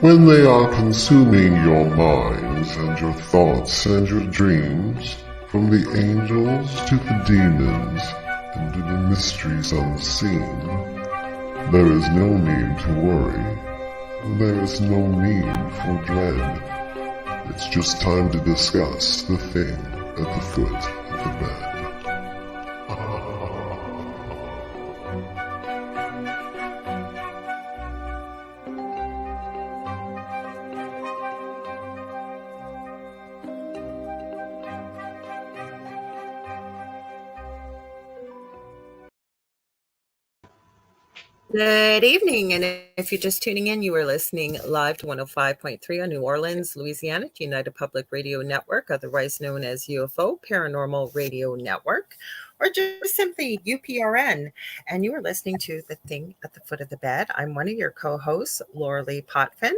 when they are consuming your minds and your thoughts and your dreams, from the angels to the demons and to the mysteries unseen, there is no need to worry. There is no need for dread. It's just time to discuss the thing at the foot of the bed. Good evening, and if you're just tuning in, you are listening live to 105.3 on New Orleans, Louisiana, United Public Radio Network, otherwise known as UFO Paranormal Radio Network, or just simply UPRN. And you are listening to The Thing at the Foot of the Bed. I'm one of your co-hosts, Lorilei Potvin.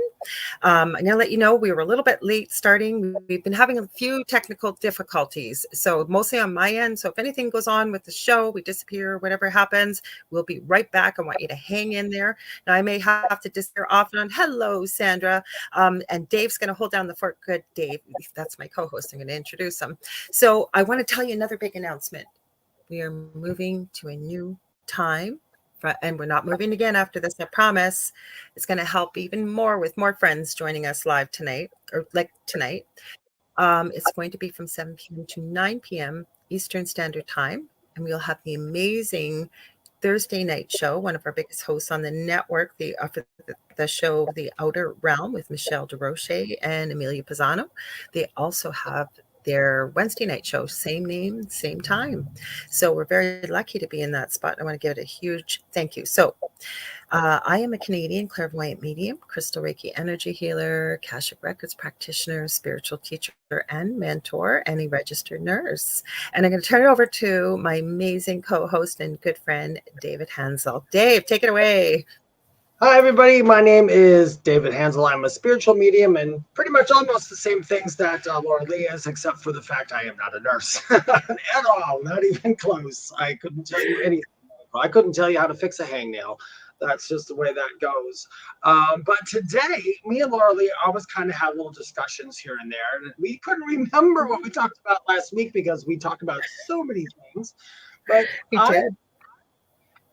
I'm going to let you know we were a little bit late starting. We've been having a few technical difficulties, so mostly on my end. So if anything goes on with the show, we disappear, whatever happens, we'll be right back. I want you to hang in there. Now, I may have to disappear off and on. Hello, Sandra. And Dave's going to hold down the fort. Good, Dave. That's my co-host. I'm going to introduce him. So I want to tell you another big announcement. We are moving to a new time. And we're not moving again after this, I promise. It's going to help even more with more friends joining us live tonight, or like tonight. It's going to be from 7 p.m. to 9 p.m. Eastern Standard Time. And we'll have the amazing Thursday night show, one of our biggest hosts on the network, the show The Outer Realm with Michelle DeRoche and Amelia Pisano. They also have their Wednesday night show, same name, same time. So we're very lucky to be in that spot. I want to give it a huge thank you. So I am a Canadian clairvoyant medium, crystal Reiki energy healer, Akashic Records practitioner, spiritual teacher and mentor, and a registered nurse. And I'm going to turn it over to my amazing co-host and good friend, David Hanzel. Dave, take it away. Hi, everybody. My name is David Hanzel. I'm a spiritual medium and pretty much almost the same things that Lorilei is, except for the fact I am not a nurse at all, not even close. I couldn't tell you anything. I couldn't tell you how to fix a hangnail. That's just the way that goes. But today, me and Lorilei always kind of have little discussions here and there. And we couldn't remember what we talked about last week because we talked about so many things. But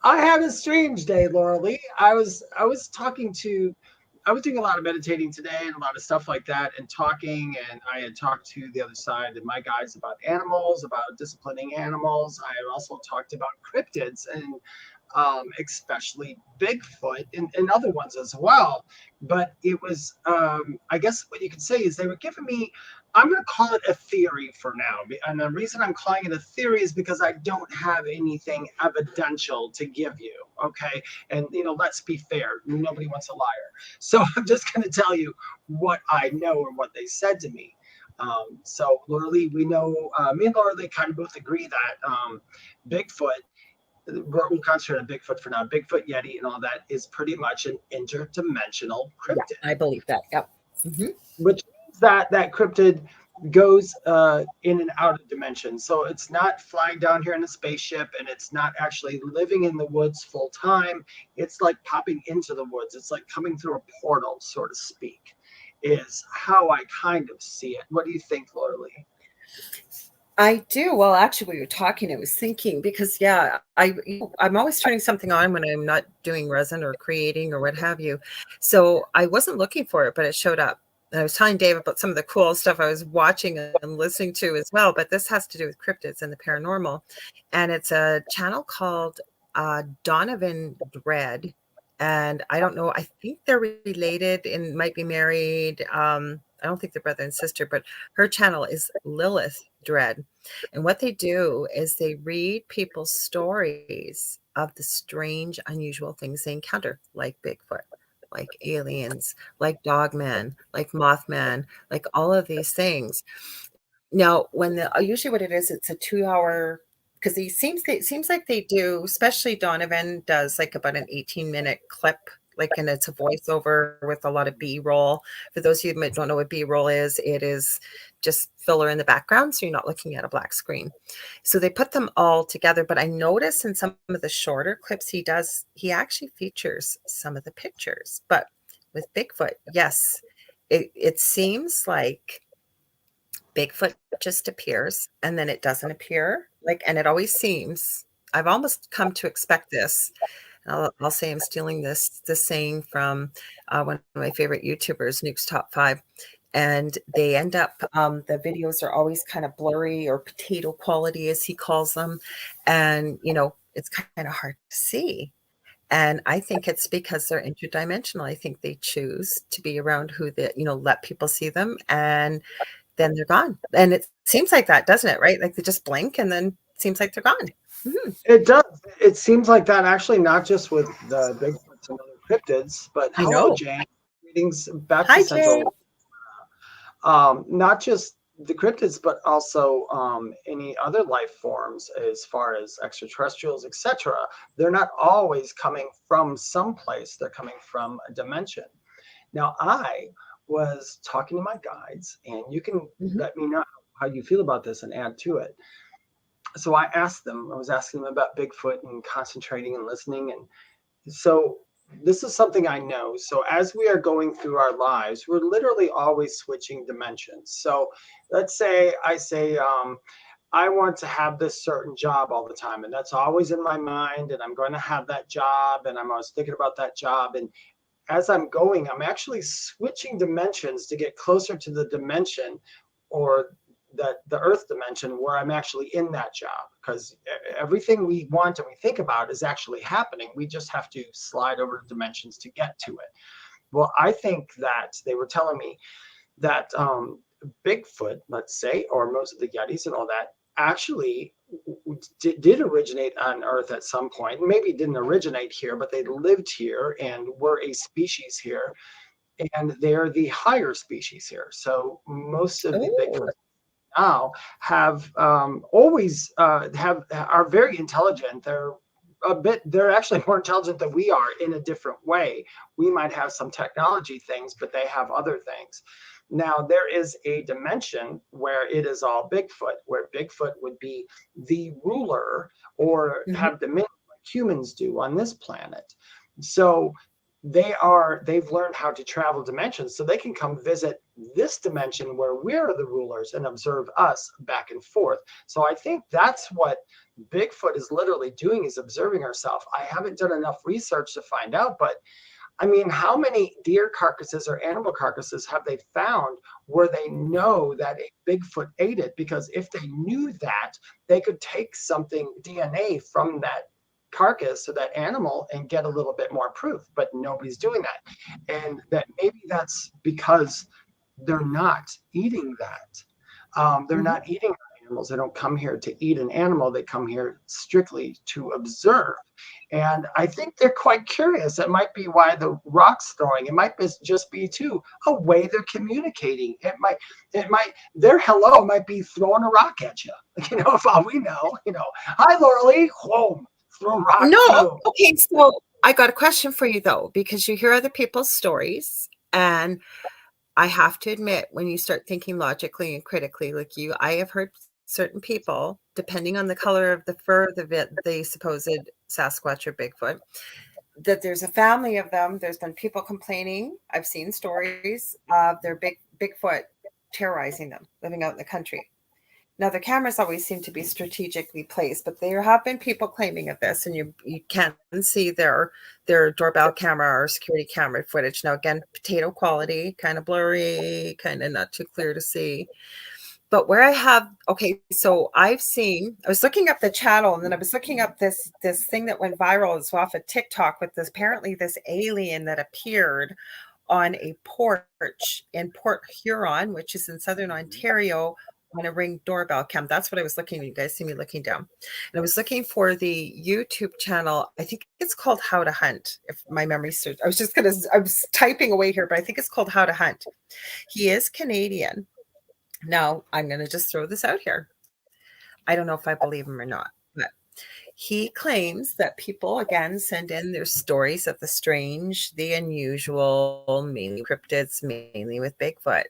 I had a strange day, Lorilei. I was doing a lot of meditating today and a lot of stuff like that and talking, and I had talked to the other side and my guys about animals, about disciplining animals. I had also talked about cryptids and especially Bigfoot and other ones as well. But it was, I guess what you could say is they were giving me, I'm going to call it a theory for now. And the reason I'm calling it a theory is because I don't have anything evidential to give you. Okay. And, let's be fair. Nobody wants a liar. So I'm just going to tell you what I know and what they said to me. So Lorilei, we know, me and Lorilei kind of both agree that Bigfoot, we'll concentrate on Bigfoot for now. Bigfoot, Yeti, and all that is pretty much an interdimensional cryptid. Yeah, I believe that. Yep. Mm-hmm. Which means that cryptid goes in and out of dimensions. So it's not flying down here in a spaceship, and it's not actually living in the woods full time. It's like popping into the woods. It's like coming through a portal, so to speak, is how I kind of see it. What do you think, Lorilei? I do. Well, actually, when you were talking, I was thinking because, I'm always turning something on when I'm not doing resin or creating or what have you. So I wasn't looking for it, but it showed up. And I was telling Dave about some of the cool stuff I was watching and listening to as well. But this has to do with cryptids and the paranormal. And it's a channel called Donovan Dread. And I don't know. I think they're related and might be married. I don't think they're brother and sister, but her channel is Lilith Dread. And what they do is they read people's stories of the strange, unusual things they encounter, like Bigfoot, like aliens, like Dogman, like Mothman, like all of these things. Now, usually what it is, it's a 2-hour, because it seems like they do, especially Donovan does like about an 18-minute clip, and it's a voiceover with a lot of B-roll. For those of you that don't know what B-roll is, it is just filler in the background, so you're not looking at a black screen. So they put them all together, but I notice in some of the shorter clips he actually features some of the pictures. But with Bigfoot, yes, it seems like Bigfoot just appears and then it doesn't appear. And it always seems, I've almost come to expect this. I'll say I'm stealing this saying from one of my favorite YouTubers, Nuke's Top 5. And they end up, the videos are always kind of blurry or potato quality, as he calls them. And, it's kind of hard to see. And I think it's because they're interdimensional. I think they choose to be around let people see them, and then they're gone. And it seems like that, doesn't it? Right? Like they just blink and then it seems like they're gone. Mm-hmm. It does. It seems like that, actually, not just with the Bigfoots and other cryptids, but I hello, know. Jane. Greetings back Hi, to Central. Jay. Not just the cryptids, but also any other life forms, as far as extraterrestrials, etc. They're not always coming from someplace. They're coming from a dimension. Now, I was talking to my guides, and you can let me know how you feel about this and add to it. So I was asking them about Bigfoot and concentrating and listening. And so this is something I know. So as we are going through our lives, we're literally always switching dimensions. So let's say I say, I want to have this certain job all the time, and that's always in my mind, and I'm going to have that job, and I'm always thinking about that job. And as I'm going, I'm actually switching dimensions to get closer to the dimension, or the earth dimension, where I'm actually in that job, because everything we want and we think about is actually happening. We just have to slide over dimensions to get to it. Well, I think that they were telling me that Bigfoot, let's say, or most of the Yetis and all that, actually did originate on Earth at some point. Maybe didn't originate here, but they lived here and were a species here, and they're the higher species here. So most of the Bigfoot now have always are very intelligent. They're actually more intelligent than we are in a different way. We might have some technology things, but they have other things. Now, there is a dimension where it is all Bigfoot, where Bigfoot would be the ruler, or have dominion like humans do on this planet. So they've learned how to travel dimensions, so they can come visit this dimension where we're the rulers and observe us back and forth. So I think that's what Bigfoot is literally doing, is observing herself. I haven't done enough research to find out, but I mean, how many deer carcasses or animal carcasses have they found where they know that a Bigfoot ate it? Because if they knew that, they could take something, DNA, from that carcass or that animal and get a little bit more proof, but nobody's doing that. And that maybe that's because they're not eating that. They're not eating animals. They don't come here to eat an animal. They come here strictly to observe. And I think they're quite curious. It might be why the rock's throwing. It might just be too a way they're communicating. Their hello might be throwing a rock at you. If all we know, hi Lorilei, whoa, throw rock. No, okay. So I got a question for you though, because you hear other people's stories, and I have to admit, when you start thinking logically and critically, like you, I have heard certain people, depending on the color of the fur, the supposed Sasquatch or Bigfoot, that there's a family of them. There's been people complaining. I've seen stories of their Bigfoot terrorizing them, living out in the country. Now, the cameras always seem to be strategically placed, but there have been people claiming of this, and you can see their doorbell camera or security camera footage. Now, again, potato quality, kind of blurry, kind of not too clear to see. But where I have, so I was looking up the channel, and then I was looking up this thing that went viral. It's off of TikTok with apparently this alien that appeared on a porch in Port Huron, which is in southern Ontario, on a Ring doorbell cam. That's what I was looking. You guys see me looking down, and I was looking for the YouTube channel. I think it's called How to Hunt, if my memory serves. I was typing away here, but I think it's called How to Hunt. He is Canadian. Now, I'm going to just throw this out here. I don't know if I believe him or not, but he claims that people, again, send in their stories of the strange, the unusual, mainly cryptids, mainly with Bigfoot.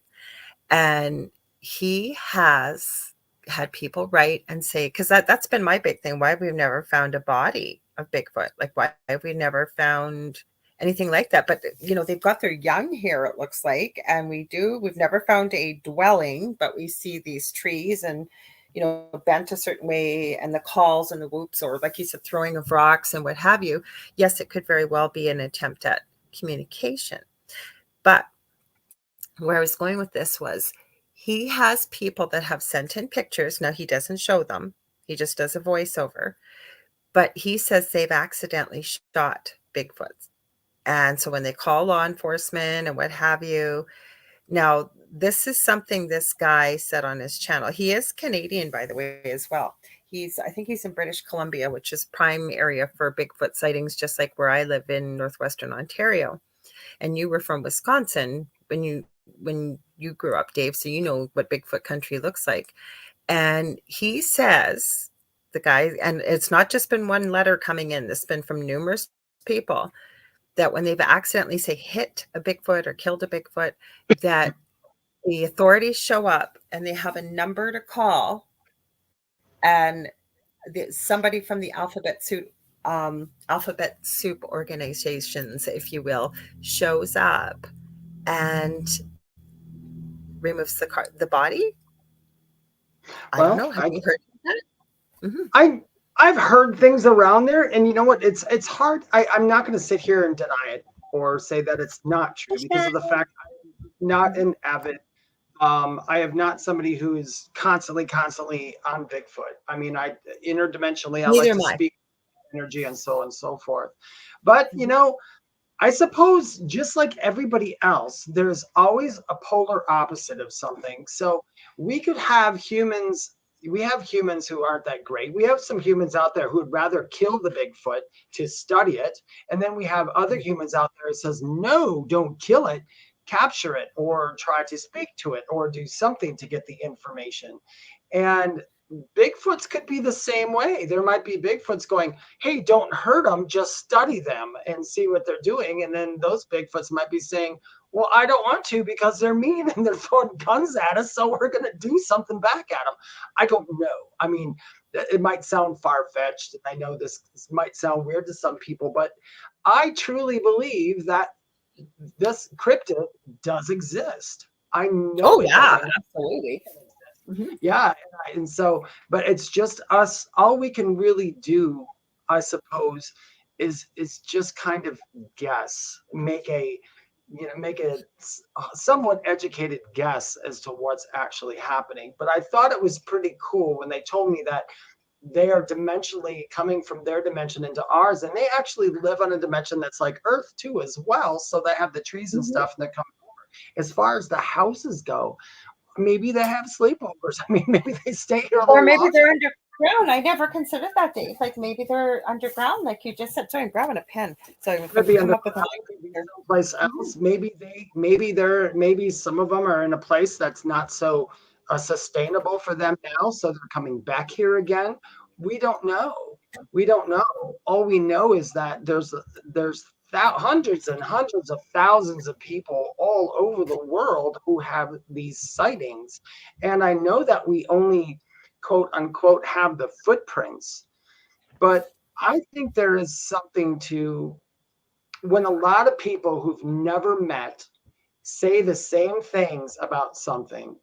And he has had people write and say, because that's been my big thing, why we've never found a body of Bigfoot. Like, why have we never found anything like that. But they've got their young here, it looks like, and we've never found a dwelling, but we see these trees and bent a certain way, and the calls and the whoops, or like you said, throwing of rocks and what have you. Yes, it could very well be an attempt at communication. But where I was going with this was, he has people that have sent in pictures. Now, he doesn't show them. He just does a voiceover. But he says they've accidentally shot Bigfoot. And so when they call law enforcement and what have you, now this is something this guy said on his channel. He is Canadian, by the way, as well. I think he's in British Columbia, which is prime area for Bigfoot sightings, just like where I live in northwestern Ontario. And you were from Wisconsin when you grew up, Dave, so you know what Bigfoot country looks like. And he says, the guy, and it's not just been one letter coming in, this has been from numerous people, that when they've accidentally, say, hit a Bigfoot or killed a Bigfoot, that the authorities show up and they have a number to call, and somebody from the alphabet soup organizations, if you will, shows up and removes the body. I don't know. Have you heard of that? Mm-hmm. I've heard things around there, and you know what? It's hard. I'm not going to sit here and deny it or say that it's not true, because of the fact I'm not an avid. I have not somebody who is constantly on Bigfoot. I mean, interdimensionally, I like to speak energy and so on and so forth. But I suppose just like everybody else, there's always a polar opposite of something. So we could have humans. We have humans who aren't that great. We have some humans out there who would rather kill the Bigfoot to study it. And then we have other humans out there that says, no, don't kill it, capture it, or try to speak to it, or do something to get the information. And Bigfoots could be the same way. There might be Bigfoots going, hey, don't hurt them, just study them and see what they're doing. And then those Bigfoots might be saying, well, I don't want to because they're mean and they're throwing guns at us, so we're going to do something back at them. I don't know. I mean, it might sound far-fetched. I know this might sound weird to some people, but I truly believe that this cryptid does exist. I know. Oh, yeah, absolutely. Mm-hmm. Yeah. And so, but it's just us. All we can really do, I suppose, is just kind of guess, make a somewhat educated guess as to what's actually happening. But I thought it was pretty cool when they told me that they are dimensionally coming from their dimension into ours, and they actually live on a dimension that's like Earth too as well. So they have the trees and stuff, and they're coming over. As far as the houses go, maybe they have sleepovers. I mean, maybe they stay here. Or maybe they're underground. I never considered that, Dave. Like maybe they're underground, like you just said. Sorry, I'm grabbing a pen. So maybe someplace else. Maybe some of them are in a place that's not so sustainable for them now, so they're coming back here again. We don't know. All we know is that there's hundreds and hundreds of thousands of people all over the world who have these sightings. And I know that we only, quote unquote, have the footprints, but I think there is something to when a lot of people who've never met say the same things about something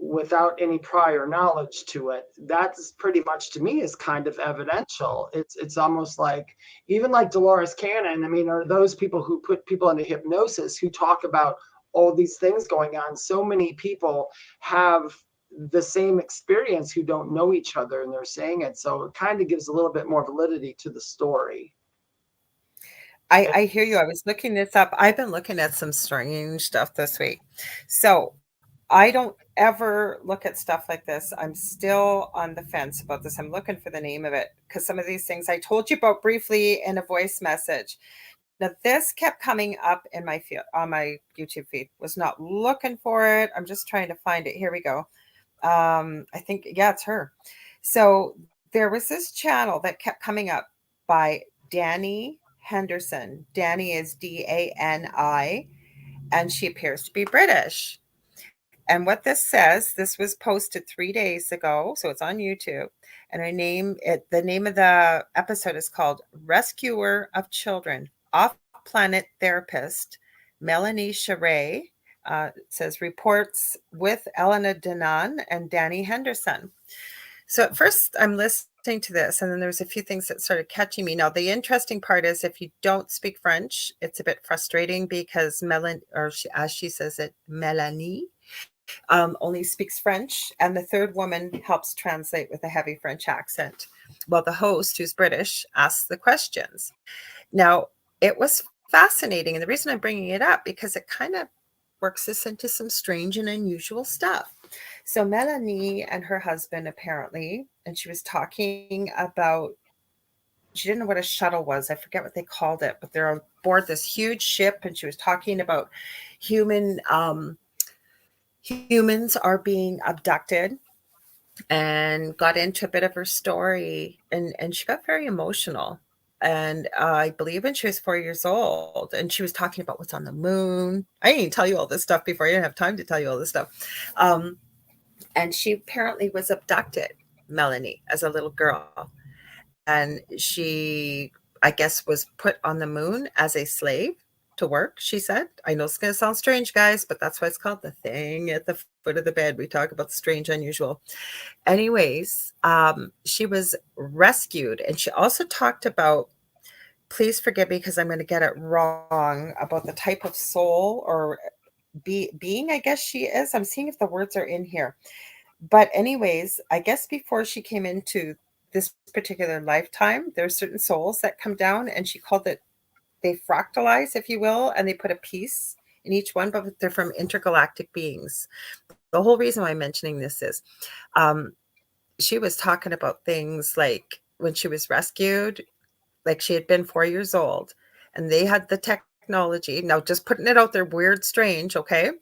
without any prior knowledge to it. That's pretty much, to me, is kind of evidential. It's almost like, even like Dolores Cannon, I mean, are those people who put people into hypnosis who talk about all these things going on. So many people have the same experience who don't know each other, and they're saying it. So it kind of gives a little bit more validity to the story. I hear you. I was looking this up. I've been looking at some strange stuff this week. So I don't ever look at stuff like this. I'm still on the fence about this. I'm looking for the name of it, because some of these things I told you about briefly in a voice message. Now, this kept coming up in my feed, on my YouTube feed. Was not looking for it. I'm just trying to find it. Here we go. I think, yeah, it's her. So there was this channel that kept coming up by Dani Henderson. Dani is Dani, and she appears to be British. And what this says, this was posted 3 days ago, so it's on YouTube. And the name of the episode is called "Rescuer of Children," off planet therapist, Melanie Charret, says reports with Elena Denan and Danny Henderson. So at first I'm listening to this, and then there's a few things that started catching me. Now, the interesting part is if you don't speak French, it's a bit frustrating because as she says it, Melanie, only speaks French, and the third woman helps translate with a heavy French accent. Well, the host, who's British, asks the questions. Now, it was fascinating, and the reason I'm bringing it up because it kind of works this into some strange and unusual stuff. So Melanie and her husband apparently, and she was talking about, she didn't know what a shuttle was. I forget what they called it, but they're on board this huge ship, and she was talking about humans are being abducted, and got into a bit of her story, and she got very emotional. And I believe when she was 4 years old, and she was talking about what's on the moon. I didn't tell you all this stuff before. I didn't have time to tell you all this stuff. And she apparently was abducted, Melanie, as a little girl. And she, I guess, was put on the moon as a slave to work, she said. I know it's going to sound strange, guys, but that's why it's called the thing at the foot of the bed. We talk about the strange, unusual. Anyways, she was rescued. And she also talked about, please forgive me because I'm going to get it wrong, about the type of soul or being, I guess she is. I'm seeing if the words are in here. But anyways, I guess before she came into this particular lifetime, there are certain souls that come down, and she called it, they fractalize, if you will, and they put a piece in each one, but they're from intergalactic beings. The whole reason why I'm mentioning this is she was talking about things like when she was rescued, like she had been 4 years old, and they had the technology, now just putting it out there, weird, strange, okay,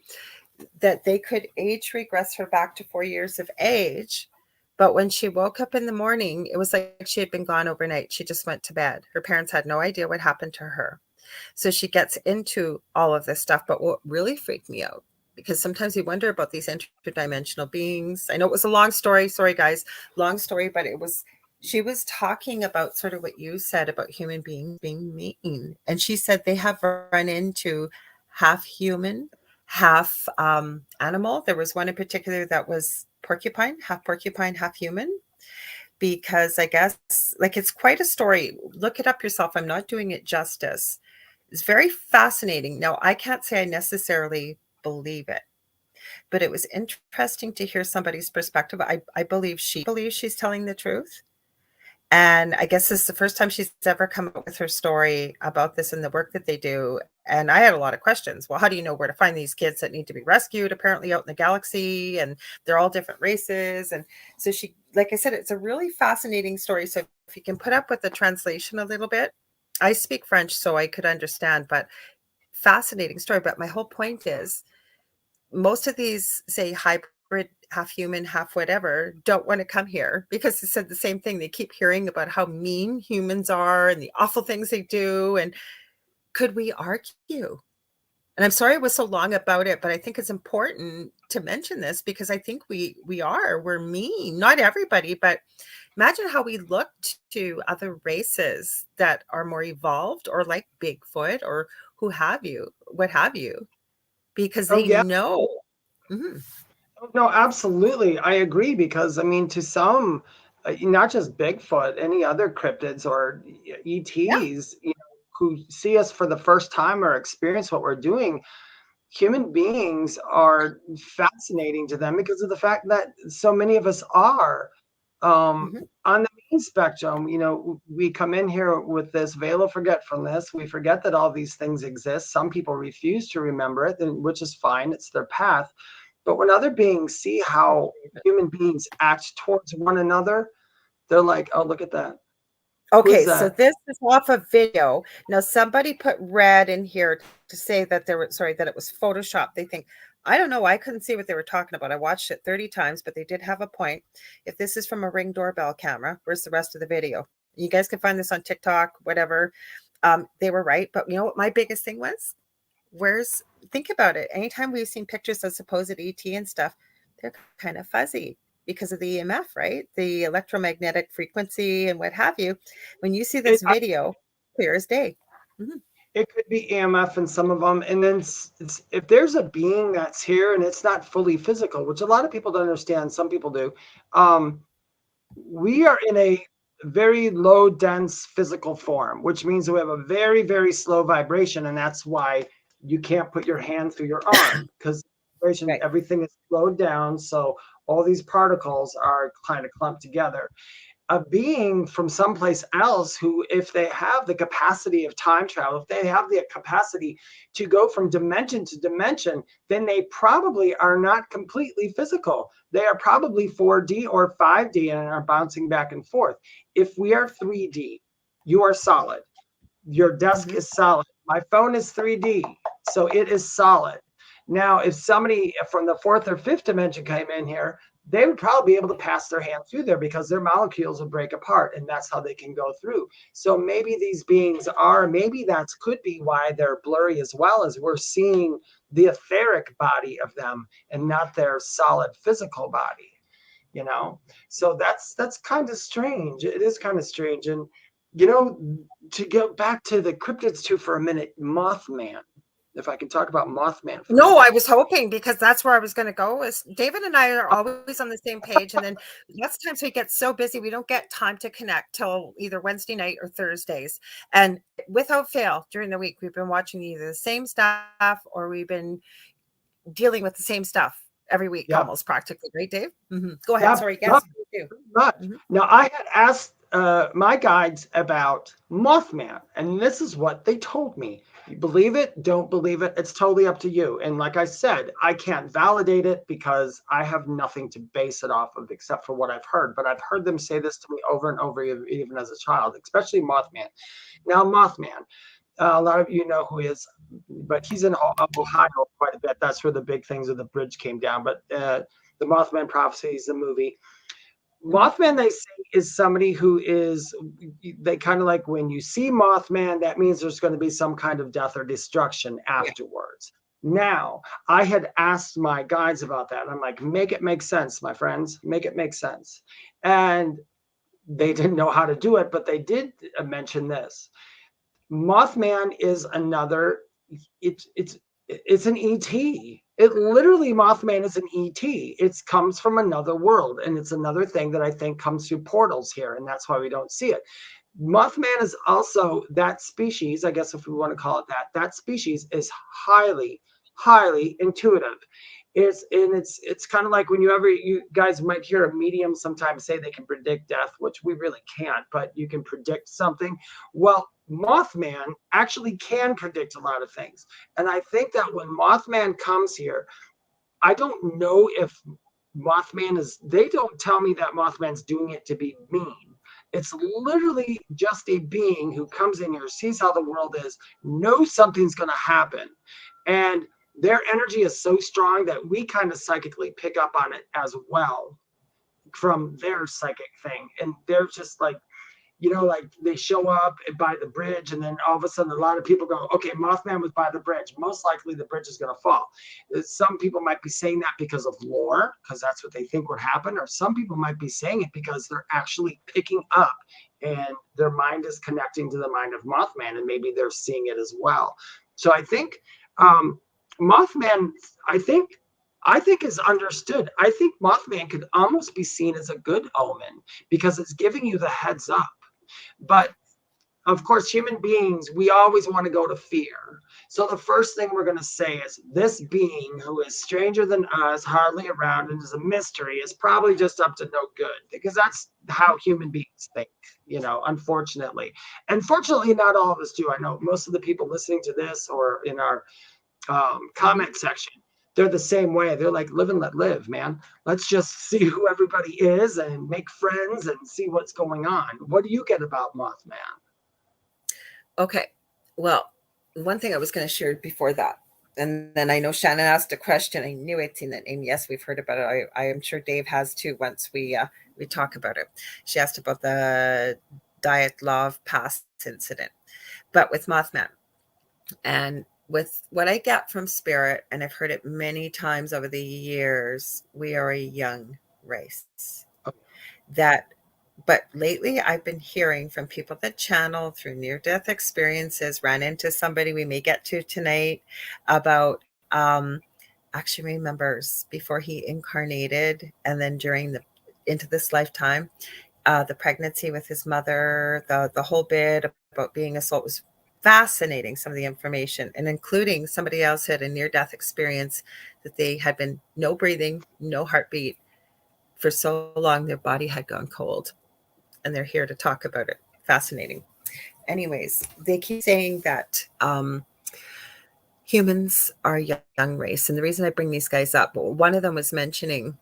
that they could age regress her back to 4 years of age. But when she woke up in the morning, it was like she had been gone overnight. She just went to bed. Her parents had no idea what happened to her. So she gets into all of this stuff. But what really freaked me out, because sometimes you wonder about these interdimensional beings. I know it was a long story. Sorry, guys. Long story, but she was talking about sort of what you said about human beings being mean. And she said they have run into half human, half animal. There was one in particular that was porcupine, half human, because I guess, like, it's quite a story. Look it up yourself. I'm not doing it justice. It's very fascinating. Now, I can't say I necessarily believe it, but it was interesting to hear somebody's perspective. I believe she believes she's telling the truth. And I guess this is the first time she's ever come up with her story about this and the work that they do. And I had a lot of questions. Well, how do you know where to find these kids that need to be rescued, apparently out in the galaxy, and they're all different races? And so she, like I said, it's a really fascinating story. So if you can put up with the translation a little bit, I speak French, so I could understand, but fascinating story. But my whole point is, most of these, say, hybrid, half human, half whatever, don't want to come here because they said the same thing. They keep hearing about how mean humans are and the awful things they do. And could we argue? And I'm sorry I was so long about it, but I think it's important to mention this because I think we're mean. Not everybody, but imagine how we look to other races that are more evolved, or like Bigfoot, or what have you, because Oh they yeah. know. Mhm. No, absolutely. I agree because I mean, to some, not just Bigfoot, any other cryptids or Yeah. ETs, who see us for the first time or experience what we're doing, human beings are fascinating to them because of the fact that so many of us are Mhm. on the mean spectrum. We come in here with this veil of forgetfulness. We forget that all these things exist. Some people refuse to remember it, which is fine. It's their path. But when other beings see how human beings act towards one another, they're like, oh, look at that. Who is Okay, so that? this is off a video. Now, somebody put red in here to say that that it was Photoshop. They think, I don't know, I couldn't see what they were talking about. I watched it 30 times, but they did have a point. If this is from a Ring doorbell camera, where's the rest of the video? You guys can find this on TikTok, whatever. They were right. But you know what my biggest thing was? Think about it. Anytime we've seen pictures of supposed ET and stuff, they're kind of fuzzy because of the EMF, right? The electromagnetic frequency and what have you. When you see It, this video, clear as day. Mhm. It could be EMF in some of them. And then if there's a being that's here and it's not fully physical, which a lot of people don't understand, some people do, we are in a very low dense physical form, which means we have a very, very slow vibration. And that's why you can't put your hand through your arm, because Right. everything is slowed down. So all these particles are kind of clumped together. A being from someplace else who, if they have the capacity of time travel, if they have the capacity to go from dimension to dimension, then they probably are not completely physical. They are probably 4D or 5D and are bouncing back and forth. If we are 3D, you are solid. Your desk is solid. My phone is 3D, so it is solid. Now, if somebody from the fourth or fifth dimension came in here, they would probably be able to pass their hand through there because their molecules would break apart, and that's how they can go through. So maybe these beings are, maybe that could be why they're blurry as well, as we're seeing the etheric body of them and not their solid physical body, you know? So that's kind of strange. It is kind of strange. And, you know, to go back to the cryptids too for a minute, Mothman. If I can talk about Mothman. No, I was hoping, because that's where I was going to go. Is David and I are always on the same page, and then lots of times we get so busy we don't get time to connect till either Wednesday night or Thursdays. And without fail, during the week we've been watching either the same stuff or we've been dealing with the same stuff every week, almost practically. Right, Dave? Go ahead. Sorry, yes. Now, I had asked my guides about Mothman, and this is what they told me. You believe it, don't believe it, it's totally up to you. And like I said, I can't validate it because I have nothing to base it off of except for what I've heard. But I've heard them say this to me over and over, even as a child, especially Mothman. Now, Mothman, a lot of you know who he is, but he's in Ohio quite a bit. That's where the big things of the bridge came down. But the Mothman Prophecies, the movie. Mothman, they say, is somebody who is, they kind of like, when you see Mothman, that means there's going to be some kind of death or destruction afterwards. Now, I had asked my guides about that. I'm like, make it make sense, my friends, make it make sense. And they didn't know how to do it, but they did mention this. Mothman is another, it's an ET. It literally, Mothman is an ET. It comes from another world, and it's another thing that I think comes through portals here, and that's why we don't see it. Mothman is also that species, I guess if we want to call it that. That species is highly, highly intuitive. It's kind of like when you guys might hear a medium sometimes say they can predict death, which we really can't, but you can predict something. Well, Mothman actually can predict a lot of things. And I think that when Mothman comes here, I don't know if they don't tell me that Mothman's doing it to be mean. It's literally just a being who comes in here, sees how the world is, knows something's going to happen. And their energy is so strong that we kind of psychically pick up on it as well from their psychic thing. And they're just like, like they show up by the bridge, and then all of a sudden a lot of people go, okay, Mothman was by the bridge. Most likely the bridge is going to fall. Some people might be saying that because of lore, because that's what they think would happen. Or some people might be saying it because they're actually picking up and their mind is connecting to the mind of Mothman, and maybe they're seeing it as well. So I think Mothman, I think is understood. I think Mothman could almost be seen as a good omen because it's giving you the heads up. But of course, human beings, we always want to go to fear. So the first thing we're going to say is this being who is stranger than us, hardly around, and is a mystery, is probably just up to no good, because that's how human beings think, unfortunately. And fortunately, not all of us do. I know most of the people listening to this or in our comment section, they're the same way. They're like, live and let live, man. Let's just see who everybody is and make friends and see what's going on. What do you get about Mothman? Okay. Well, one thing I was going to share before that, and then I know Shannon asked a question. I knew I'd seen that name. Yes, we've heard about it. I am sure Dave has too once we talk about it. She asked about the Dyatlov Pass incident. But with Mothman, and with what I get from Spirit, and I've heard it many times over the years, we are a young race. That But lately, I've been hearing from people that channel through near-death experiences, ran into somebody we may get to tonight about actually remembers before he incarnated and then during the into this lifetime, the pregnancy with his mother, the whole bit about being a soul was fascinating. Some of the information, and including somebody else had a near-death experience that they had been no breathing, no heartbeat for so long their body had gone cold, and they're here to talk about it. Fascinating. Anyways, they keep saying that humans are a young race. And the reason I bring these guys up, one of them was mentioning,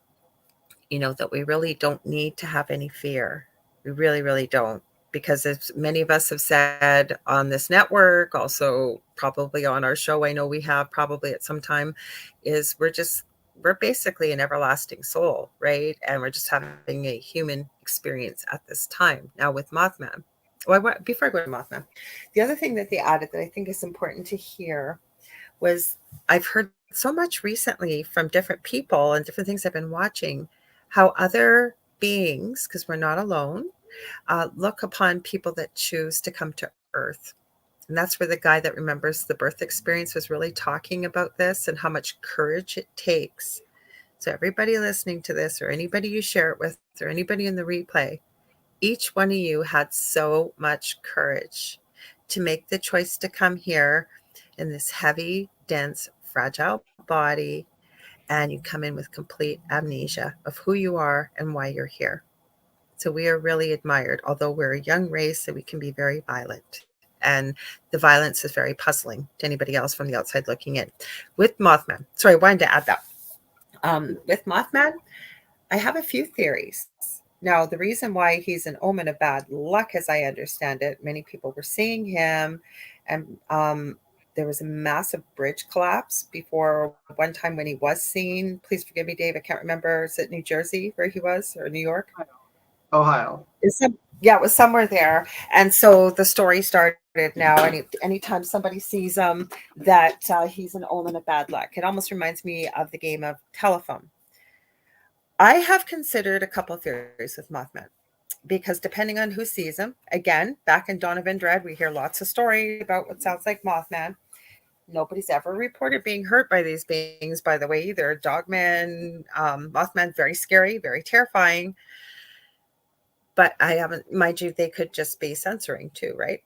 that we really don't need to have any fear. We really, really don't. Because as many of us have said on this network, also probably on our show, I know we have probably at some time, is we're basically an everlasting soul, right? And we're just having a human experience at this time. Now with Mothman, before I go to Mothman, the other thing that they added that I think is important to hear was I've heard so much recently from different people and different things I've been watching, how other beings, because we're not alone, look upon people that choose to come to Earth. And that's where the guy that remembers the birth experience was really talking about this and how much courage it takes. So everybody listening to this, or anybody you share it with, or anybody in the replay, each one of you had so much courage to make the choice to come here in this heavy, dense, fragile body, and you come in with complete amnesia of who you are and why you're here. So we are really admired, although we're a young race and we can be very violent. And the violence is very puzzling to anybody else from the outside looking in. With Mothman, sorry, I wanted to add that. With Mothman, I have a few theories. Now, the reason why he's an omen of bad luck, as I understand it, many people were seeing him, and there was a massive bridge collapse before one time when he was seen. Please forgive me, Dave, I can't remember. Is it New Jersey where he was, or New York? Ohio. Yeah, it was somewhere there. And so the story started now. Anytime somebody sees him, that he's an omen of bad luck. It almost reminds me of the game of telephone. I have considered a couple of theories with Mothman, because depending on who sees him, again, back in Donovan Dread, we hear lots of stories about what sounds like Mothman. Nobody's ever reported being hurt by these beings, by the way, either. Dogman, Mothman, very scary, very terrifying. But I haven't, mind you, they could just be censoring too, right?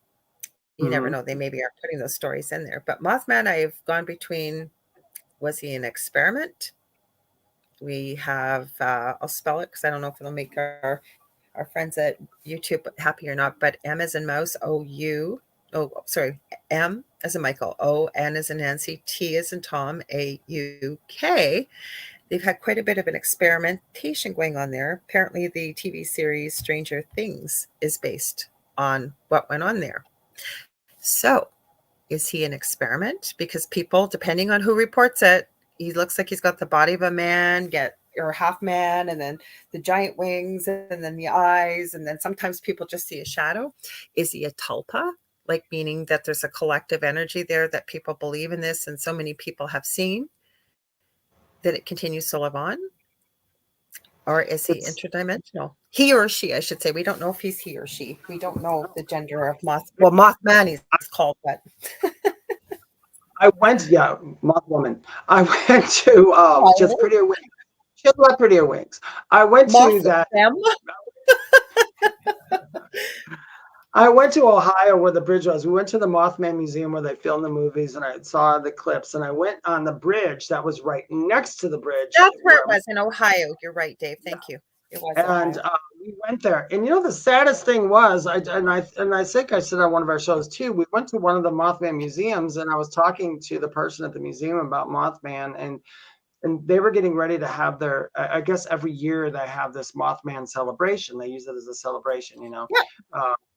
You never know. They maybe are putting those stories in there. But Mothman, I've gone between, was he an experiment? We have, I'll spell it because I don't know if it'll make our friends at YouTube happy or not, but M as in mouse, M as in Michael, O, N as in Nancy, T as in Tom, A-U-K. They've had quite a bit of an experimentation going on there. Apparently the TV series Stranger Things is based on what went on there. So is he an experiment? Because people, depending on who reports it, he looks like he's got the body of a man, or half man, and then the giant wings, and then the eyes, and then sometimes people just see a shadow. Is he a tulpa? Like, meaning that there's a collective energy there that people believe in this, and so many people have seen that it continues to live on? Or is he interdimensional? He or she, I should say. We don't know if he's he or she. We don't know the gender of Mothman he's called, but I went, Mothwoman. I went to Just Prettier Wings. She had a lot prettier wings. I went to that. I went to Ohio where the bridge was. We went to the Mothman Museum where they filmed the movies, and I saw the clips. And I went on the bridge that was right next to the bridge. That's where it was, in Ohio. You're right, Dave. Thank you. It was. And we went there. And the saddest thing was, I think I said on one of our shows too, we went to one of the Mothman museums, and I was talking to the person at the museum about Mothman, and they were getting ready to have their, I guess every year they have this Mothman celebration. They use it as a celebration,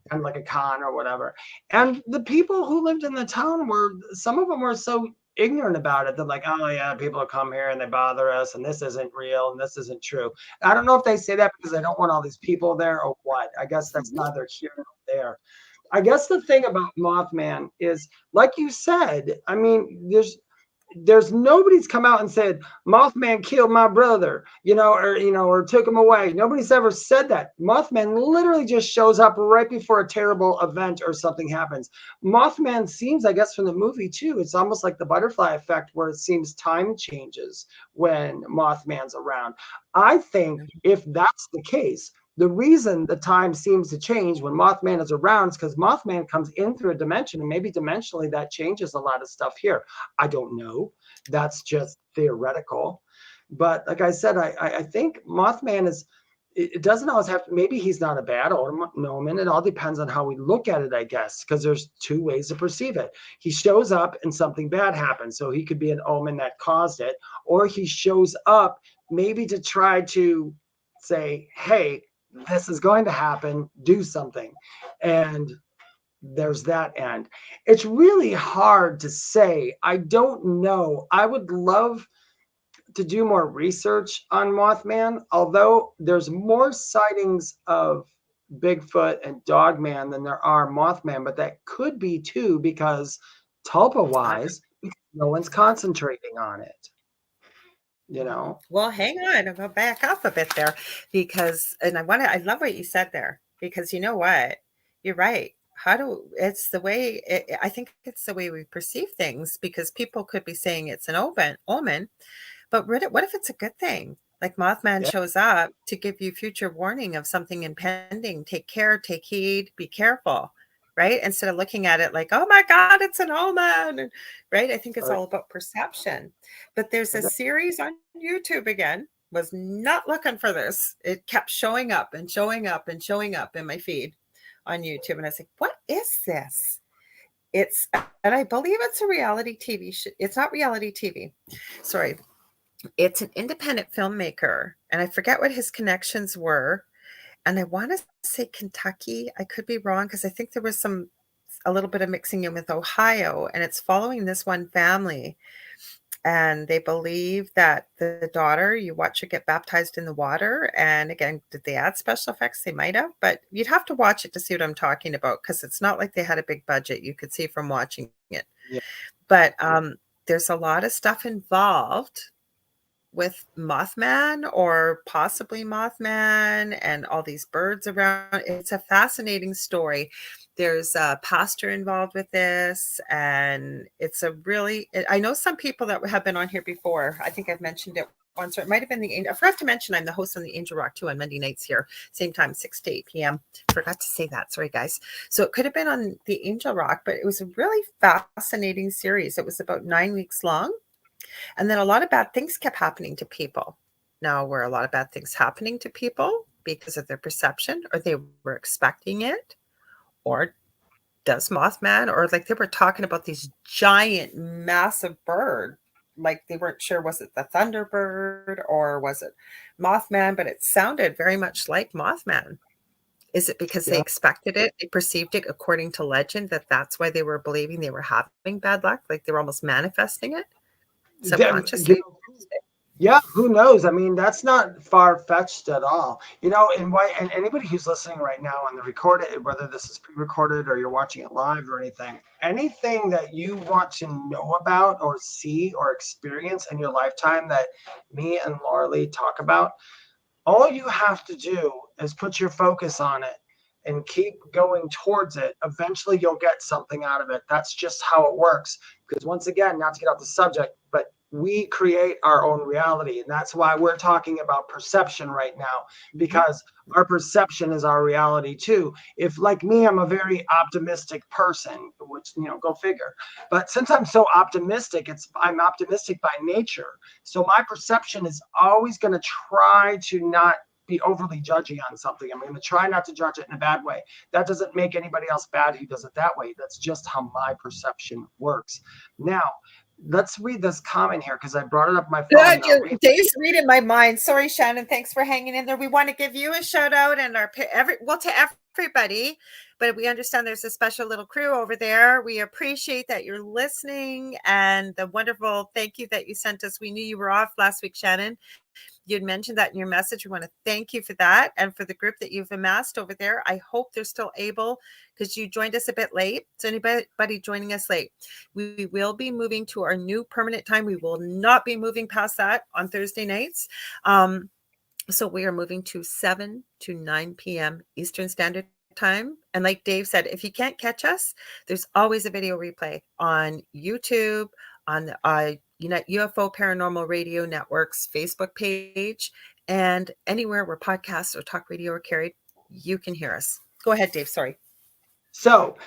kind of like a con or whatever. And the people who lived in the town some of them were so ignorant about it. They're like, oh yeah, people come here and they bother us, and this isn't real and this isn't true. I don't know if they say that because they don't want all these people there or what. I guess that's neither here nor there. I guess the thing about Mothman is, like you said, I mean, there's nobody's come out and said Mothman killed my brother, or took him away. Nobody's ever said that. Mothman literally just shows up right before a terrible event or something happens. Mothman seems, I guess, from the movie too, it's almost like the butterfly effect, where it seems time changes when Mothman's around. I think if that's the case, the reason the time seems to change when Mothman is around is because Mothman comes in through a dimension, and maybe dimensionally that changes a lot of stuff here. I don't know. That's just theoretical. But like I said, I think Mothman is, it doesn't always have to, maybe he's not a bad omen. It all depends on how we look at it, I guess, because there's two ways to perceive it. He shows up and something bad happens. So he could be an omen that caused it, or he shows up maybe to try to say, hey, this is going to happen, do something. And there's that end. It's really hard to say. I don't know. I would love to do more research on Mothman, although there's more sightings of Bigfoot and Dogman than there are Mothman, but that could be too, because tulpa-wise, no one's concentrating on it. Well, hang on, I'm gonna back up a bit there, because I love what you said there, because you know what, you're right. I think it's the way we perceive things, because people could be saying it's an omen, but what if it's a good thing? Like Mothman shows up to give you future warning of something impending. Take care, take heed, be careful. Right? Instead of looking at it like, oh my God, it's an omen, right? I think it's all about perception. But there's a series on YouTube, again, was not looking for this. It kept showing up and showing up and showing up in my feed on YouTube. And I was like, what is this? And I believe it's a reality TV show. It's not reality TV. Sorry. It's an independent filmmaker. And I forget what his connections were. And I want to say Kentucky. I could be wrong, because I think there was a little bit of mixing in with Ohio, and it's following this one family. And they believe that the daughter, you watch her get baptized in the water. And again, did they add special effects? They might have, but you'd have to watch it to see what I'm talking about, because it's not like they had a big budget. You could see from watching it. Yeah. But there's a lot of stuff involved with Mothman, or possibly Mothman, and all these birds around. It's a fascinating story. There's a pastor involved with this, and I know some people that have been on here before. I think I've mentioned it once, or it might have been I forgot to mention I'm the host on the Angel Rock too on Monday nights here, same time, 6 to 8 p.m. Forgot to say that. Sorry, guys. So it could have been on the Angel Rock, but it was a really fascinating series. It was about 9 weeks long. And then a lot of bad things kept happening to people. Now, were a lot of bad things happening to people because of their perception, or they were expecting it? Or does Mothman, or like they were talking about these giant, massive bird, like they weren't sure, was it the Thunderbird or was it Mothman? But it sounded very much like Mothman. Is it because they expected it? They perceived it according to legend, that's why they were believing they were having bad luck, like they were almost manifesting it subconsciously? Yeah, who knows? I mean, that's not far-fetched at all. And anybody who's listening right now on the recorded, whether this is pre-recorded or you're watching it live or anything that you want to know about or see or experience in your lifetime that me and Lorilei talk about, all you have to do is put your focus on it and keep going towards it. Eventually you'll get something out of it. That's just how it works. Because once again, not to get off the subject, but we create our own reality. And that's why we're talking about perception right now, because our perception is our reality too. If, like me, I'm a very optimistic person, which, go figure. But since I'm so optimistic, I'm optimistic by nature. So my perception is always going to try to not be overly judgy on something. I'm going to try not to judge it in a bad way. That doesn't make anybody else bad who does it that way. That's just how my perception works. Now, let's read this comment here, because I brought it up my phone. Dave's reading my mind. Sorry, Shannon. Thanks for hanging in there. We want to give you a shout out and to everybody, but we understand there's a special little crew over there. We appreciate that you're listening, and the wonderful thank you that you sent us. We knew you were off last week, Shannon, You'd mentioned that in your message. We want to thank you for that and for the group that you've amassed over there. I hope they're still able, because you joined us a bit late. So anybody joining us late, we will be moving to our new permanent time. We will not be moving past that on Thursday nights. So we are moving to 7 to 9 p.m. Eastern Standard Time. And like Dave said, if you can't catch us, there's always a video replay on YouTube, on the UFO Paranormal Radio Network's Facebook page, and anywhere where podcasts or talk radio are carried, you can hear us. Go ahead, Dave. Sorry. So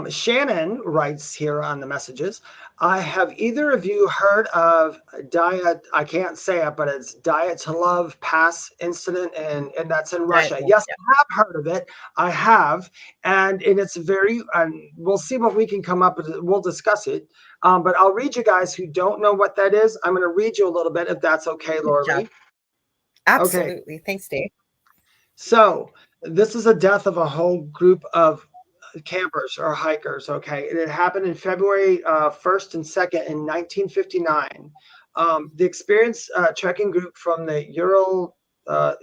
Shannon writes here on the messages, have either of you heard of Diet, I can't say it, but it's Diet to Love Pass incident, and that's in Russia. Yes, I have heard of it. I have. And it's very, we'll see what we can come up with. We'll discuss it. But I'll read you guys who don't know what that is. I'm going to read you a little bit, if that's okay, Lorilei. Absolutely. Okay. Thanks, Dave. So this is a death of a whole group of campers or hikers. Okay. And it happened in February 1st and 2nd in 1959. The experienced trekking group from the Ural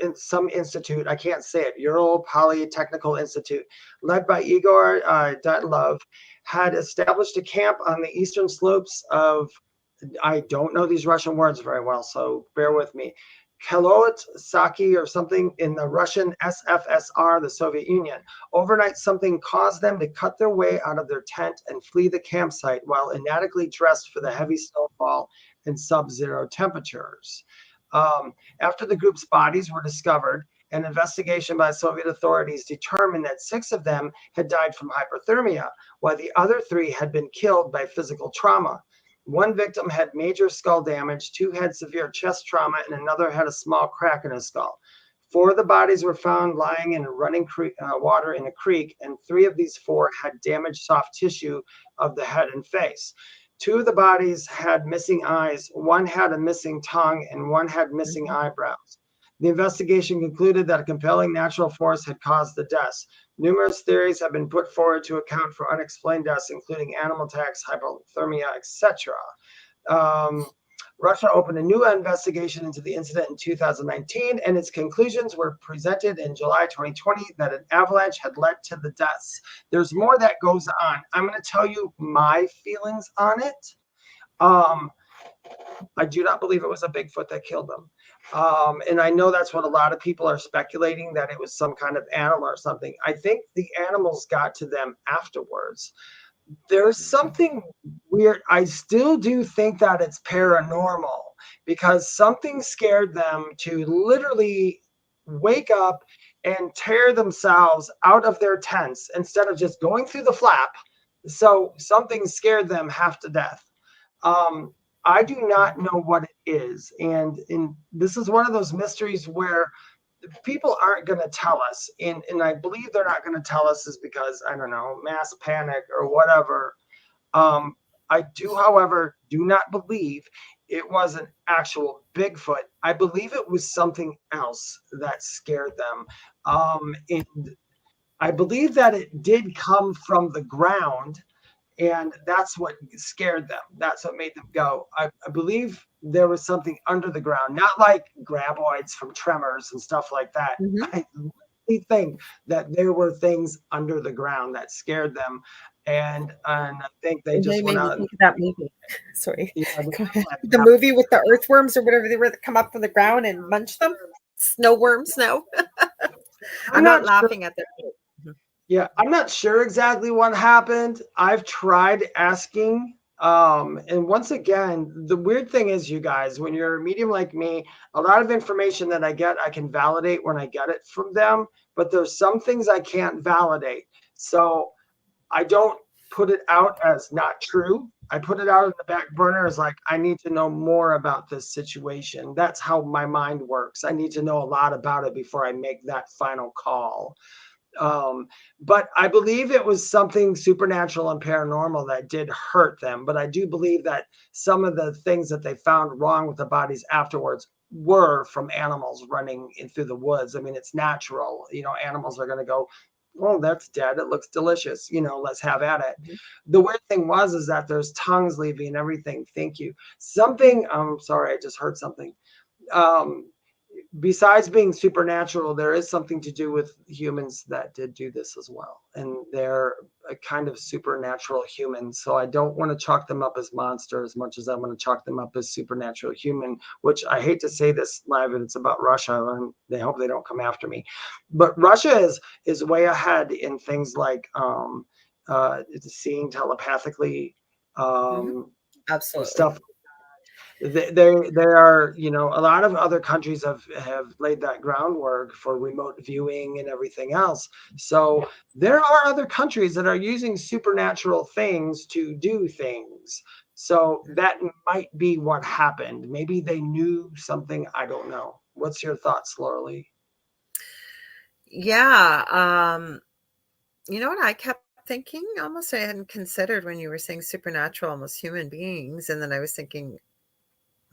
in some institute, I can't say it, Ural Polytechnical Institute, led by Igor Dyatlov, had established a camp on the eastern slopes of, I don't know these Russian words very well, so bear with me, Kalot Saki or something in the Russian SFSR, the Soviet Union. Overnight, something caused them to cut their way out of their tent and flee the campsite while inadequately dressed for the heavy snowfall and sub-zero temperatures. After the group's bodies were discovered, an investigation by Soviet authorities determined that 6 of them had died from hypothermia, while the other 3 had been killed by physical trauma. 1 victim had major skull damage, 2 had severe chest trauma, and another had a small crack in his skull. 4 of the bodies were found lying in running water in a creek, and 3 of these 4 had damaged soft tissue of the head and face. 2 of the bodies had missing eyes, 1 had a missing tongue, and 1 had missing eyebrows. The investigation concluded that a compelling natural force had caused the deaths. Numerous theories have been put forward to account for unexplained deaths, including animal attacks, hypothermia, etc. Russia opened a new investigation into the incident in 2019, and its conclusions were presented in July 2020 that an avalanche had led to the deaths. There's more that goes on. I'm going to tell you my feelings on it. I do not believe it was a Bigfoot that killed them. And I know that's what a lot of people are speculating, that it was some kind of animal or something. I think the animals got to them afterwards. There's something weird. I still do think that it's paranormal, because something scared them to literally wake up and tear themselves out of their tents instead of just going through the flap. So something scared them half to death. I do not know what it is. And this is one of those mysteries where people aren't going to tell us. And I believe they're not going to tell us is because, I don't know, mass panic or whatever. I do, however, do not believe it was an actual Bigfoot. I believe it was something else that scared them. And I believe that it did come from the ground. And that's what scared them. That's what made them go. I believe there was something under the ground, not like graboids from Tremors and stuff like that. Mm-hmm. I really think that there were things under the ground that scared them. And I think they just went out. Think of that movie. Sorry. Yeah, the movie with the earthworms or whatever they were that come up from the ground and munch them. Snow worms, no. I'm not laughing at that. Yeah, I'm not sure exactly what happened. I've tried asking. And once again, the weird thing is, you guys, when you're a medium like me, a lot of information that I get, I can validate when I get it from them. But there's some things I can't validate. So I don't put it out as not true. I put it out in the back burner as like, I need to know more about this situation. That's how my mind works. I need to know a lot about it before I make that final call. But I believe it was something supernatural and paranormal that did hurt them. But I do believe that some of the things that they found wrong with the bodies afterwards were from animals running in through the woods. I mean, it's natural. You know, animals are going to go, oh, that's dead. It looks delicious. You know, let's have at it. Mm-hmm. The weird thing is that there's tongues leaving and everything. Thank you. Something, I'm sorry, I just heard something. besides being supernatural, there is something to do with humans that did do this as well. And they're a kind of supernatural humans. So I don't want to chalk them up as monsters as much as I want to chalk them up as supernatural human, which I hate to say this live, and it's about Russia, and they hope they don't come after me. But Russia is way ahead in things like seeing telepathically, Absolutely. stuff. They are, you know, a lot of other countries have laid that groundwork for remote viewing and everything else. So there are other countries that are using supernatural things to do things. So that might be what happened. Maybe they knew something. I don't know. What's your thoughts, Lorilei? Yeah. You know what I kept thinking? Almost I hadn't considered when you were saying supernatural, almost human beings. And then I was thinking,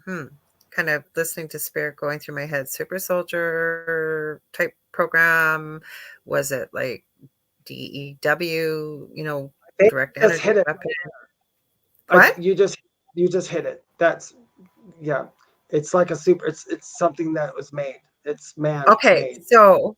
kind of listening to spirit going through my head, super soldier type program. Was it like DEW, I think direct you just energy hit it. weapon? What? You just hit it. That's, yeah. It's like a super. It's something that was made. It's man Okay, made. so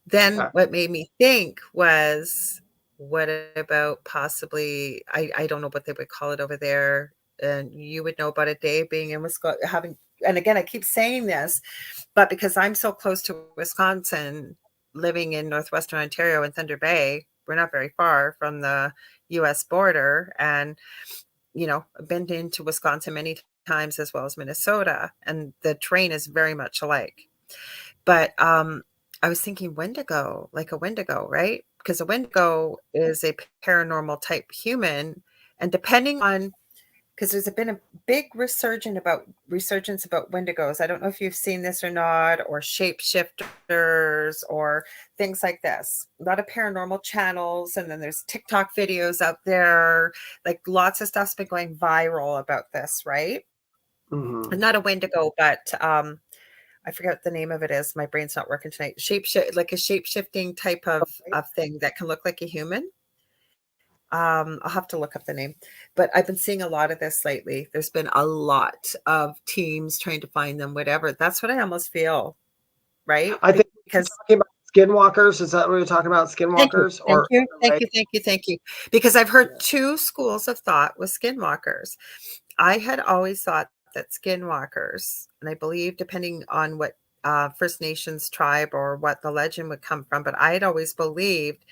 then Yeah. what made me think was, what about possibly, I don't know what they would call it over there, and you would know about it, Dave, being in Wisconsin, having, and again, I keep saying this, but because I'm so close to Wisconsin, living in northwestern Ontario in Thunder Bay, we're not very far from the US border, and I've been into Wisconsin many times as well as Minnesota, and the terrain is very much alike. But I was thinking Wendigo, like a Wendigo, right? Because a Wendigo is a paranormal type human, and depending on, because there's been a big resurgence about Wendigos. I don't know if you've seen this or not, or shapeshifters or things like this. A lot of paranormal channels, and then there's TikTok videos out there. Like lots of stuff's been going viral about this, right? Mm-hmm. Not a Wendigo, but I forget what the name of it is. My brain's not working tonight. Like a shape shifting type of thing that can look like a human. I'll have to look up the name, but I've been seeing a lot of this lately. There's been a lot of teams trying to find them, whatever. That's what I almost feel, right? I think you're Because talking about skinwalkers. Is that what you're talking about? thank you, Skinwalkers, thank or you, thank right? you, thank you, thank you. Because I've heard Yeah. two schools of thought with skinwalkers. I had always thought that skinwalkers, and I believe depending on what First Nations tribe or what the legend would come from, but I had always believed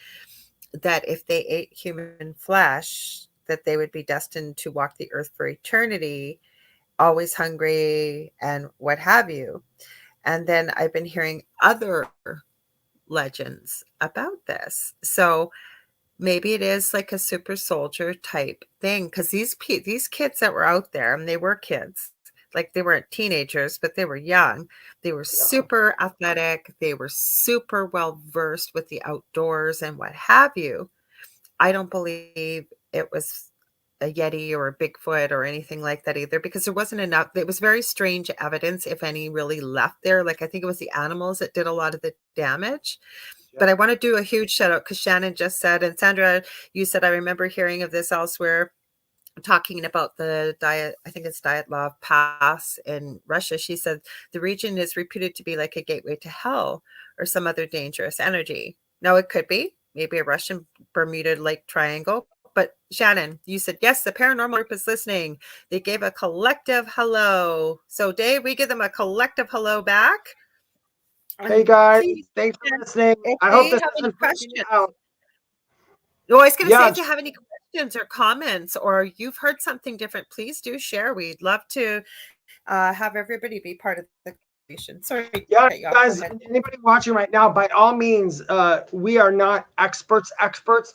that if they ate human flesh, that they would be destined to walk the earth for eternity, always hungry and what have you. And then I've been hearing other legends about this. So maybe it is like a super soldier type thing, because these kids that were out there, and they were kids, like they weren't teenagers, but they were young. They were Yeah. super athletic. They were super well versed with the outdoors and what have you. I don't believe it was a Yeti or a Bigfoot or anything like that either, because there wasn't enough. It was very strange evidence, if any, really left there. Like I think it was the animals that did a lot of the damage. Yeah. But I want to do a huge shout out because Shannon just said, and Sandra, you said, I remember hearing of this elsewhere, talking about the diet, I think it's Dyatlov Pass in Russia. She said the region is reputed to be like a gateway to hell or some other dangerous energy. Now, it could be maybe a Russian Bermuda Lake Triangle. But Shannon, you said, yes, the paranormal group is listening. They gave a collective hello. So, Dave, we give them a collective hello back. Hey And guys, please, thanks for listening. if I hope they this have any isn't freaking you questions, out. no, I was going to say, Yeah, if you have any questions or comments, or you've heard something different, please do share. We'd love to have everybody be part of the conversation. Sorry to yeah, cut you off. Go guys, ahead. anybody watching right now, by all means, we are not experts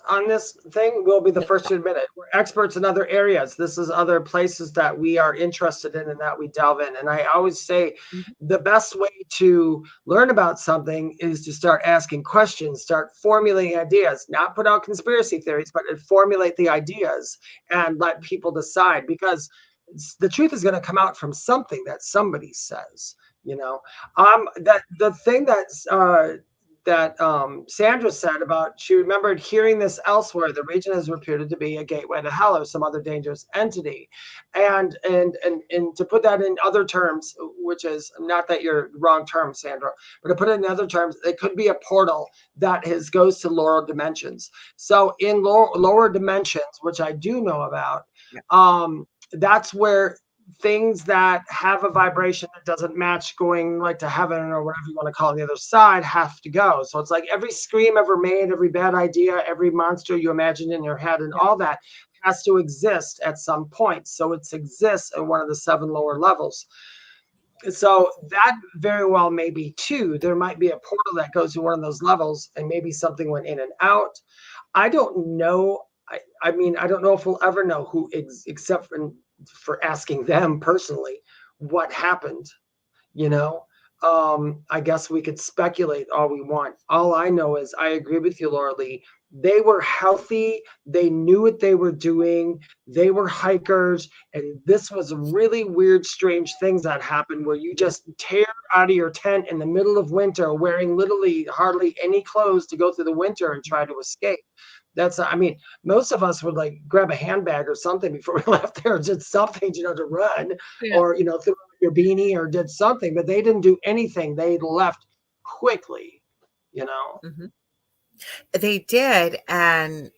on this thing. We'll be the first to admit it. We're experts in other areas. This is other places that we are interested in and that we delve in. And I always say the best way to learn about something is to start asking questions, start formulating ideas, not put out conspiracy theories, but formulate the ideas and let people decide, because the truth is going to come out from something that somebody says. That the thing that's Sandra said about, she remembered hearing this elsewhere. The region is reputed to be a gateway to hell or some other dangerous entity. And to put that in other terms, which is not that you're wrong term, Sandra, but to put it in other terms, it could be a portal that goes to lower dimensions. So in lower dimensions, which I do know about, that's where things that have a vibration that doesn't match going like to heaven or whatever you want to call it, the other side, have to go. So it's like every scream ever made, every bad idea, every monster you imagined in your head, and all that has to exist at some point. So it exists at one of the 7 lower levels. So that very well may be too. There might be a portal that goes to one of those levels, and maybe something went in and out. I don't know. I mean, I don't know if we'll ever know who, except for asking them personally what happened. I guess we could speculate all we want. All I know is I agree with you, Lorilei. They were healthy. They knew what they were doing. They were hikers. And this was really weird, strange things that happened where you just tear out of your tent in the middle of winter, wearing literally hardly any clothes to go through the winter and try to escape. Most of us would like grab a handbag or something before we left there, did something, to run, or, threw your beanie or did something, but they didn't do anything. They left quickly, Mm-hmm. They did. And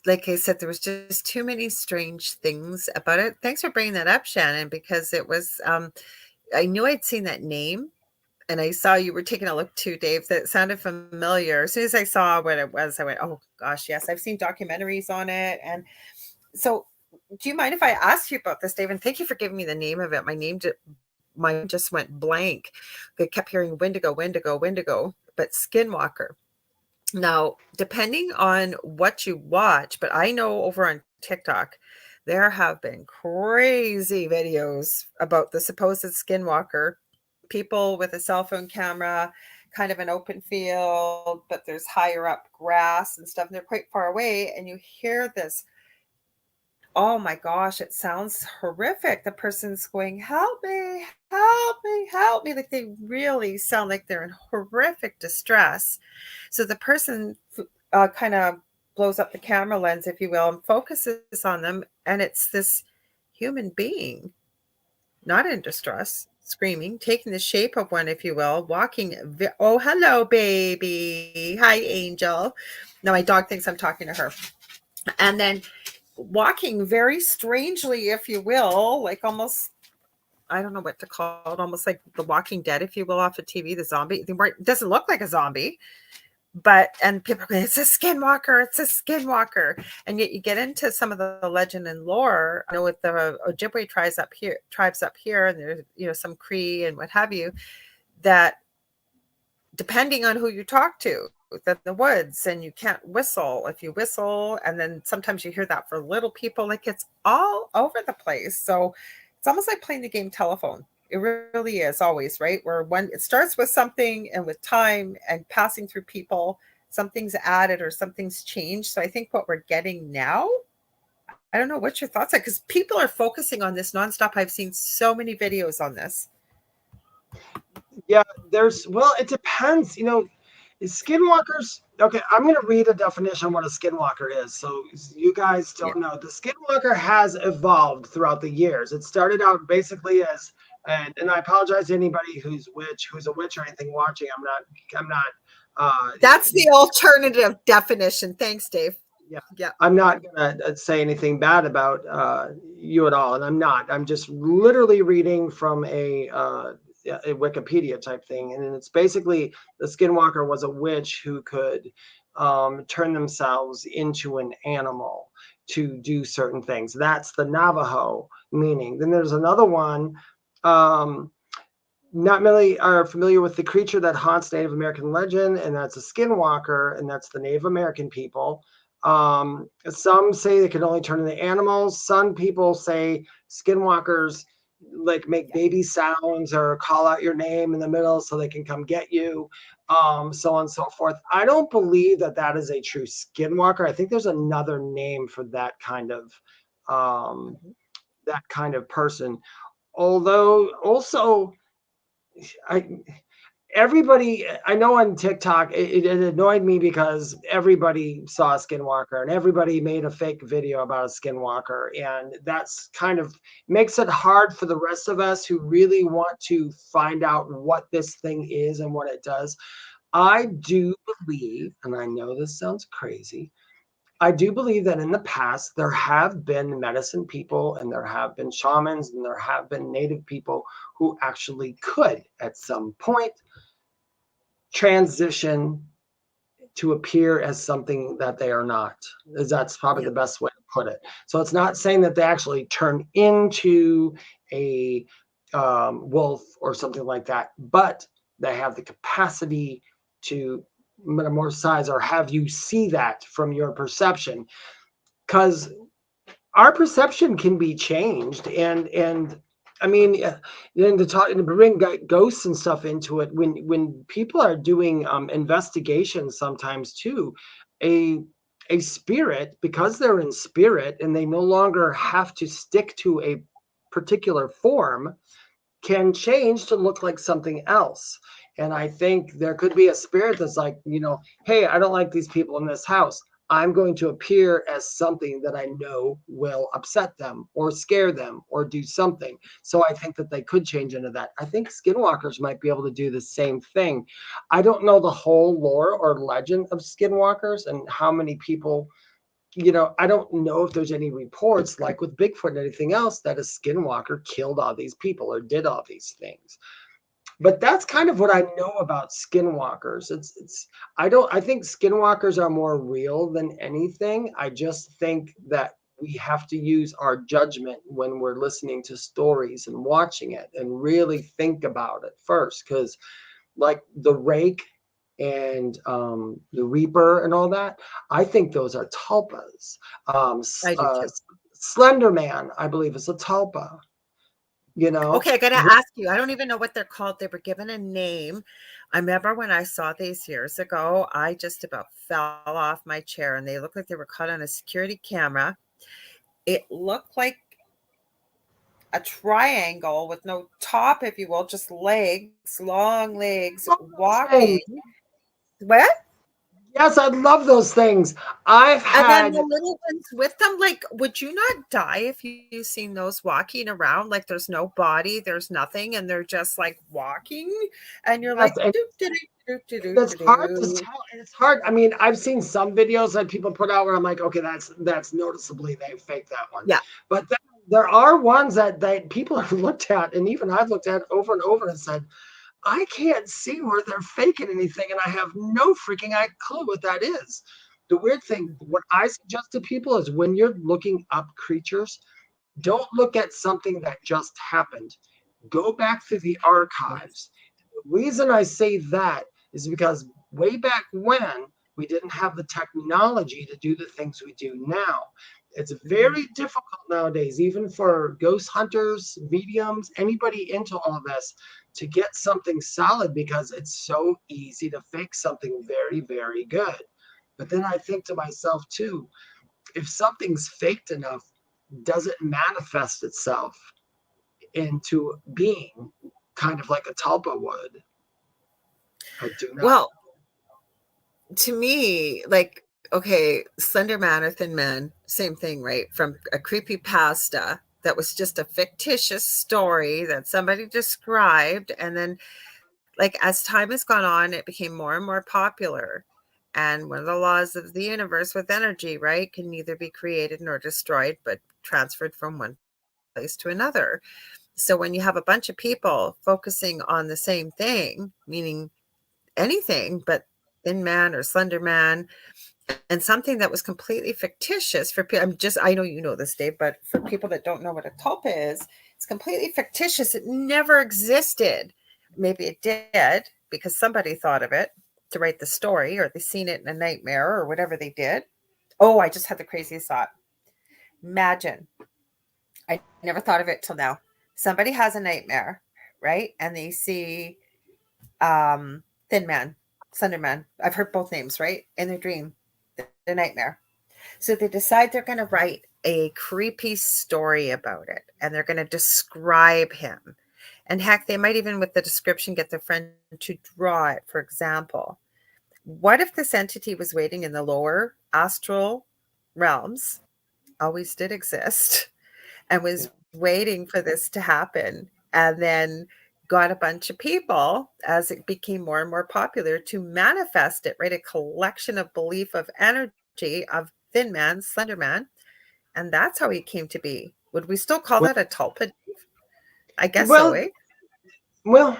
like I said, there was just too many strange things about it. Thanks for bringing that up, Shannon, because it was, I knew I'd seen that name. And I saw you were taking a look too, Dave. That sounded familiar. As soon as I saw what it was, I went, oh gosh, yes, I've seen documentaries on it. And so do you mind if I ask you about this, Dave? And thank you for giving me the name of it. Mine just went blank. I kept hearing Wendigo, Wendigo, Wendigo, but Skinwalker. Now, depending on what you watch, but I know over on TikTok, there have been crazy videos about the supposed Skinwalker. People with a cell phone camera, kind of an open field, but there's higher up grass and stuff, and they're quite far away. And you hear this, oh my gosh, it sounds horrific. The person's going, help me, help me, help me. Like they really sound like they're in horrific distress. So the person kind of blows up the camera lens, if you will, and focuses on them. And it's this human being, not in distress, screaming, taking the shape of one, if you will, walking. Oh, hello, baby. Hi, Angel. Now my dog thinks I'm talking to her. And then walking very strangely, if you will, like almost, I don't know what to call it, almost like The Walking Dead, if you will, off of TV, the zombie. It doesn't look like a zombie. And people are going, it's a skinwalker, it's a skinwalker. And yet you get into some of the legend and lore, with the Ojibwe tribes up here, and there's, some Cree and what have you, that depending on who you talk to, that the woods, and you can't whistle. If you whistle, and then sometimes you hear that for little people, like it's all over the place. So it's almost like playing the game telephone. It really is always, right? Where it starts with something, and with time and passing through people, something's added or something's changed. So I think what we're getting now, I don't know what your thoughts are, because people are focusing on this nonstop. I've seen so many videos on this. Yeah, it depends, skinwalkers. Okay, I'm going to read a definition of what a skinwalker is. So you guys don't know. The skinwalker has evolved throughout the years. It started out basically as, and I apologize to anybody who's a witch or anything watching. I'm not. That's the alternative definition. Thanks, Dave. Yeah. I'm not going to say anything bad about you at all. And I'm not. I'm just literally reading from a Wikipedia type thing. And it's basically the skinwalker was a witch who could turn themselves into an animal to do certain things. That's the Navajo meaning. Then there's another one. Not many are familiar with the creature that haunts Native American legend, and that's a skinwalker, and that's the Native American people. Some say they can only turn into animals. Some people say skinwalkers like make baby sounds or call out your name in the middle so they can come get you, so on and so forth. I don't believe that is a true skinwalker. I think there's another name for that kind of person. Although also, everybody, I know on TikTok, it annoyed me because everybody saw a skinwalker and everybody made a fake video about a skinwalker. And that's kind of makes it hard for the rest of us who really want to find out what this thing is and what it does. I do believe, and I know this sounds crazy, I do believe that in the past, there have been medicine people and there have been shamans and there have been native people who actually could at some point transition to appear as something that they are not. That's probably the best way to put it. So it's not saying that they actually turn into a wolf or something like that, but they have the capacity to metamorphosize or have you see that from your perception, because our perception can be changed. And I mean, then to talk and to bring ghosts and stuff into it, when people are doing investigations sometimes too, a a spirit, because they're in spirit and they no longer have to stick to a particular form, can change to look like something else. And I think there could be a spirit that's like, hey, I don't like these people in this house. I'm going to appear as something that I know will upset them or scare them or do something. So I think that they could change into that. I think skinwalkers might be able to do the same thing. I don't know the whole lore or legend of skinwalkers and how many people, I don't know if there's any reports like with Bigfoot and anything else that a skinwalker killed all these people or did all these things. But that's kind of what I know about skinwalkers. I think skinwalkers are more real than anything. I just think that we have to use our judgment when we're listening to stories and watching it and really think about it first. Because like the rake and the reaper and all that, I think those are tulpas. I do too. Slender Man, I believe, is a tulpa. Okay, I gotta ask you. I don't even know what they're called. They were given a name. I remember when I saw these years ago, I just about fell off my chair, and they looked like they were caught on a security camera. It looked like a triangle with no top, if you will, just legs, long legs, walking. What? Yes, I love those things. I've And then had the little ones with them, like, would you not die if you seen those walking around? Like, there's no body, there's nothing, and they're just like walking, and you're yes, like, and doo, doo, doo, doo, doo, it's doo, hard to doo. tell. And it's hard. I mean, I've seen some videos that people put out where I'm like, okay, that's noticeably they faked that one. Yeah. But then there are ones that people have looked at, and even I've looked at over and over and said, I can't see where they're faking anything, and I have no freaking clue what that is. The weird thing, what I suggest to people is when you're looking up creatures, don't look at something that just happened. Go back through the archives. The reason I say that is because way back when we didn't have the technology to do the things we do now. It's very difficult nowadays, even for ghost hunters, mediums, anybody into all this, to get something solid because it's so easy to fake something very, very good. But then I think to myself too, if something's faked enough, does it manifest itself into being kind of like a tulpa would? I do not. Well, to me, like, okay, Slender Man or Thin Man, same thing, right? From a creepy pasta that was just a fictitious story that somebody described. And then, like, as time has gone on, it became more and more popular. And one of the laws of the universe with energy, right, can neither be created nor destroyed, but transferred from one place to another. So when you have a bunch of people focusing on the same thing, meaning anything but Thin Man or Slender Man, and something that was completely fictitious for people. I know you know this, Dave, but for people that don't know what a tulpa is, it's completely fictitious. It never existed. Maybe it did because somebody thought of it to write the story, or they seen it in a nightmare or whatever they did. Oh, I just had the craziest thought. Imagine, I never thought of it till now. Somebody has a nightmare, right? And they see Thin Man, Slender Man. I've heard both names, right? In their dream, the nightmare. So they decide they're going to write a creepy story about it, and they're going to describe him. And heck, they might even with the description get their friend to draw it, for example. What if this entity was waiting in the lower astral realms, always did exist, and was waiting for this to happen, and then got a bunch of people as it became more and more popular to manifest it, right? A collection of belief of energy of thin man, slender man, and that's how he came to be. Would we still call that a tulpa? I guess so, Well, eh? well,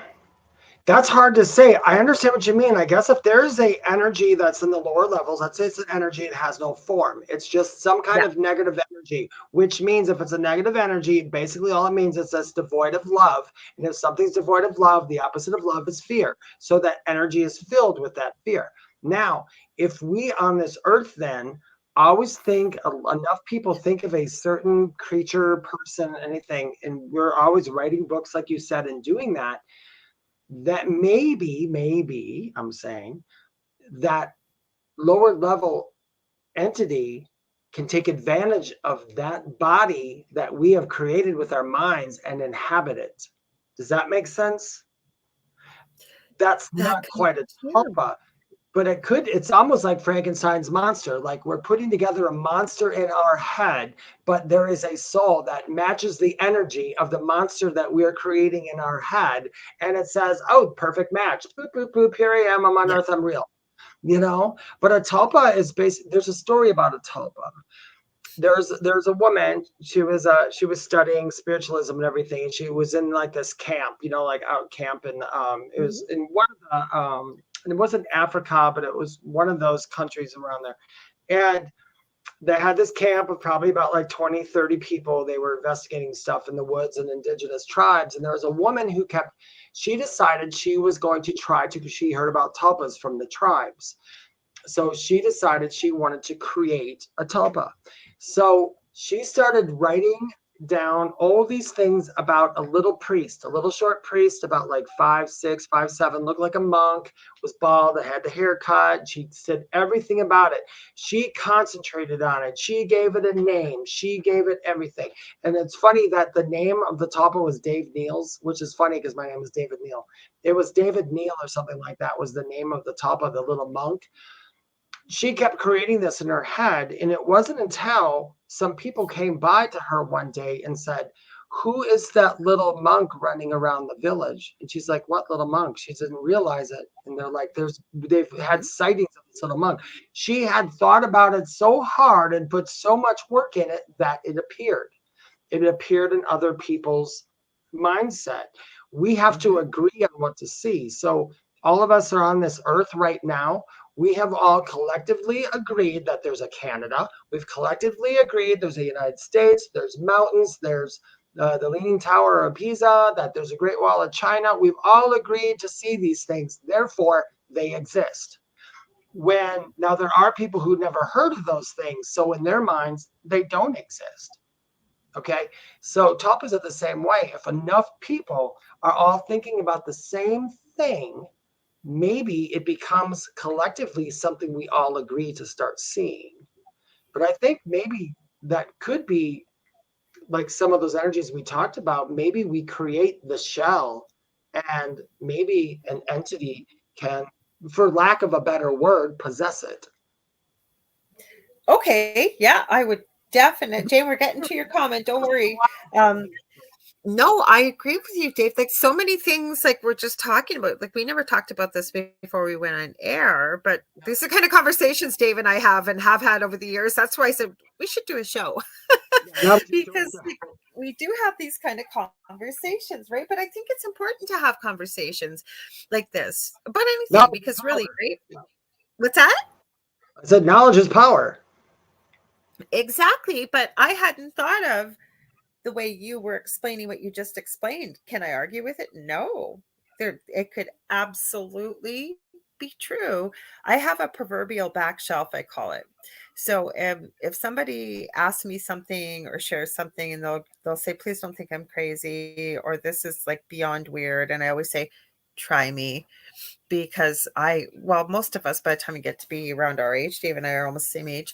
that's hard to say. I understand what you mean. I guess if there's a energy that's in the lower levels, let's say it's an energy, it has no form. It's just some kind Yeah. of negative energy, which means if it's a negative energy, basically all it means is it's devoid of love. And if something's devoid of love, the opposite of love is fear. So that energy is filled with that fear. Now, if we on this earth then always think enough people think of a certain creature, person, anything, and we're always writing books, like you said, and doing that, that maybe I'm saying that lower level entity can take advantage of that body that we have created with our minds and inhabit it. Does that make sense? That's That not could quite a too. tulpa, but it could. It's almost like Frankenstein's monster. Like we're putting together a monster in our head, but there is a soul that matches the energy of the monster that we're creating in our head. And it says, oh, perfect match. Boop, boop, boop. Here I am. I'm on Yeah. Earth. I'm real. But a tulpa is basically, there's a story about a tulpa. There's a woman. She was studying spiritualism and everything, and she was in like this camp, like out camp, and it was in one of the and it wasn't Africa, but it was one of those countries around there. And they had this camp of probably about like 20, 30 people. They were investigating stuff in the woods and indigenous tribes. And there was a woman who she decided she was going to try to, because she heard about tulpas from the tribes. So she decided she wanted to create a tulpa. So she started writing down all these things about a little priest, a little short priest, about like 5'6", 5'7", looked like a monk, was bald, had the haircut. She said everything about it. She concentrated on it. She gave it a name. She gave it everything. And it's funny that the name of the tulpa was Dave Neal's, which is funny because my name is David Neal. It was David Neal or something like that was the name of the tulpa, the little monk. She kept creating this in her head. And it wasn't until some people came by to her one day and said, who is that little monk running around the village? And she's like, what little monk? She didn't realize it. And they're like, they've had sightings of this little monk. She had thought about it so hard and put so much work in it that it appeared. It appeared in other people's mindset. We have to agree on what to see. So all of us are on this earth right now. We have all collectively agreed that there's a Canada. We've collectively agreed there's a United States, there's mountains, there's the Leaning Tower of Pisa, that there's a Great Wall of China. We've all agreed to see these things. Therefore, they exist. Now there are people who never heard of those things. So in their minds, they don't exist. Okay. So tulpas are the same way. If enough people are all thinking about the same thing, maybe it becomes collectively something we all agree to start seeing. But I think maybe that could be like some of those energies we talked about. Maybe we create the shell, and maybe an entity can, for lack of a better word, possess it. Okay. Yeah, I would definitely. Jane, we're getting to your comment. Don't worry. No, I agree with you, Dave. Like so many things, like we're just talking about, like we never talked about this before we went on air, but these are the kind of conversations Dave and I have and have had over the years. That's why I said we should do a show because we do have these kind of conversations, right? But I think it's important to have conversations like this about anything because really, right? What's that? I said knowledge is power. Exactly. But I hadn't thought of the way you were explaining what you just explained. Can I argue with it? No. It could absolutely be true. I have a proverbial back shelf, I call it. So if somebody asks me something or shares something and they'll say, please don't think I'm crazy, or this is like beyond weird. And I always say, try me, because most of us, by the time we get to be around our age, Dave and I are almost the same age,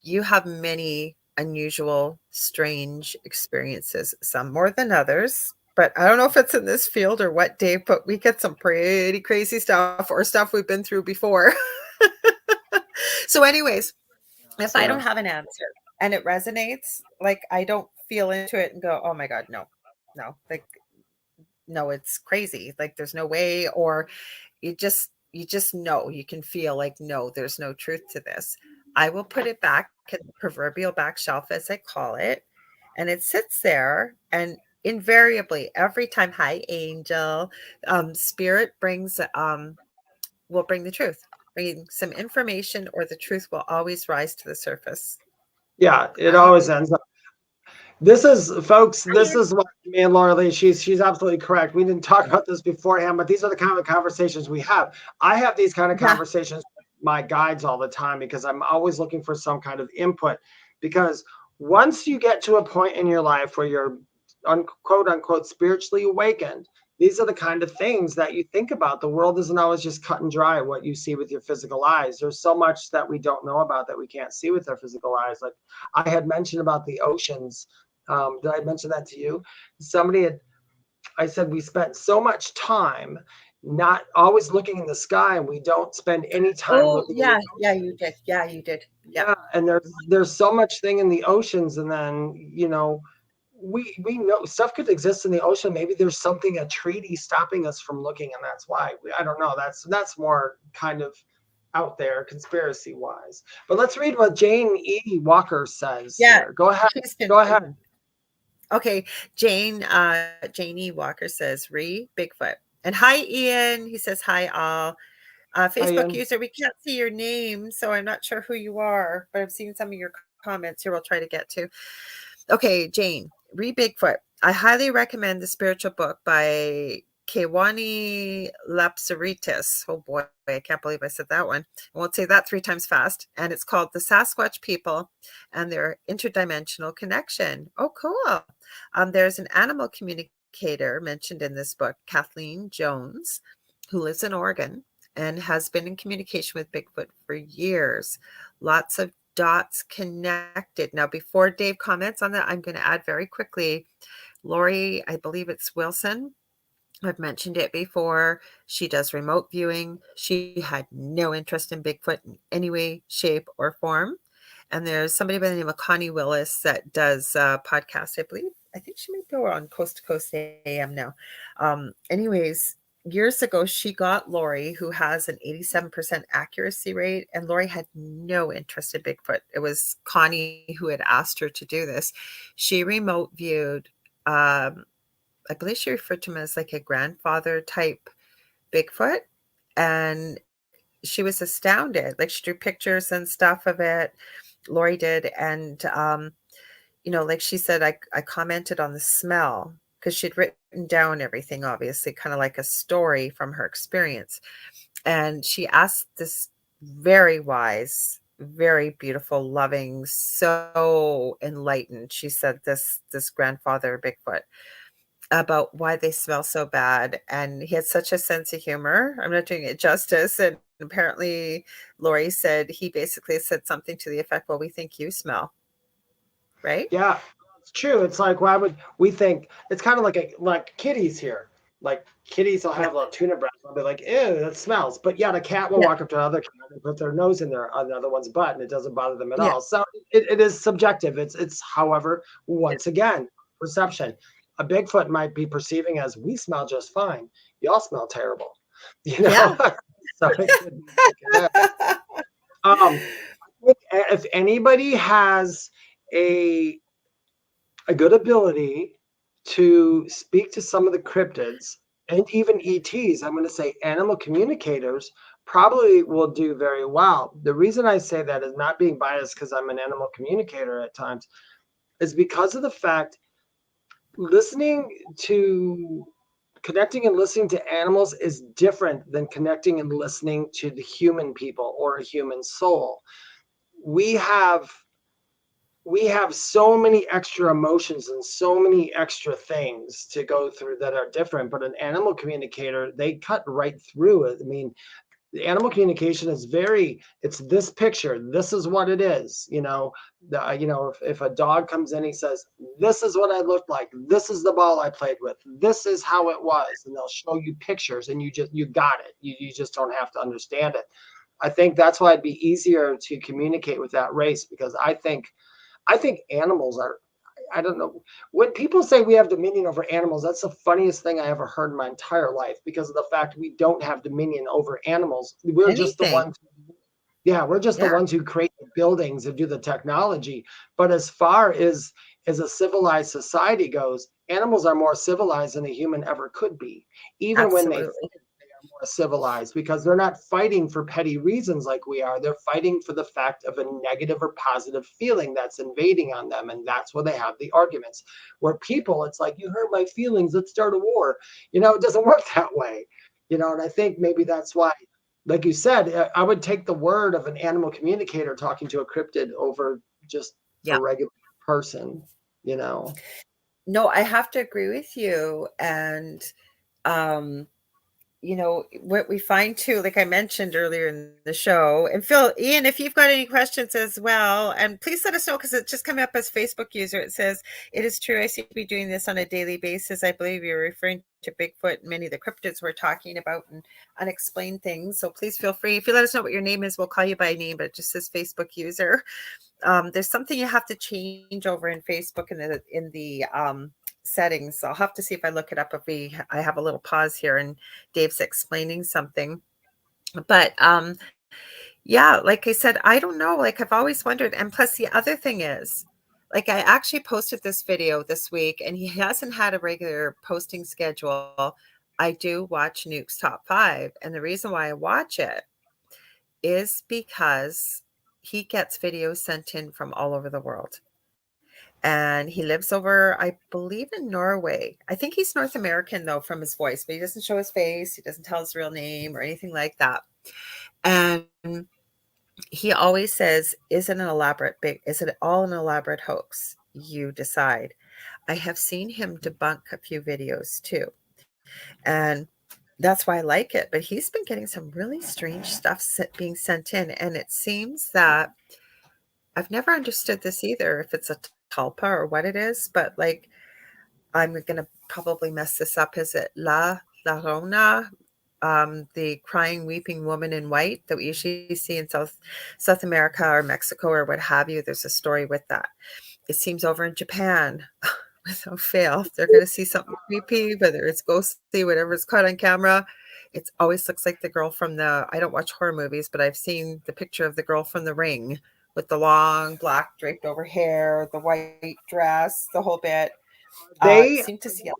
you have many unusual, strange experiences, some more than others. but I don't know if it's in this field or what, Dave, but we get some pretty crazy stuff or stuff we've been through before. So anyways, if I don't have an answer and it resonates, like I don't feel into it and go, oh my God, no, no, like, no, it's crazy. Like there's no way, or you just know, you can feel like, no, there's no truth to this. I will put it back at the proverbial back shelf, as I call it, and it sits there. And invariably, every time, hi, angel, spirit brings, will bring the truth, bring some information, or the truth will always rise to the surface. Yeah, it I, always ends up. This is, folks, this I is what me and Lorilei, she's absolutely correct. We didn't talk about this beforehand, but these are the kind of conversations we have. I have these kind of yeah. conversations with my guides all the time because I'm always looking for some kind of input. Because once you get to a point in your life where you're quote unquote spiritually awakened, these are the kind of things that you think about. The world isn't always just cut and dry what you see with your physical eyes. There's so much that we don't know about that we can't see with our physical eyes. Like I had mentioned about the oceans. Did I mention that to you? I said we spent so much time not always looking in the sky, and we don't spend any time Oh, looking in the yeah. Yeah, you did. Yeah, you did. Yep. yeah, and there's so much thing in the oceans, and then we know stuff could exist in the ocean. Maybe there's something, a treaty stopping us from looking, and that's why I don't know. That's more kind of out there conspiracy wise. But let's read what Jane E. Walker says Yeah. here. Go ahead. She's Go ahead. Okay, Jane E. Walker says, Bigfoot. And hi, Ian. He says, hi, all. Hi, Facebook Ian. user, we can't see your name, so I'm not sure who you are, but I've seen some of your comments here we'll try to get to. Okay, Jane, Bigfoot. I highly recommend the spiritual book by Kewani Lapsaritis. Oh boy, I can't believe I said that one. I won't say that 3 times fast. And it's called The Sasquatch People and Their Interdimensional Connection. Oh, cool. There's an animal communicator mentioned in this book, Kathleen Jones, who lives in Oregon and has been in communication with Bigfoot for years. Lots of dots connected. Now, before Dave comments on that, I'm going to add very quickly, Lori, I believe it's Wilson. I've mentioned it before. She does remote viewing. She had no interest in Bigfoot in any way, shape, or form. And there's somebody by the name of Connie Willis that does a podcast, I believe. I think she might go on Coast to Coast AM now. Anyways, years ago, she got Lori, who has an 87% accuracy rate, and Lori had no interest in Bigfoot. It was Connie who had asked her to do this. She remote viewed, I believe she referred to him as like a grandfather type Bigfoot, and she was astounded. Like she drew pictures and stuff of it. Lori did, and like she said, I commented on the smell because she'd written down everything, obviously, kind of like a story from her experience. And she asked this very wise, very beautiful, loving, so enlightened. She said this grandfather Bigfoot about why they smell so bad. And he had such a sense of humor. I'm not doing it justice. And apparently Lori said he basically said something to the effect, well, we think you smell, right? Yeah, it's true. It's like, why would we think it's kind of like kitties here? Like kitties will Yeah. have a tuna breath. They'll be like, ew, that smells. But yeah, the cat will Yeah. walk up to another cat and put their nose in there on the other one's butt, and it doesn't bother them at Yeah. all. So it is subjective. It's however, once again, perception. A Bigfoot might be perceiving as we smell just fine. Y'all smell terrible. Yeah. So it could be like that. If anybody has a good ability to speak to some of the cryptids and even ETs, I'm going to say animal communicators, probably will do very well. The reason I say that is not being biased because I'm an animal communicator at times, is because of the fact connecting and listening to animals is different than connecting and listening to the human people or a human soul. We have so many extra emotions and so many extra things to go through that are different, but an animal communicator, they cut right through it. I mean, The animal communication is it's this picture. This is what it is. If a dog comes in, he says, this is what I looked like. This is the ball I played with. This is how it was. And they'll show you pictures and you got it. You just don't have to understand it. I think that's why it'd be easier to communicate with that race, because I think animals are, I don't know. When people say we have dominion over animals, that's the funniest thing I ever heard in my entire life, because of the fact we don't have dominion over animals. We're just the Anything. ones. Yeah, we're just the ones who create the buildings and do the technology. But as far as a civilized society goes, animals are more civilized than a human ever could be. Even when they Absolutely. more civilized, because they're not fighting for petty reasons like we are. They're fighting for the fact of a negative or positive feeling that's invading on them. And that's where they have the arguments. Where people, it's like, you hurt my feelings, let's start a war. It doesn't work that way. And I think maybe that's why, like you said, I would take the word of an animal communicator talking to a cryptid over just a regular person. No, I have to agree with you. And what we find too, like I mentioned earlier in the show, and Ian, if you've got any questions as well, and please let us know, because it's just coming up as Facebook user. It says, it is true, I seem to be doing this on a daily basis. I believe you're referring to Bigfoot and many of the cryptids we're talking about and unexplained things. So please feel free. If you let us know what your name is, we'll call you by name, but it just says Facebook user. There's something you have to change over in Facebook in the settings. I'll have to see if I look it up I have a little pause here and Dave's explaining something. But yeah, like I said, I don't know. Like, I've always wondered. And plus, the other thing is, like, I actually posted this video this week, and he hasn't had a regular posting schedule. I do watch Nuke's Top 5, and the reason why I watch it is because he gets videos sent in from all over the world. And he lives over, I believe, in Norway. I think he's North American, though, from his voice, but he doesn't show his face. He doesn't tell his real name or anything like that. And he always says, is it all an elaborate hoax? You decide. I have seen him debunk a few videos too. And that's why I like it. But he's been getting some really strange stuff being sent in. And it seems that I've never understood this either, if it's a tulpa or what it is, but like, I'm going to probably mess this up. Is it La Llorona, the crying, weeping woman in white that we usually see in South America or Mexico or what have you? There's a story with that. It seems over in Japan, without fail, if they're going to see something creepy, whether it's ghostly, whatever's caught on camera, it always looks like the girl from I don't watch horror movies, but I've seen the picture of the girl from The Ring with the long black draped over hair, the white dress, the whole bit. Seem to see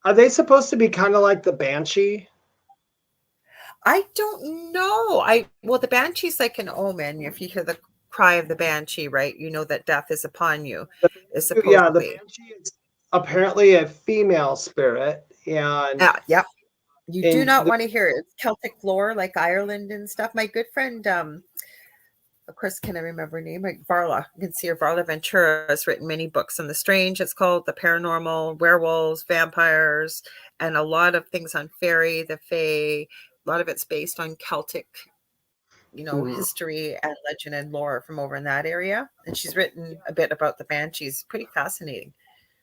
Are they supposed to be kind of like the Banshee? I don't know. Well, the Banshee's like an omen. If you hear the cry of the Banshee, right, you know that death is upon you. The Banshee is apparently a female spirit, and yep. You do not want to hear it. It's Celtic lore, like Ireland and stuff. My good friend, of course, can I remember her name? Like Varla. You can see her. Varla Ventura has written many books on the strange. It's called the paranormal, werewolves, vampires, and a lot of things on fairy, the fae. A lot of it's based on Celtic, history and legend and lore from over in that area. And she's written a bit about the Banshees. Pretty fascinating.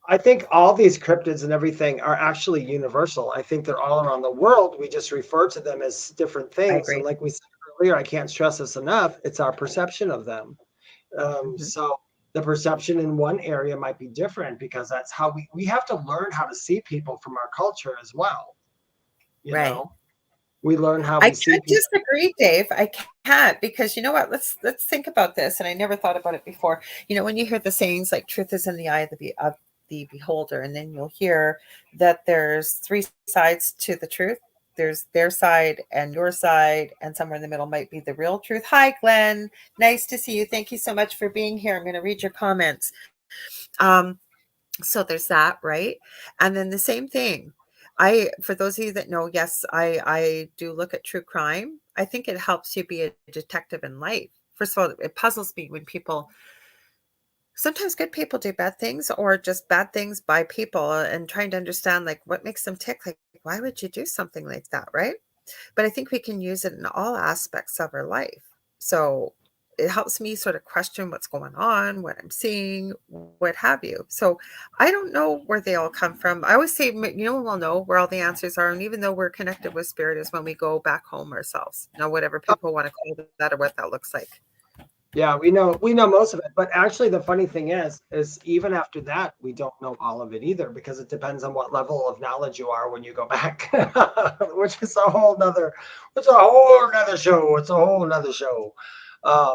I think all these cryptids and everything are actually universal. I think they're all around the world. We just refer to them as different things. And like we said earlier, I can't stress this enough, it's our perception of them. So the perception in one area might be different, because that's how we have to learn how to see people from our culture as well. You know? We learn how we see people. I can't disagree, Dave. I can't, because you know what? Let's think about this. And I never thought about it before. When you hear the sayings like truth is in the eye of the beholder, and then you'll hear that there's three sides to the truth. There's their side and your side, and somewhere in the middle might be the real truth. Hi, Glenn. Nice to see you. Thank you so much for being here. I'm going to read your comments. So there's that, right? And then the same thing. For those of you that know, yes, I do look at true crime. I think it helps you be a detective in life. First of all, it puzzles me when sometimes good people do bad things, or just bad things by people, and trying to understand like what makes them tick. Like, why would you do something like that, right? But I think we can use it in all aspects of our life. So it helps me sort of question what's going on, what I'm seeing, what have you. So I don't know where they all come from. I always say, we'll know where all the answers are. And even though we're connected with spirit is when we go back home ourselves, whatever people want to call that or what that looks like. Yeah, we know most of it, but actually the funny thing is even after that, we don't know all of it either, because it depends on what level of knowledge you are when you go back, which is a whole nother show. It's a whole nother show.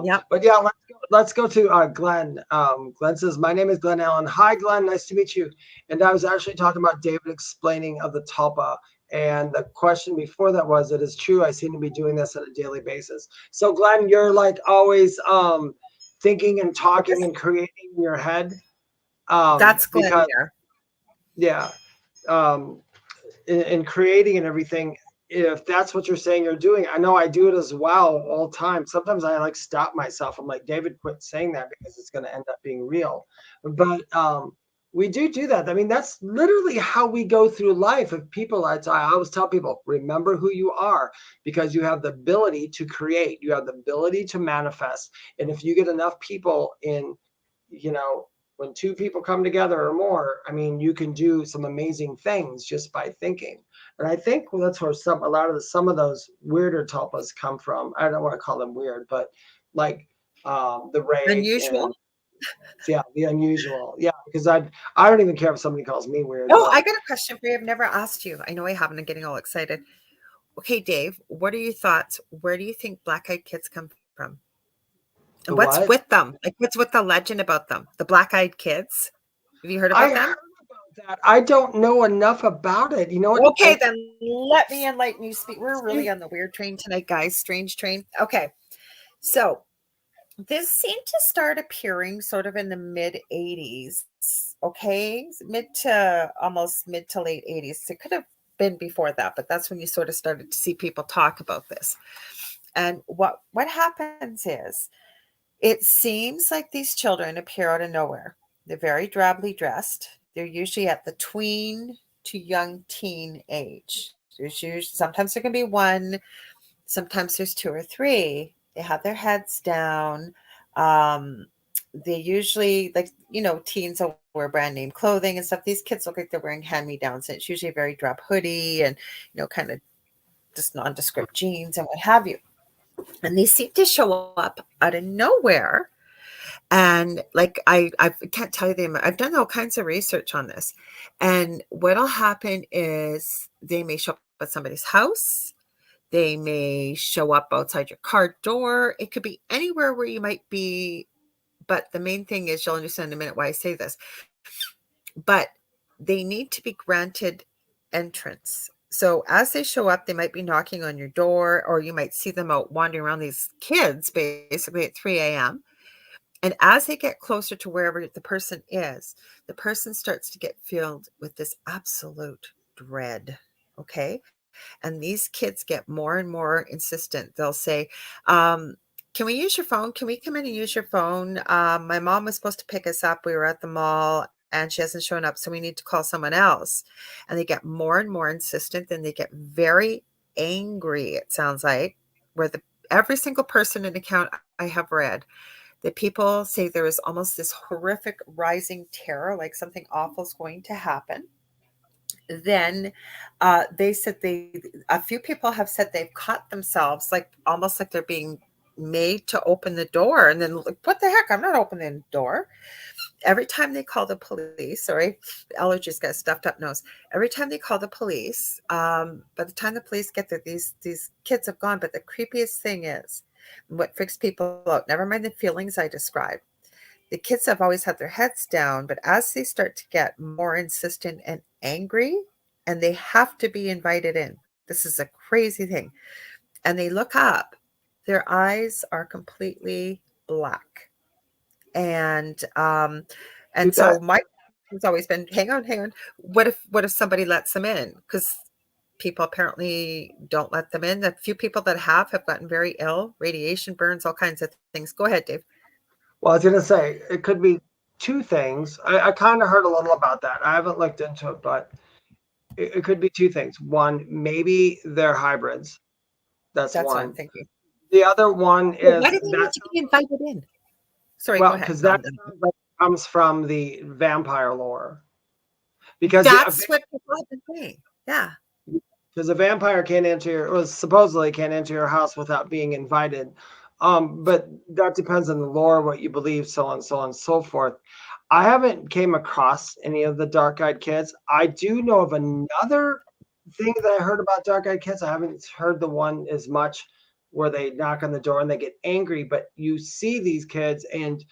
Yeah. But yeah, let's go to Glenn. Glenn says, my name is Glenn Allen. Hi, Glenn. Nice to meet you. And I was actually talking about David explaining of the tulpa. And the question before that was, it is true, I seem to be doing this on a daily basis. So Glenn, you're like always thinking and talking and creating in your head. That's Glenn Because, here. yeah, in creating and everything, if that's what you're saying you're doing, I know I do it as well all the time. Sometimes I like stop myself. I'm like, David, quit saying that because it's going to end up being real. But we do that. I mean, that's literally how we go through life. If people, I always tell people, remember who you are, because you have the ability to create, you have the ability to manifest. And if you get enough people in, when two people come together or more, I mean, you can do some amazing things just by thinking. And I think that's where some of those weirder tulpas come from. I don't want to call them weird, but like the rage Unusual. and the unusual. Yeah, because I don't even care if somebody calls me weird. Oh, I got a question for you. I've never asked you. I know I haven't. I'm getting all excited. Okay, Dave, what are your thoughts? Where do you think black-eyed kids come from? And what's What? with them? Like, what's with the legend about them? The black-eyed kids? Have you heard I about them? heard about that. I don't know enough about it. You know what? Okay, then let me enlighten you. Speak. We're really on the weird train tonight, guys. Strange train. Okay, so this seemed to start appearing sort of in the mid 80s. Okay, mid to late 80s. It could have been before that, but that's when you sort of started to see people talk about this. And what happens is, it seems like these children appear out of nowhere. They're very drably dressed. They're usually at the tween to young teen age. There's usually, sometimes there can be one, sometimes there's two or three. They have their heads down. They usually, like, teens will wear brand name clothing and stuff. These kids look like they're wearing hand-me-downs. And it's usually a very drab hoodie and, kind of just nondescript jeans and what have you. And they seem to show up out of nowhere. And like, I can't tell you I've done all kinds of research on this. And what'll happen is they may show up at somebody's house. They may show up outside your car door. It could be anywhere where you might be. But the main thing is, you'll understand in a minute why I say this, but they need to be granted entrance. So as they show up, they might be knocking on your door, or you might see them out wandering around, these kids basically at 3 a.m. And as they get closer to wherever the person is, the person starts to get filled with this absolute dread. Okay. And these kids get more and more insistent. They'll say, can we use your phone? Can we come in and use your phone? My mom was supposed to pick us up. We were at the mall and she hasn't shown up, so we need to call someone else. And they get more and more insistent, and they get very angry, it sounds like, where every single person in account I have read, that people say there is almost this horrific rising terror, like something awful is going to happen. Then they said a few people have said they've caught themselves, like almost like they're being made to open the door, and then like, what the heck, I'm not opening the door. Every time they call the police, sorry, allergies got stuffed up nose. Every time they call the police, by the time the police get there, these kids have gone. But the creepiest thing is, what freaks people out, never mind the feelings I described, the kids have always had their heads down, but as they start to get more insistent and angry, and they have to be invited in, this is a crazy thing, and they look up, their eyes are completely black. And so my has always been, hang on, what if somebody lets them in? Because people apparently don't let them in. The few people that have gotten very ill, radiation burns, all kinds of things. Go ahead, Dave. Well, I was going to say, it could be two things. I kind of heard a little about that. I haven't looked into it, but It could be two things. One, maybe they're hybrids. That's That's what I'm one. thinking. The other one Well, why is do they need that, to be invited in? Sorry, go well, ahead. because No, that sounds like it comes from the vampire lore. Because that's what people have been saying. Yeah. because a vampire can't enter your, or supposedly can't enter your house without being invited. But that depends on the lore, what you believe, so on, so on, and so forth. I haven't came across any of the dark-eyed kids. I do know of another thing that I heard about dark-eyed kids. I haven't heard the one as much where they knock on the door and they get angry, but you see these kids and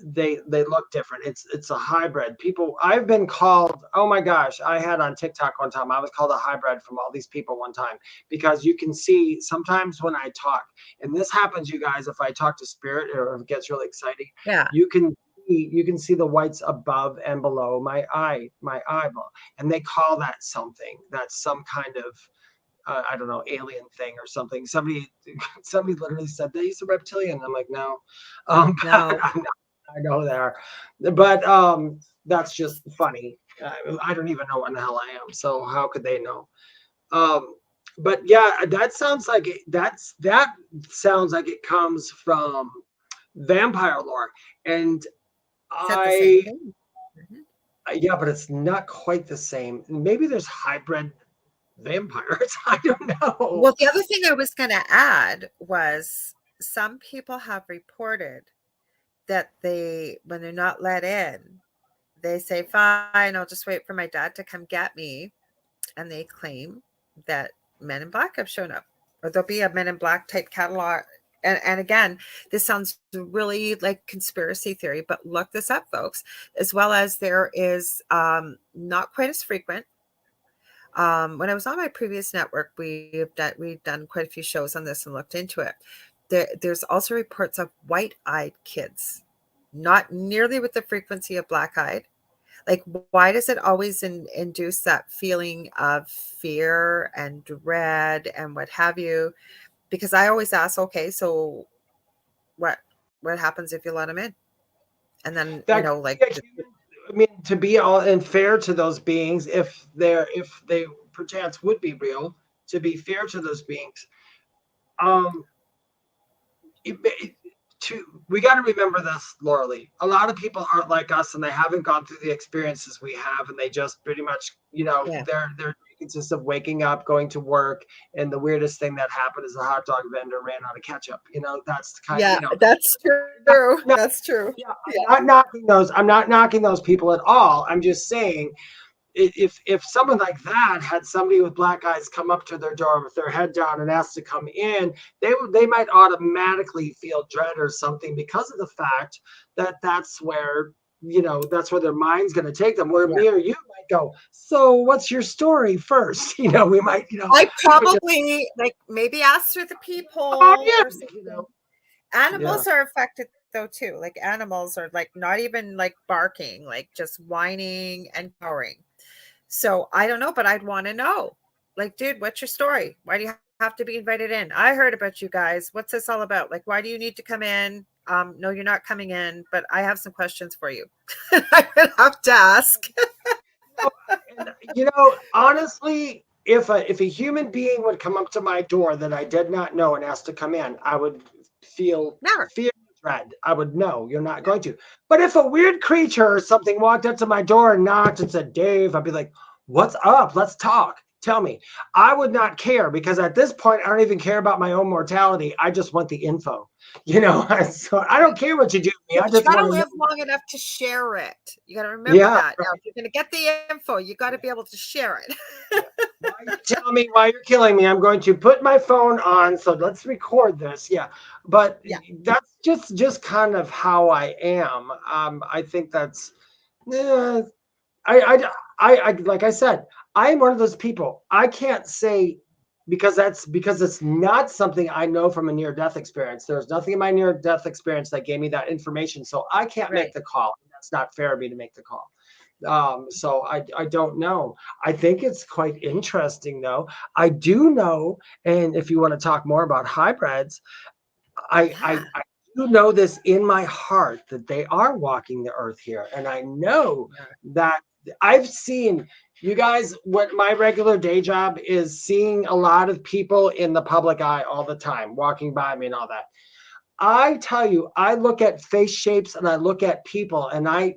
they look different. It's a hybrid. People, I've been called, oh my gosh, I had on TikTok one time, I was called a hybrid from all these people one time, because you can see sometimes when I talk, and this happens, you guys, if I talk to spirit or if it gets really exciting, Yeah. you can see the whites above and below my eyeball, and they call that something. That's some kind of I don't know, alien thing or something. Somebody literally said they use a reptilian. I'm like, no, No. I know they are, but that's just funny. I don't even know what the hell I am, so how could they know? Um, but yeah, that sounds like that sounds like it comes from vampire lore, and Is that the same I thing? Mhm. yeah, but it's not quite the same. Maybe there's hybrid vampires. I don't know. Well, the other thing I was going to add was some people have reported that when they're not let in, they say, fine, I'll just wait for my dad to come get me. And they claim that Men in Black have shown up, or there'll be a Men in Black type catalog. And again, this sounds really like conspiracy theory, but look this up, folks. As well as there is not quite as frequent. When I was on my previous network, we've done quite a few shows on this and looked into it. There's also reports of white-eyed kids, not nearly with the frequency of black-eyed. Like, why does it always induce that feeling of fear and dread and what have you? Because I always ask, okay, so what happens if you let them in? And then, That could like, be a human, I mean, to be all and fair to those beings, if they perchance would be real, to be fair to those beings, um, we got to remember this, Lorilei. A lot of people aren't like us, and they haven't gone through the experiences we have, and they just pretty much, yeah, their consists of waking up, going to work, and the weirdest thing that happened is a hot dog vendor ran out of ketchup. That's the kind. yeah, You know, that's not, true. not, That's true. yeah, Yeah, I'm not knocking those. I'm not knocking those people at all. I'm just saying, if someone like that had somebody with black eyes come up to their door with their head down and asked to come in, they might automatically feel dread or something, because of the fact that that's where their mind's going to take them. Where yeah. me or you might go, so what's your story first? We might, I we would just, probably like maybe ask through the oh people yeah, or something. yeah. Animals are affected though too. Like animals are like not even like barking, like just whining and cowering. So I don't know, but I'd want to know. Like, dude, what's your story? Why do you have to be invited in? I heard about you guys. What's this all about? Like, why do you need to come in? No, you're not coming in, but I have some questions for you. I would have to ask. And honestly, if a human being would come up to my door that I did not know and asked to come in, I would feel Never. fear and dread. I would know you're not going to. But if a weird creature or something walked up to my door and knocked and said, Dave, I'd be like, what's up? Let's talk. Tell me. I would not care, because at this point, I don't even care about my own mortality. I just want the info. So I don't care what you do to me. Yeah, I but you just got want to to know. live long enough to share it. You got to remember Yeah. that. Now, if you're going to get the info, you got to be able to share it. Yeah. While you're telling me why you're killing me, I'm going to put my phone on. So let's record this. Yeah, but Yeah. that's just kind of how I am. I think that's. eh, I like I said, I am one of those people. I can't say, because it's not something I know from a near death experience. There's nothing in my near death experience that gave me that information, so I can't make Right. the call. That's not fair of me to make the call. So I don't know. I think it's quite interesting, though. I do know, and if you want to talk more about hybrids, Yeah. I do know this in my heart that they are walking the earth here, and I know Yeah. that I've seen. You guys, what my regular day job is, seeing a lot of people in the public eye all the time, walking by me and all that. I tell you, I look at face shapes and I look at people, and I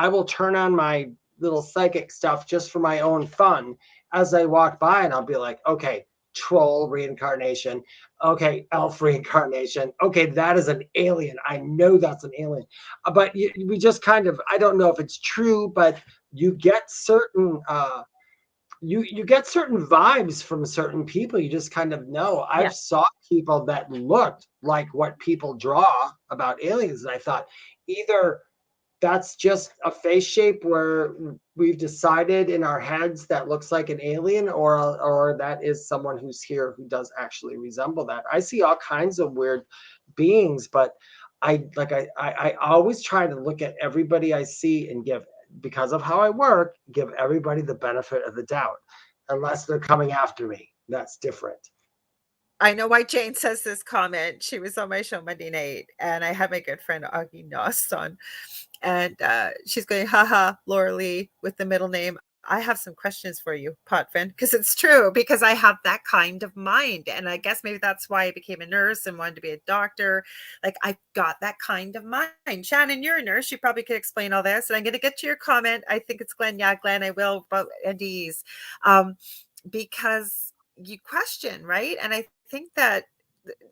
will turn on my little psychic stuff just for my own fun as I walk by, and I'll be like, okay, troll reincarnation, okay, elf reincarnation, okay, that is an alien. I know that's an alien. But we just kind of, I don't know if it's true, but you get certain you get certain vibes from certain people. You just kind of know. I've saw people that looked like what people draw about aliens, and I thought either that's just a face shape where we've decided in our heads that looks like an alien, or that is someone who's here who does actually resemble that. I see all kinds of weird beings, but I always try to look at everybody I see and give, because of how I work, give everybody the benefit of the doubt, unless they're coming after me. That's different. I know why Jane says this comment. She was on my show Monday night, and I had my good friend Augie Noss on, and she's going, haha, Lorilei with the middle name. I have some questions for you, Potvin, because it's true, because I have that kind of mind. And I guess maybe that's why I became a nurse and wanted to be a doctor. Like, I got that kind of mind. Shannon, you're a nurse. You probably could explain all this. And I'm going to get to your comment. I think it's Glenn. Yeah, Glenn, I will, about NDEs. Because you question, right? And I think that,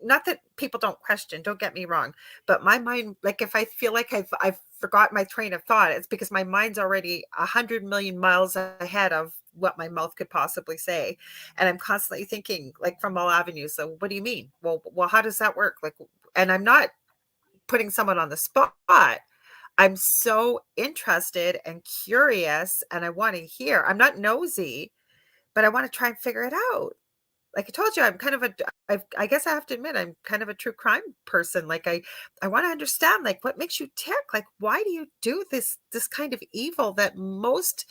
not that people don't question, don't get me wrong, but my mind, like if I feel like I've forgot my train of thought, it's because my mind's already 100 million miles ahead of what my mouth could possibly say, and I'm constantly thinking, like, from all avenues. So what do you mean? Well, how does that work? Like, and I'm not putting someone on the spot. I'm so interested and curious, and I want to hear. I'm not nosy, but I want to try and figure it out. Like I told you, I'm kind of I guess I have to admit, I'm kind of a true crime person. Like I want to understand, like, what makes you tick? Like, why do you do this kind of evil that most,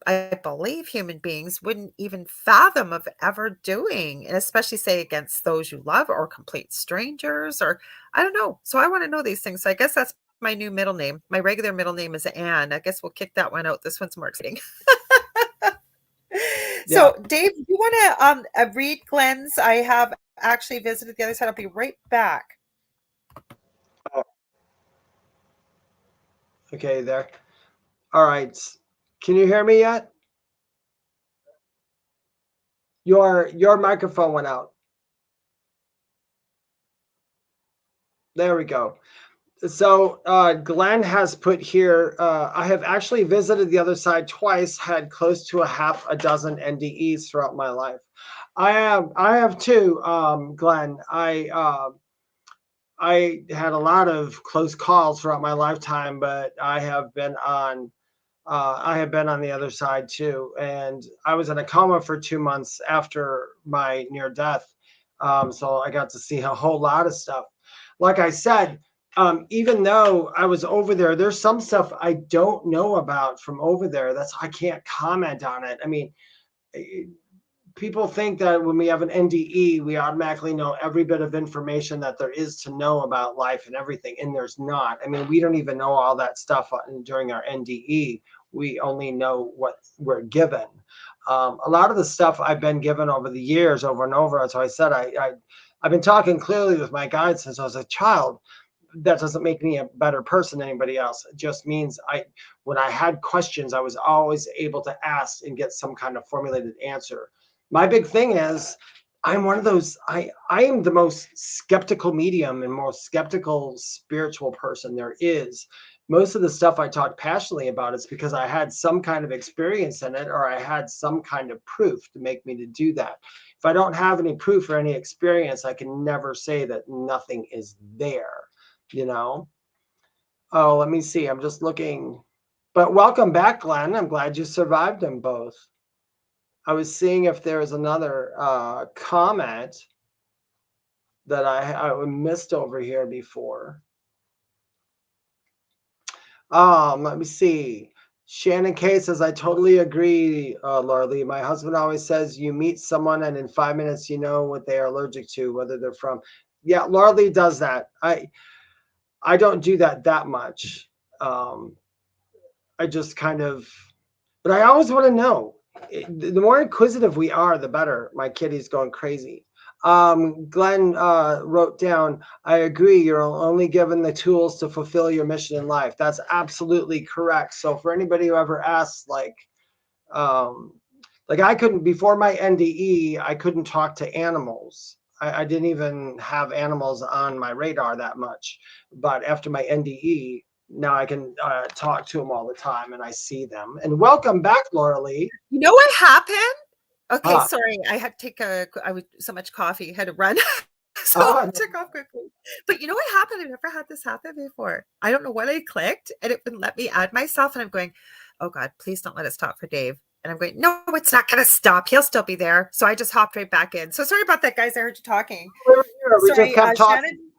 I believe, human beings wouldn't even fathom of ever doing, and especially say against those you love or complete strangers, or I don't know. So I want to know these things. So I guess that's my new middle name. My regular middle name is Anne. I guess we'll kick that one out. This one's more exciting. Yeah. So, Dave, you want to read Glenn's? I have actually visited the other side. I'll be right back. Okay, there. All right. Can you hear me yet? Your microphone went out. There we go. So Glenn has put here, I have actually visited the other side twice, had close to a half a dozen NDEs throughout my life. I have too, Glenn. I had a lot of close calls throughout my lifetime, but I have been on the other side too. And I was in a coma for 2 months after my near death. So I got to see a whole lot of stuff. Like I said, even though I was over there, there's some stuff I don't know about from over there. I can't comment on it. I mean, people think that when we have an NDE, we automatically know every bit of information that there is to know about life and everything, and there's not. I mean, we don't even know all that stuff during our NDE. We only know what we're given. A lot of the stuff I've been given over the years, over and over, as I said, I've been talking clearly with my guides since I was a child. That doesn't make me a better person than anybody else. It just means when I had questions, I was always able to ask and get some kind of formulated answer. My big thing is I'm one of those, I am the most skeptical medium and most skeptical spiritual person there is. Most of the stuff I talk passionately about is because I had some kind of experience in it, or I had some kind of proof to make me to do that. If I don't have any proof or any experience, I can never say that nothing is there, you know? Oh, let me see. I'm just looking. But welcome back, Glenn. I'm glad you survived them both. I was seeing if there was another comment that I missed over here before. Let me see. Shannon K says, I totally agree, Lorilei. My husband always says you meet someone and in 5 minutes you know what they are allergic to, whether they're from. Yeah, Lorilei does that. I don't do that much. I just kind of, But I always want to know. The more inquisitive we are, the better. My kitty's going crazy. Glenn wrote down, I agree, you're only given the tools to fulfill your mission in life. That's absolutely correct. So for anybody who ever asks, like I couldn't, before my NDE, I couldn't talk to animals. I didn't even have animals on my radar that much. But after my NDE, now I can talk to them all the time and I see them. And welcome back, Lorilei. You know what happened? Okay, Ah. sorry. I had to take so much coffee, had to run. So I took off quickly. But you know what happened? I've never had this happen before. I don't know what I clicked and it wouldn't let me add myself. And I'm going, oh God, please don't let it stop for Dave. And I'm going, no, it's not going to stop. He'll still be there. So I just hopped right back in. So sorry about that, guys. I heard you talking. We just kept talking. Shannon.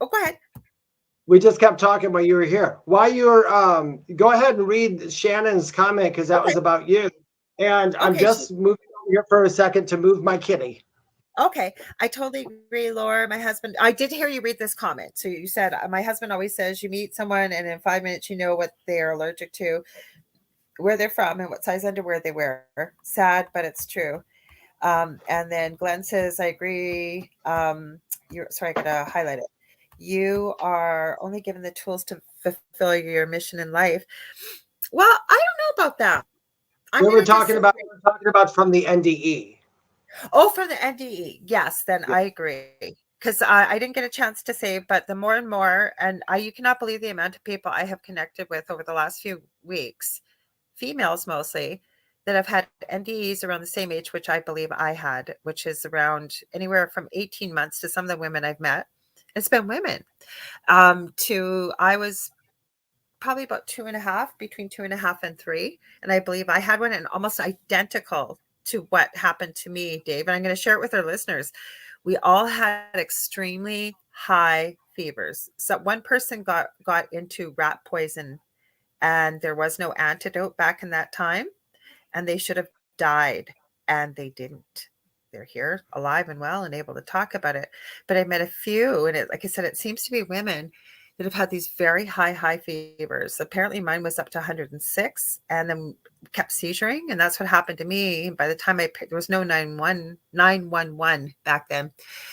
Oh, go ahead. We just kept talking while you were here. While you were, go ahead and read Shannon's comment because that was about you. And I'm just moving over here for a second to move my kitty. Okay. I totally agree, Laura. My husband, I did hear you read this comment. So you said, my husband always says you meet someone and in 5 minutes, you know what they are allergic to, where they're from and what size underwear they wear. Sad, but it's true. And then Glenn says, I agree. Sorry, I gotta highlight it. You are only given the tools to fulfill your mission in life. Well, I don't know about that. We were talking about from the NDE. Oh, from the NDE. Yes, then yeah. I agree. Because I didn't get a chance to say, but the more and more, and you cannot believe the amount of people I have connected with over the last few weeks, females mostly, that have had NDEs around the same age, which I believe I had, which is around anywhere from 18 months to some of the women I've met. It's been women. I was probably about 2.5, between 2.5 and 3. And I believe I had one and almost identical to what happened to me, Dave. And I'm going to share it with our listeners. We all had extremely high fevers. So one person got into rat poison and there was no antidote back in that time. And they should have died and they didn't. They're here alive and well and able to talk about it. But I met a few, and like I said, it seems to be women that have had these very high fevers. Apparently mine was up to 106 and then kept seizuring. And that's what happened to me. By the time there was no 911 back then.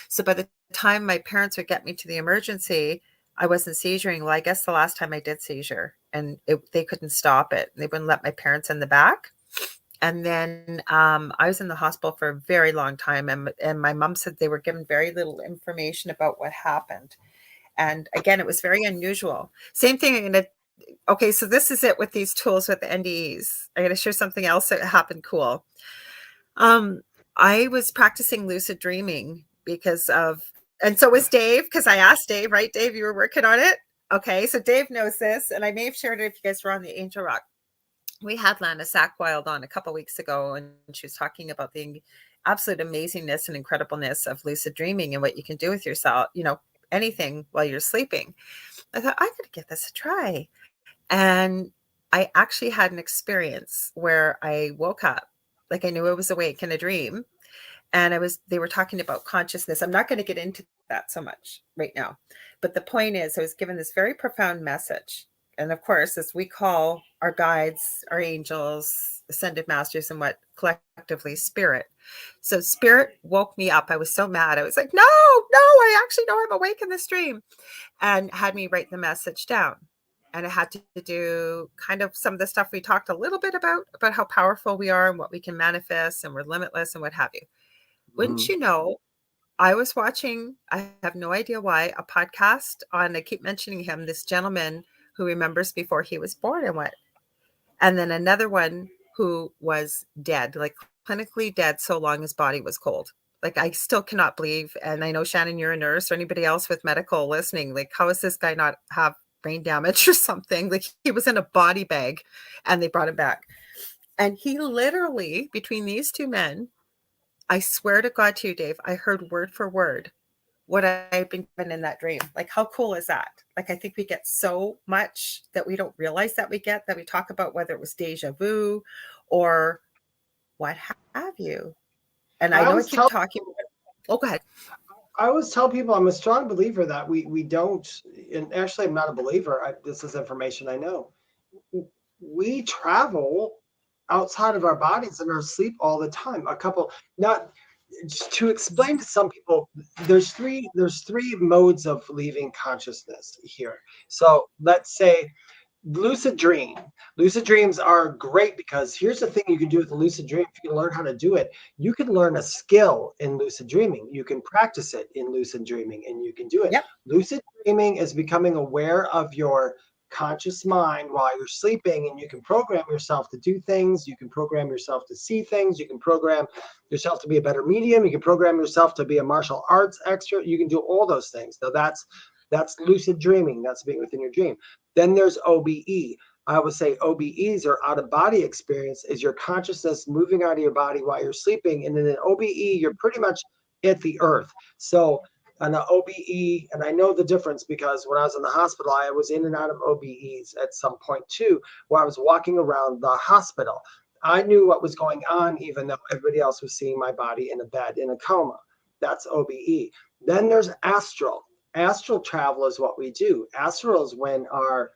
So by the time my parents would get me to the emergency, I wasn't seizuring. Well, I guess the last time I did seizure and they couldn't stop it. They wouldn't let my parents in the back. And then I was in the hospital for a very long time. And my mom said they were given very little information about what happened. And again, it was very unusual. Same thing. Okay, so this is it with these tools with the NDEs. I'm going to share something else that happened cool. I was practicing lucid dreaming and so was Dave, because I asked Dave, right, Dave, you were working on it? Okay, so Dave knows this. And I may have shared it if you guys were on the Angel Rock. We had Lana Sackwild on a couple weeks ago, and she was talking about the absolute amazingness and incredibleness of lucid dreaming and what you can do with yourself, anything while you're sleeping. I thought, I could give this a try. And I actually had an experience where I woke up, like I knew I was awake in a dream. And they were talking about consciousness. I'm not going to get into that so much right now. But the point is, I was given this very profound message. And of course, as we call our guides, our angels, ascended masters, and what collectively spirit. So spirit woke me up. I was so mad. I was like, no, I actually know I'm awake in this dream, and had me write the message down. And it had to do kind of some of the stuff we talked a little bit about how powerful we are and what we can manifest and we're limitless and what have you. Wouldn't you know, I was watching, I have no idea why, a podcast on, I keep mentioning him, this gentleman who remembers before he was born and what. And then another one who was dead, like clinically dead so long his body was cold. Like I still cannot believe, and I know Shannon, you're a nurse, or anybody else with medical listening, like how does this guy not have brain damage or something? Like he was in a body bag and they brought him back. And he literally, between these two men, I swear to God to you, Dave, I heard word for word what I've been given in that dream. Like, how cool is that? Like, I think we get so much that we don't realize that we get, that we talk about whether it was deja vu or what have you. And I know I keep talking. Oh, go ahead. I always tell people I'm a strong believer that we don't, and actually I'm not a believer. This is information I know. We travel outside of our bodies and are asleep all the time. Not to explain to some people, there's three modes of leaving consciousness here. So let's say lucid dream. Lucid dreams are great because here's the thing you can do with a lucid dream. If you can learn how to do it, you can learn a skill in lucid dreaming. You can practice it in lucid dreaming, and you can do it. Yep. Lucid dreaming is becoming aware of your conscious mind while you're sleeping, and you can program yourself to do things. You can program yourself to see things. You can program yourself to be a better medium. You can program yourself to be a martial arts expert. You can do all those things. So that's lucid dreaming. That's being within your dream. Then there's OBE. I would say OBEs, or out of body experience, is your consciousness moving out of your body while you're sleeping. And in an OBE, you're pretty much at the earth. So on an OBE, and I know the difference because when I was in the hospital, I was in and out of OBEs at some point too, where I was walking around the hospital. I knew what was going on, even though everybody else was seeing my body in a bed in a coma. That's OBE. Then there's astral. Astral travel is what we do. Astral is when our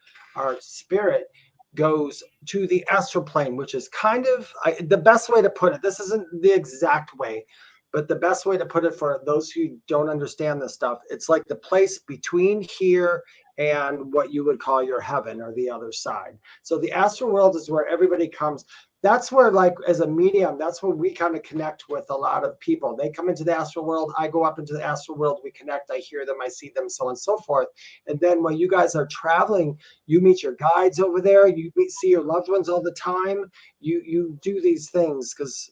spirit goes to the astral plane, which is kind of the best way to put it. This isn't the exact way, but the best way to put it for those who don't understand this stuff, it's like the place between here and what you would call your heaven, or the other side. So the astral world is where everybody comes. That's where, like, as a medium, that's where we kind of connect with a lot of people. They come into the astral world. I go up into the astral world. We connect. I hear them. I see them, so on and so forth. And then when you guys are traveling, you meet your guides over there. You see your loved ones all the time. You do these things because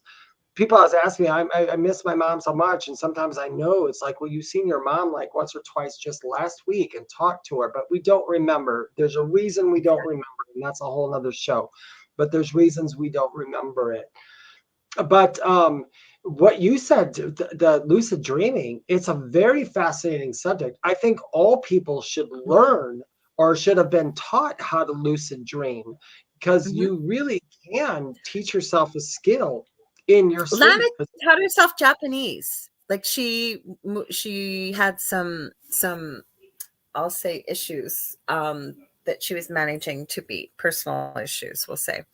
people always ask me, I miss my mom so much. And sometimes I know it's like, well, you've seen your mom like once or twice just last week and talked to her, but we don't remember. There's a reason we don't remember. And that's a whole nother show. But there's reasons we don't remember it. But what you said, the lucid dreaming, it's a very fascinating subject. I think all people should learn or should have been taught how to lucid dream, because you really can teach yourself a skill in your sleep. Lana taught herself Japanese. Like she had some I'll say issues that she was managing to beat, personal issues, we'll say.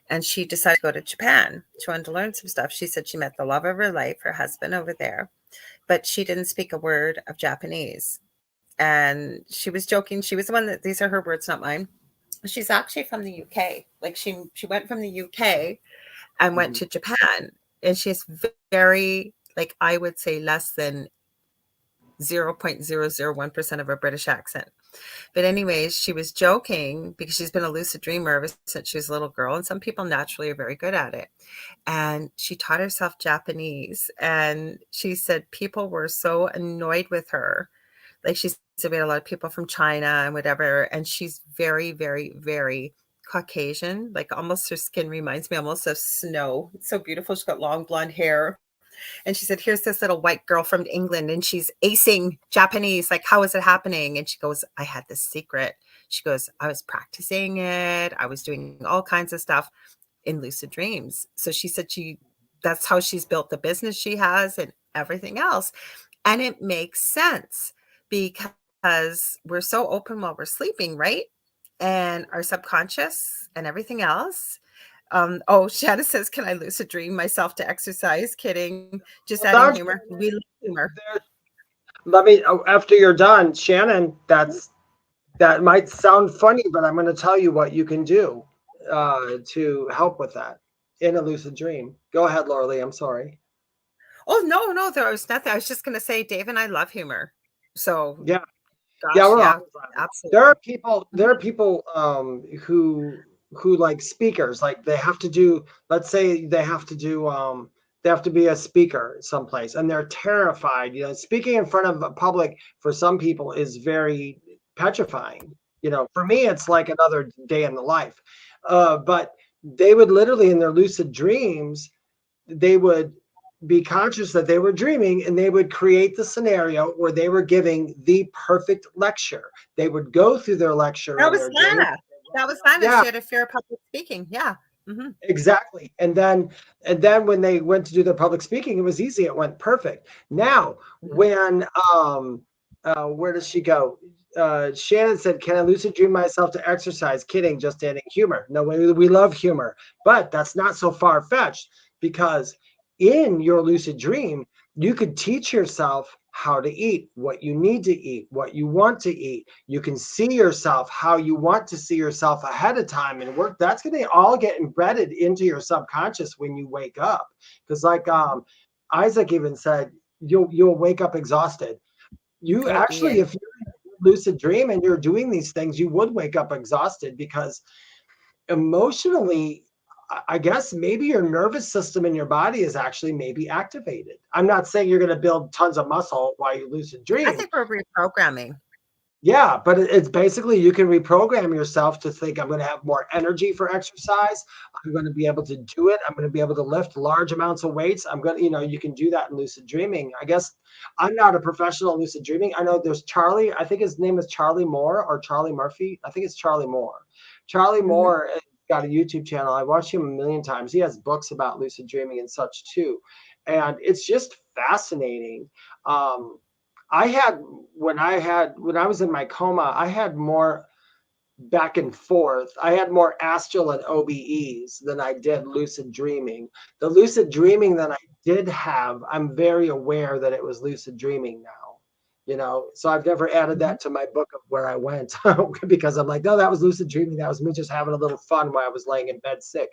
And she decided to go to Japan. She wanted to learn some stuff. She said she met the love of her life, her husband over there, but she didn't speak a word of Japanese. And she was joking. She was the one that, these are her words, not mine. She's actually from the UK. Like she went from the UK and went to Japan. And she has very, like, I would say less than 0.001% of a British accent. But anyways, she was joking because she's been a lucid dreamer ever since she was a little girl. And some people naturally are very good at it. And she taught herself Japanese. And she said people were so annoyed with her. Like she said, we had a lot of people from China and whatever. And she's very, very, very Caucasian. Like almost her skin reminds me almost of snow. It's so beautiful. She's got long blonde hair. And she said, here's this little white girl from England and she's acing Japanese. Like, how is it happening? And she goes, I had this secret. She goes, I was practicing it. I was doing all kinds of stuff in lucid dreams. So she said that's how she's built the business she has and everything else. And it makes sense because we're so open while we're sleeping, right? And our subconscious and everything else. Shanna says, can I lucid dream myself to exercise? Kidding. Just adding humor. We love humor. Let me, after you're done, Shannon, that might sound funny, but I'm going to tell you what you can do to help with that in a lucid dream. Go ahead, Lorilei. I'm sorry. Oh, no, there was nothing. I was just going to say, Dave and I love humor. So yeah. Gosh, yeah, absolutely. There are people who like speakers, like they have to do, let's say they have to be a speaker someplace and they're terrified. Speaking in front of a public for some people is very petrifying. For me, it's like another day in the life. But they would literally in their lucid dreams, they would be conscious that they were dreaming and they would create the scenario where they were giving the perfect lecture. They would go through their lecture. That was Lana. Yeah. She had a fear of public speaking. Yeah. Mm-hmm. Exactly. And then when they went to do their public speaking, it was easy. It went perfect. Now, when where does she go? Shannon said, can I lucid dream myself to exercise? Kidding, just adding humor. No, we love humor, but that's not so far-fetched, because in your lucid dream, you could teach yourself how to eat, what you need to eat, what you want to eat. You can see yourself how you want to see yourself ahead of time and work. That's going to all get embedded into your subconscious when you wake up. Because like Isaac even said, you'll wake up exhausted. You Oh, actually, Ian. if you're in a lucid dream and you're doing these things, you would wake up exhausted, because emotionally, I guess maybe your nervous system in your body is actually maybe activated. I'm not saying you're going to build tons of muscle while you lucid I dream. think we're reprogramming. Yeah, but it's basically you can reprogram yourself to think, I'm going to have more energy for exercise. I'm going to be able to do it. I'm going to be able to lift large amounts of weights. I'm going to, you can do that in lucid dreaming. I guess I'm not a professional in lucid dreaming. I know there's Charlie. I think his name is Charlie Moore or Charlie Murphy. I think it's Charlie Moore. Charlie Moore got a YouTube channel. I watched him a million times. He has books about lucid dreaming and such too. And it's just fascinating. I had when I was in my coma, I had more back and forth. I had more astral and OBEs than I did lucid dreaming. The lucid dreaming that I did have, I'm very aware that it was lucid dreaming now. So I've never added that to my book of where I went because I'm like, no, that was lucid dreaming. That was me just having a little fun while I was laying in bed sick.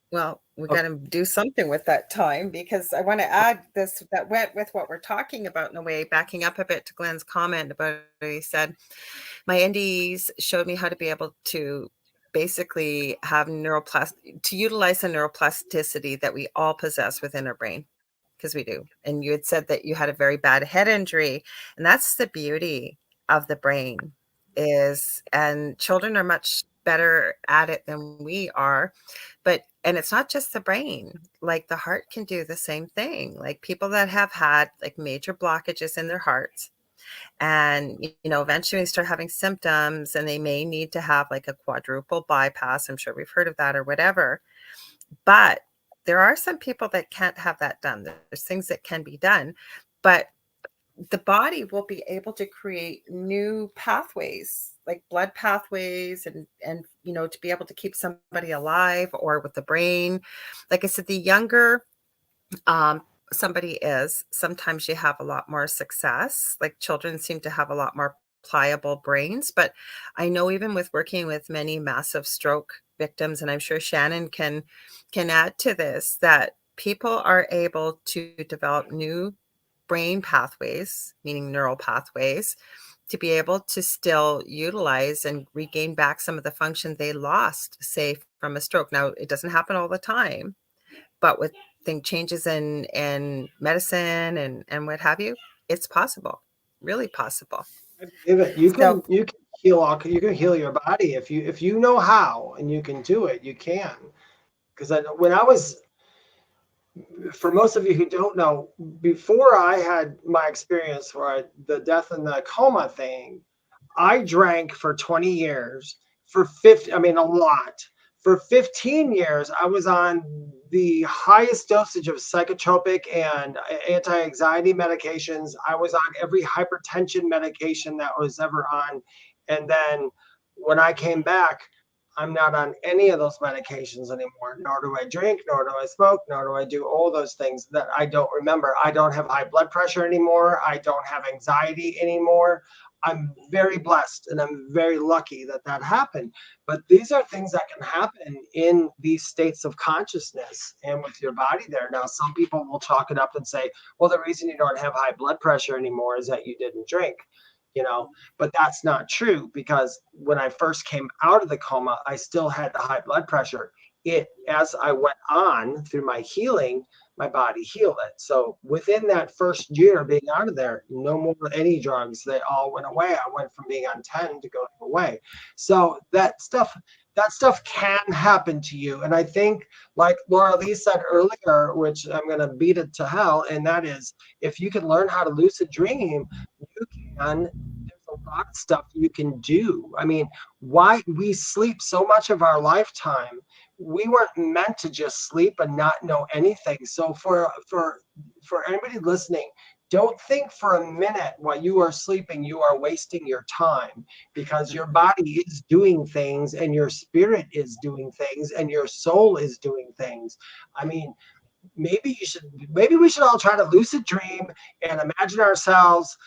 Well, we got to do something with that time, because I want to add this that went with what we're talking about in a way, backing up a bit to Glenn's comment about he said, my NDEs showed me how to be able to basically have to utilize the neuroplasticity that we all possess within our brain, because we do. And you had said that you had a very bad head injury, and that's the beauty of the brain and children are much better at it than we are. And it's not just the brain, like the heart can do the same thing. Like people that have had like major blockages in their hearts, and eventually they start having symptoms and they may need to have like a quadruple bypass. I'm sure we've heard of that or whatever. But there are some people that can't have that done. There's things that can be done, but the body will be able to create new pathways, like blood pathways, and to be able to keep somebody alive. Or with the brain, like I said, the younger somebody is, sometimes you have a lot more success. Like children seem to have a lot more pliable brains. But I know, even with working with many massive stroke victims, and I'm sure Shannon can add to this, that people are able to develop new brain pathways, meaning neural pathways, to be able to still utilize and regain back some of the function they lost, say, from a stroke. Now, it doesn't happen all the time, but with changes in medicine and what have you, it's possible, really possible. You So, can heal your body if you know how, and you can do it. You can. Because when I was, for most of you who don't know, before I had my experience for the death and the coma thing, I drank for 20 years. For 50, I mean, a lot. For 15 years, I was on the highest dosage of psychotropic and anti-anxiety medications. I was on every hypertension medication that was ever on. And then when I came back, I'm not on any of those medications anymore. Nor do I drink, nor do I smoke, nor do I do all those things that I don't remember. I don't have high blood pressure anymore. I don't have anxiety anymore. I'm very blessed and I'm very lucky that happened. But these are things that can happen in these states of consciousness and with your body there. Now, some people will chalk it up and say, well, the reason you don't have high blood pressure anymore is that you didn't drink. But that's not true, because when I first came out of the coma, I still had the high blood pressure. As I went on through my healing, my body healed it. So within that first year being out of there, no more any drugs. They all went away. I went from being on 10 to going away. So that stuff can happen to you. And I think, like Lorilei said earlier, which I'm going to beat it to hell, and that is, if you can learn how to lucid dream, you can. There's a lot of stuff you can do. I mean, why we sleep so much of our lifetime? We weren't meant to just sleep and not know anything. So for anybody listening, don't think for a minute while you are sleeping, you are wasting your time, because your body is doing things and your spirit is doing things and your soul is doing things. I mean, maybe we should all try to lucid dream and imagine ourselves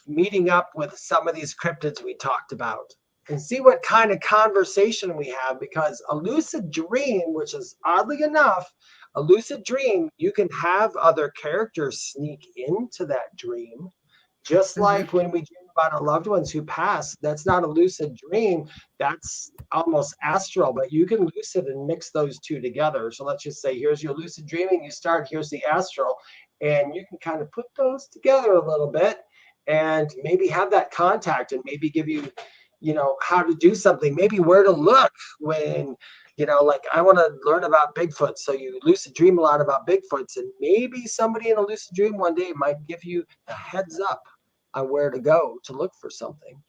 meeting up with some of these cryptids we talked about and see what kind of conversation we have, because a lucid dream, which is oddly enough, a lucid dream, you can have other characters sneak into that dream. Just like when we dream about our loved ones who pass, that's not a lucid dream. That's almost astral, but you can lucid and mix those two together. So let's just say, here's your lucid dreaming. You start, here's the astral, and you can kind of put those together a little bit and maybe have that contact and maybe give you, how to do something, maybe where to look when, like I want to learn about Bigfoot. So you lucid dream a lot about Bigfoots, and maybe somebody in a lucid dream one day might give you a heads up on where to go to look for something.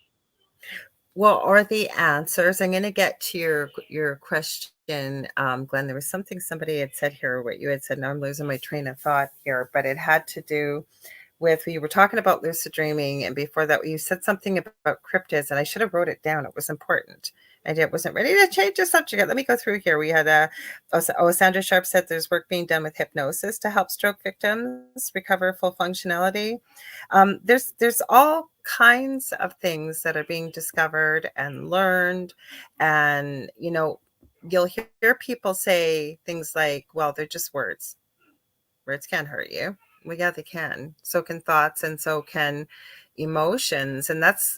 Well, or the answers. I'm going to get to your question, Glenn. There was something somebody had said here, what you had said. Now I'm losing my train of thought here, but it had to do with, you were talking about lucid dreaming, and before that you said something about cryptids, and I should have wrote it down. It was important. I wasn't ready to change the subject. Let me go through here. We had Sandra Sharp said there's work being done with hypnosis to help stroke victims recover full functionality. There's all kinds of things that are being discovered and learned, and you'll hear people say things like, well, they're just words. Words can't hurt you. Well, yeah, they can. So can thoughts, and so can emotions. And that's,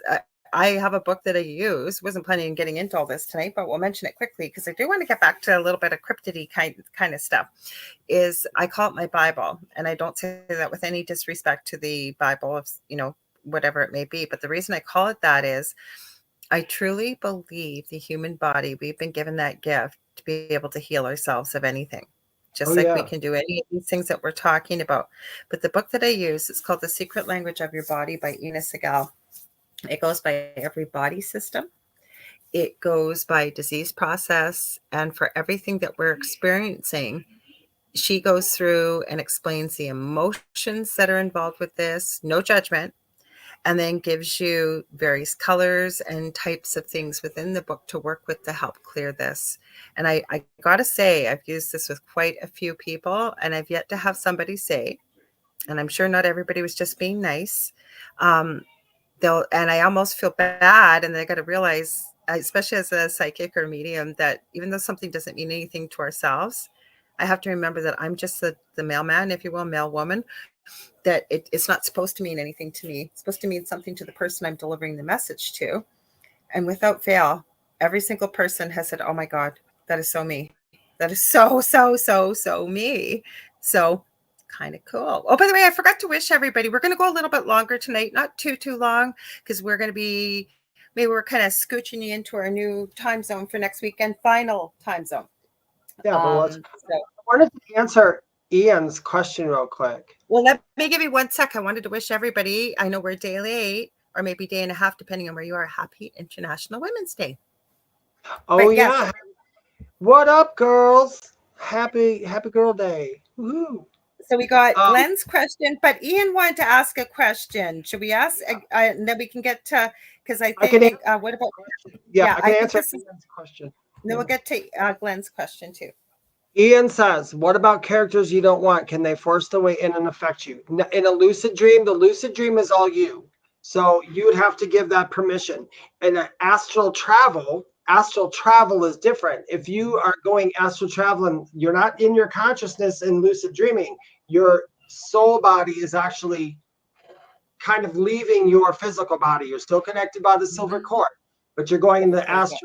I have a book that I use. Wasn't planning on getting into all this tonight, but we'll mention it quickly because I do want to get back to a little bit of cryptidy kind of stuff. I call it my Bible, and I don't say that with any disrespect to the Bible of, whatever it may be. But the reason I call it that is I truly believe the human body, we've been given that gift to be able to heal ourselves of anything. Just we can do any of these things that we're talking about. But the book that I use is called The Secret Language of Your Body by Ina Segal. It goes by every body system. It goes by disease process. And for everything that we're experiencing, she goes through and explains the emotions that are involved with this, no judgment, and then gives you various colors and types of things within the book to work with to help clear this. And I got to say, I've used this with quite a few people, and I've yet to have somebody say, and I'm sure not everybody was just being nice. And I almost feel bad, and I got to realize, especially as a psychic or medium, that even though something doesn't mean anything to ourselves, I have to remember that I'm just the mailman, if you will, mail woman, that it's not supposed to mean anything to me. It's supposed to mean something to the person I'm delivering the message to. And without fail, every single person has said, oh my God, that is so me. That is so me. So kind of cool. Oh, by the way, I forgot to wish everybody, we're going to go a little bit longer tonight, not too long, because we're going to be, maybe we're kind of scooching you into our new time zone for next weekend, final time zone. Yeah, but I wanted to answer Ian's question real quick. Well, let me give you 1 sec. I wanted to wish everybody, I know we're day late, or maybe day and a half, depending on where you are, happy International Women's Day. Oh, yeah. Yes. What up, girls? Happy Girl Day. Woo-hoo. So we got Glenn's question, but Ian wanted to ask a question. Should we ask? And then we can get to, because I think, what about? Yeah, I can answer Ian's question. Then we'll get to Glenn's question too. Ian says, what about characters you don't want? Can they force their way in and affect you? In a lucid dream, the lucid dream is all you. So you would have to give that permission. And astral travel is different. If you are going astral travel and you're not in your consciousness in lucid dreaming, your soul body is actually kind of leaving your physical body. You're still connected by the silver cord, but you're going into astral.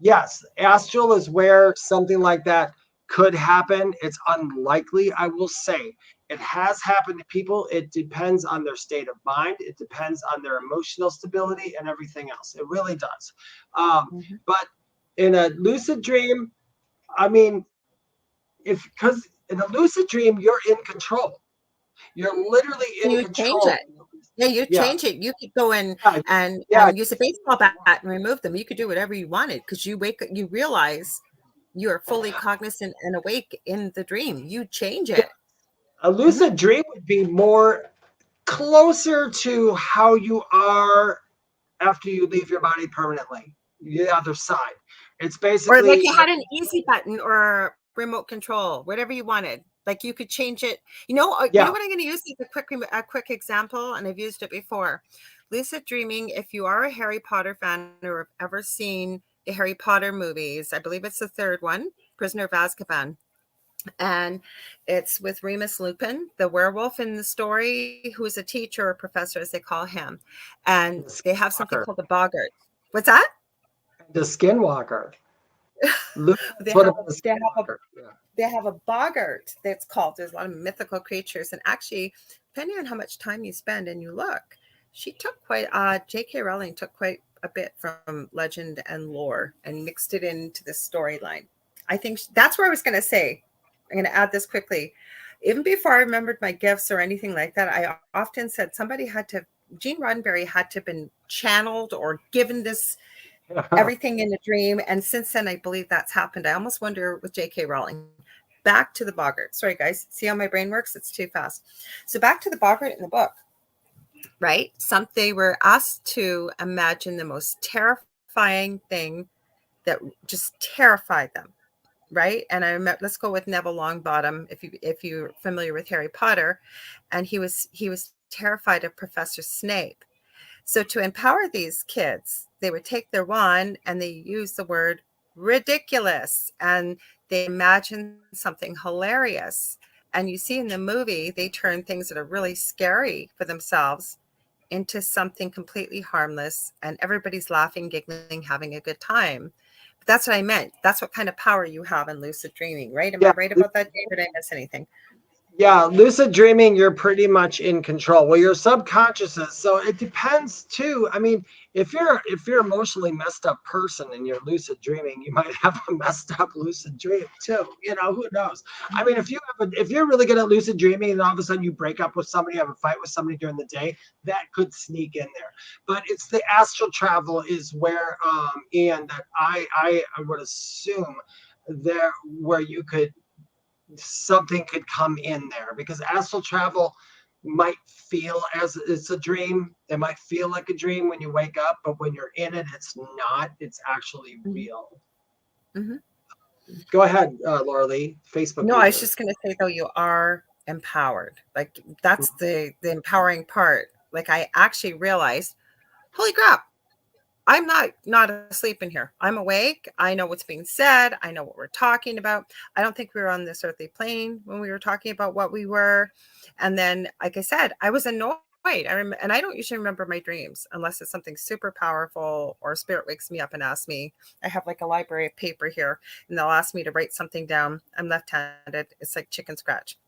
Yes, astral is where something like that could happen. It's unlikely, I will say. It has happened to people. It depends on their state of mind. It depends on their emotional stability and everything else. It really does. But in a lucid dream, I mean, because in a lucid dream, you're in control. You're literally in control. Change it. Yeah, you change it. You could go in and use a baseball bat and remove them. You could do whatever you wanted, because you wake up, you realize you are fully cognizant and awake in the dream. You change it. A lucid dream would be more closer to how you are after you leave your body permanently, the other side. It's Or like basically, you had an easy button or remote control, whatever you wanted. Like you could change it. You know yeah, what I'm going to use as a quick example, and I've used it before. Lucid dreaming. If you are a Harry Potter fan or have ever seen the Harry Potter movies, I believe it's the third one, Prisoner of Azkaban, and it's with Remus Lupin, the werewolf in the story, who is a teacher or professor, as they call him, and the they have something skinwalker. called the boggart. What's that? The skinwalker. Lucius They would have have been a they have a skinwalker. Yeah. they have a boggart that's called. There's a lot of mythical creatures, and actually, depending on how much time you spend and you look, she took quite. J.K. Rowling took quite a bit from legend and lore and mixed it into the storyline. I think that's where I was going to say. I'm going to add this quickly. Even before I remembered my gifts or anything like that, I often said somebody had to. Gene Roddenberry had to have been channeled or given this everything in a dream. And since then, I believe that's happened. I almost wonder with J.K. Rowling. Back to the boggart. Sorry, guys. See how my brain works? It's too fast. So back to the boggart in the book, right? They were asked to imagine the most terrifying thing that just terrified them, right? And I remember, let's go with Neville Longbottom, if you're familiar with Harry Potter, and he was terrified of Professor Snape. So to empower these kids, they would take their wand and they use the word ridiculous, and they imagine something hilarious. And you see in the movie, they turn things that are really scary for themselves into something completely harmless, and everybody's laughing, giggling, having a good time. But that's what I meant. That's what kind of power you have in lucid dreaming, right? Am I Yeah. right about that, Dave? Or did I miss anything? Yeah, lucid dreaming, you're pretty much in control. Well, your subconscious is, so it depends too. I mean, if you're emotionally messed up person and you're lucid dreaming, you might have a messed up lucid dream too. Who knows? I mean, if you're really good at lucid dreaming and all of a sudden you break up with somebody, have a fight with somebody during the day, that could sneak in there. But it's the astral travel is where Ian, that I would assume there where you could something could come in there, because astral travel might feel as it's a dream. It might feel like a dream when you wake up, but when you're in it, it's not. It's actually real. Mm-hmm. Go ahead, Lorilei, Facebook No, I was user. just going to say, though, you are empowered. Like that's the empowering part. Like I actually realized, holy crap, I'm not asleep in here. I'm awake. I know what's being said. I know what we're talking about. I don't think we were on this earthly plane when we were talking about what we were. And then, like I said, I was annoyed. And I don't usually remember my dreams unless it's something super powerful or spirit wakes me up and asks me. I have like a library of paper here, and they'll ask me to write something down. I'm left-handed. It's like chicken scratch.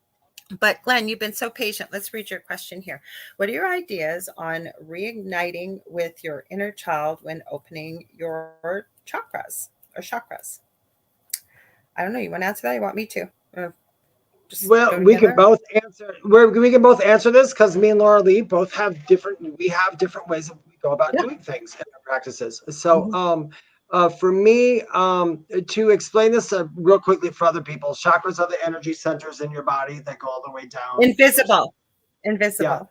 But Glenn, you've been so patient. Let's read your question here. What are your ideas on reigniting with your inner child when opening your chakras or chakras? I don't know. You want to answer that? You want me to? Just Well, go we can together? both answer. We can both answer this because me and Lorilei both have different. We have different ways that we go about Yeah. doing things in our practices. So, Mhm. for me, to explain this real quickly for other people, chakras are the energy centers in your body that go all the way down. Invisible. Yeah, Invisible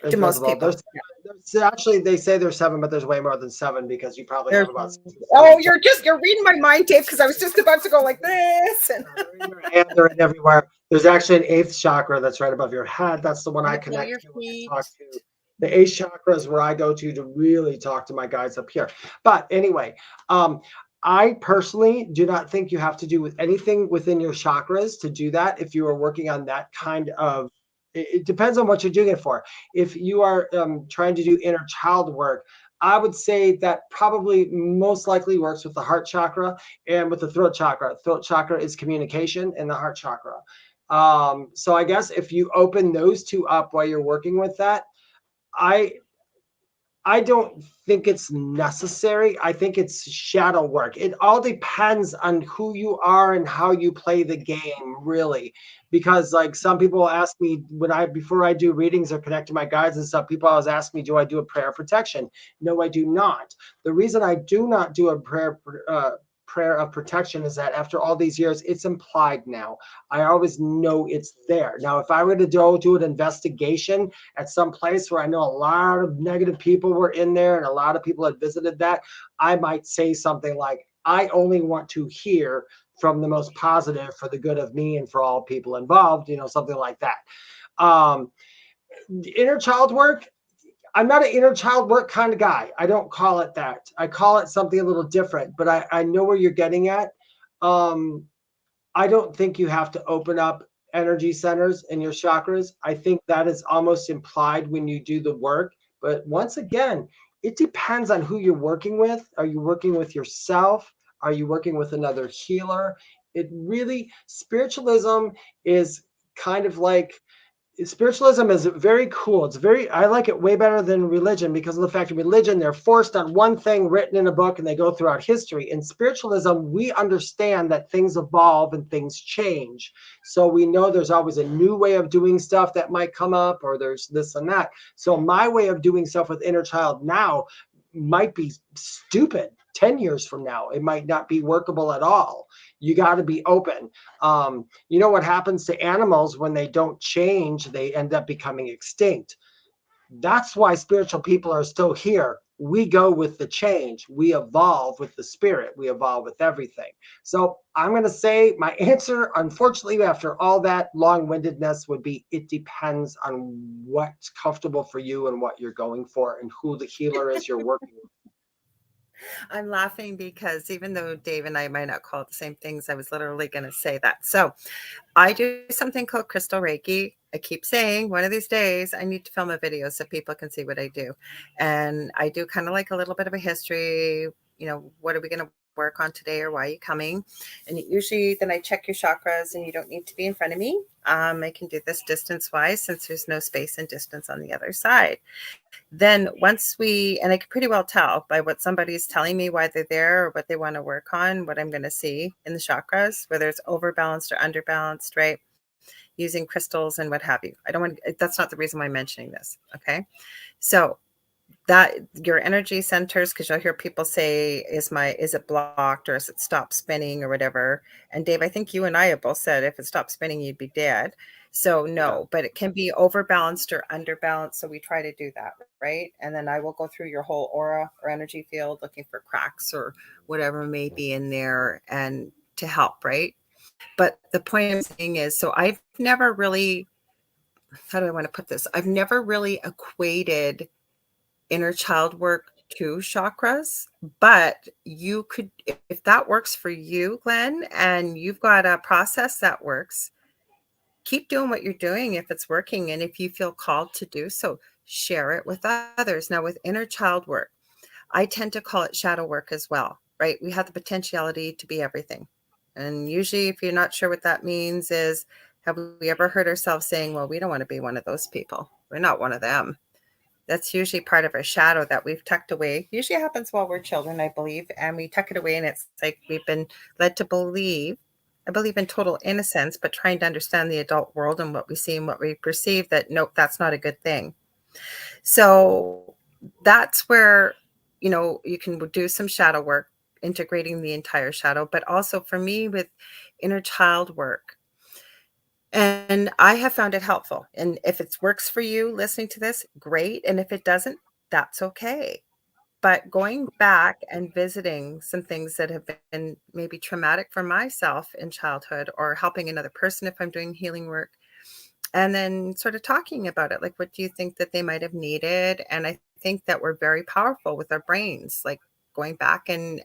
to most invisible. people. Yeah. There's actually, they say there's 7, but there's way more than 7 because you probably There's, have about 6 or 7 oh, you're reading my mind, Dave, because I was just about to go like this. And They're in your hand, they're in everywhere. There's actually an 8th chakra that's right above your head. That's the one I below your connect to when I feet. talk to. The 8th chakra is where I go to really talk to my guides up here. But anyway, I personally do not think you have to do with anything within your chakras to do that. If you are working on that kind of, it depends on what you're doing it for. If you are trying to do inner child work, I would say that probably most likely works with the heart chakra and with the throat chakra. Throat chakra is communication, and the heart chakra. So I guess if you open those two up while you're working with that, I don't think it's necessary. I think it's shadow work. It all depends on who you are and how you play the game, really. Because like some people ask me before I do readings or connect to my guides and stuff, people always ask me, do I do a prayer of protection? No, I do not. The reason I do not do a prayer prayer of protection is that after all these years, it's implied now. I always know it's there. Now, if I were to go do an investigation at some place where I know a lot of negative people were in there and a lot of people had visited that, I might say something like, I only want to hear from the most positive for the good of me and for all people involved, something like that. Inner child work, I'm not an inner child work kind of guy. I don't call it that. I call it something a little different, but I know where you're getting at. I don't think you have to open up energy centers in your chakras. I think that is almost implied when you do the work. But once again, it depends on who you're working with. Are you working with yourself? Are you working with another healer? It really, spiritualism is kind of like, spiritualism is very cool. I like it way better than religion because of the fact of religion, they're forced on one thing written in a book and they go throughout history. In spiritualism, we understand that things evolve and things change. So we know there's always a new way of doing stuff that might come up, or there's this and that. So my way of doing stuff with inner child now might be stupid 10 years from now. It might not be workable at all. You got to be open. You know what happens to animals when they don't change? They end up becoming extinct. That's why spiritual people are still here. We go with the change. We evolve with the spirit. We evolve with everything. So I'm going to say my answer, unfortunately, after all that long-windedness, would be it depends on what's comfortable for you and what you're going for and who the healer is you're working with. I'm laughing because even though Dave and I might not call it the same things, I was literally going to say that. So I do something called crystal Reiki. I keep saying one of these days I need to film a video so people can see what I do. And I do kind of like a little bit of a history, what are we going to work on today, or why are you coming? And usually then I check your chakras, and you don't need to be in front of me. I can do this distance wise since there's no space and distance on the other side. Then and I can pretty well tell by what somebody's telling me why they're there or what they want to work on, what I'm going to see in the chakras, whether it's overbalanced or underbalanced, right? Using crystals and what have you. That's not the reason why I'm mentioning this. Okay. So that your energy centers, because you'll hear people say, is it blocked, or is it stopped spinning or whatever? And Dave, I think you and I have both said if it stopped spinning, you'd be dead. So no, but it can be overbalanced or underbalanced. So we try to do that, right? And then I will go through your whole aura or energy field looking for cracks or whatever may be in there and to help, right? But the point I'm saying is, so I've never really, how do I want to put this? I've never really equated inner child work to chakras, but you could, if that works for you, Glenn, and you've got a process that works, keep doing what you're doing if it's working. And if you feel called to do so, share it with others. Now, with inner child work, I tend to call it shadow work as well, right? We have the potentiality to be everything. And usually, if you're not sure what that means, is have we ever heard ourselves saying, well, we don't want to be one of those people. We're not one of them. That's usually part of our shadow that we've tucked away. Usually happens while we're children, I believe. And we tuck it away, and it's like we've been led to believe. I believe in total innocence, but trying to understand the adult world and what we see and what we perceive, that nope, that's not a good thing. So that's where, you can do some shadow work, integrating the entire shadow, but also for me with inner child work. And I have found it helpful. And if it works for you listening to this, great. And if it doesn't, that's okay. But going back and visiting some things that have been maybe traumatic for myself in childhood, or helping another person if I'm doing healing work, and then sort of talking about it, like, what do you think that they might have needed? And I think that we're very powerful with our brains, like going back and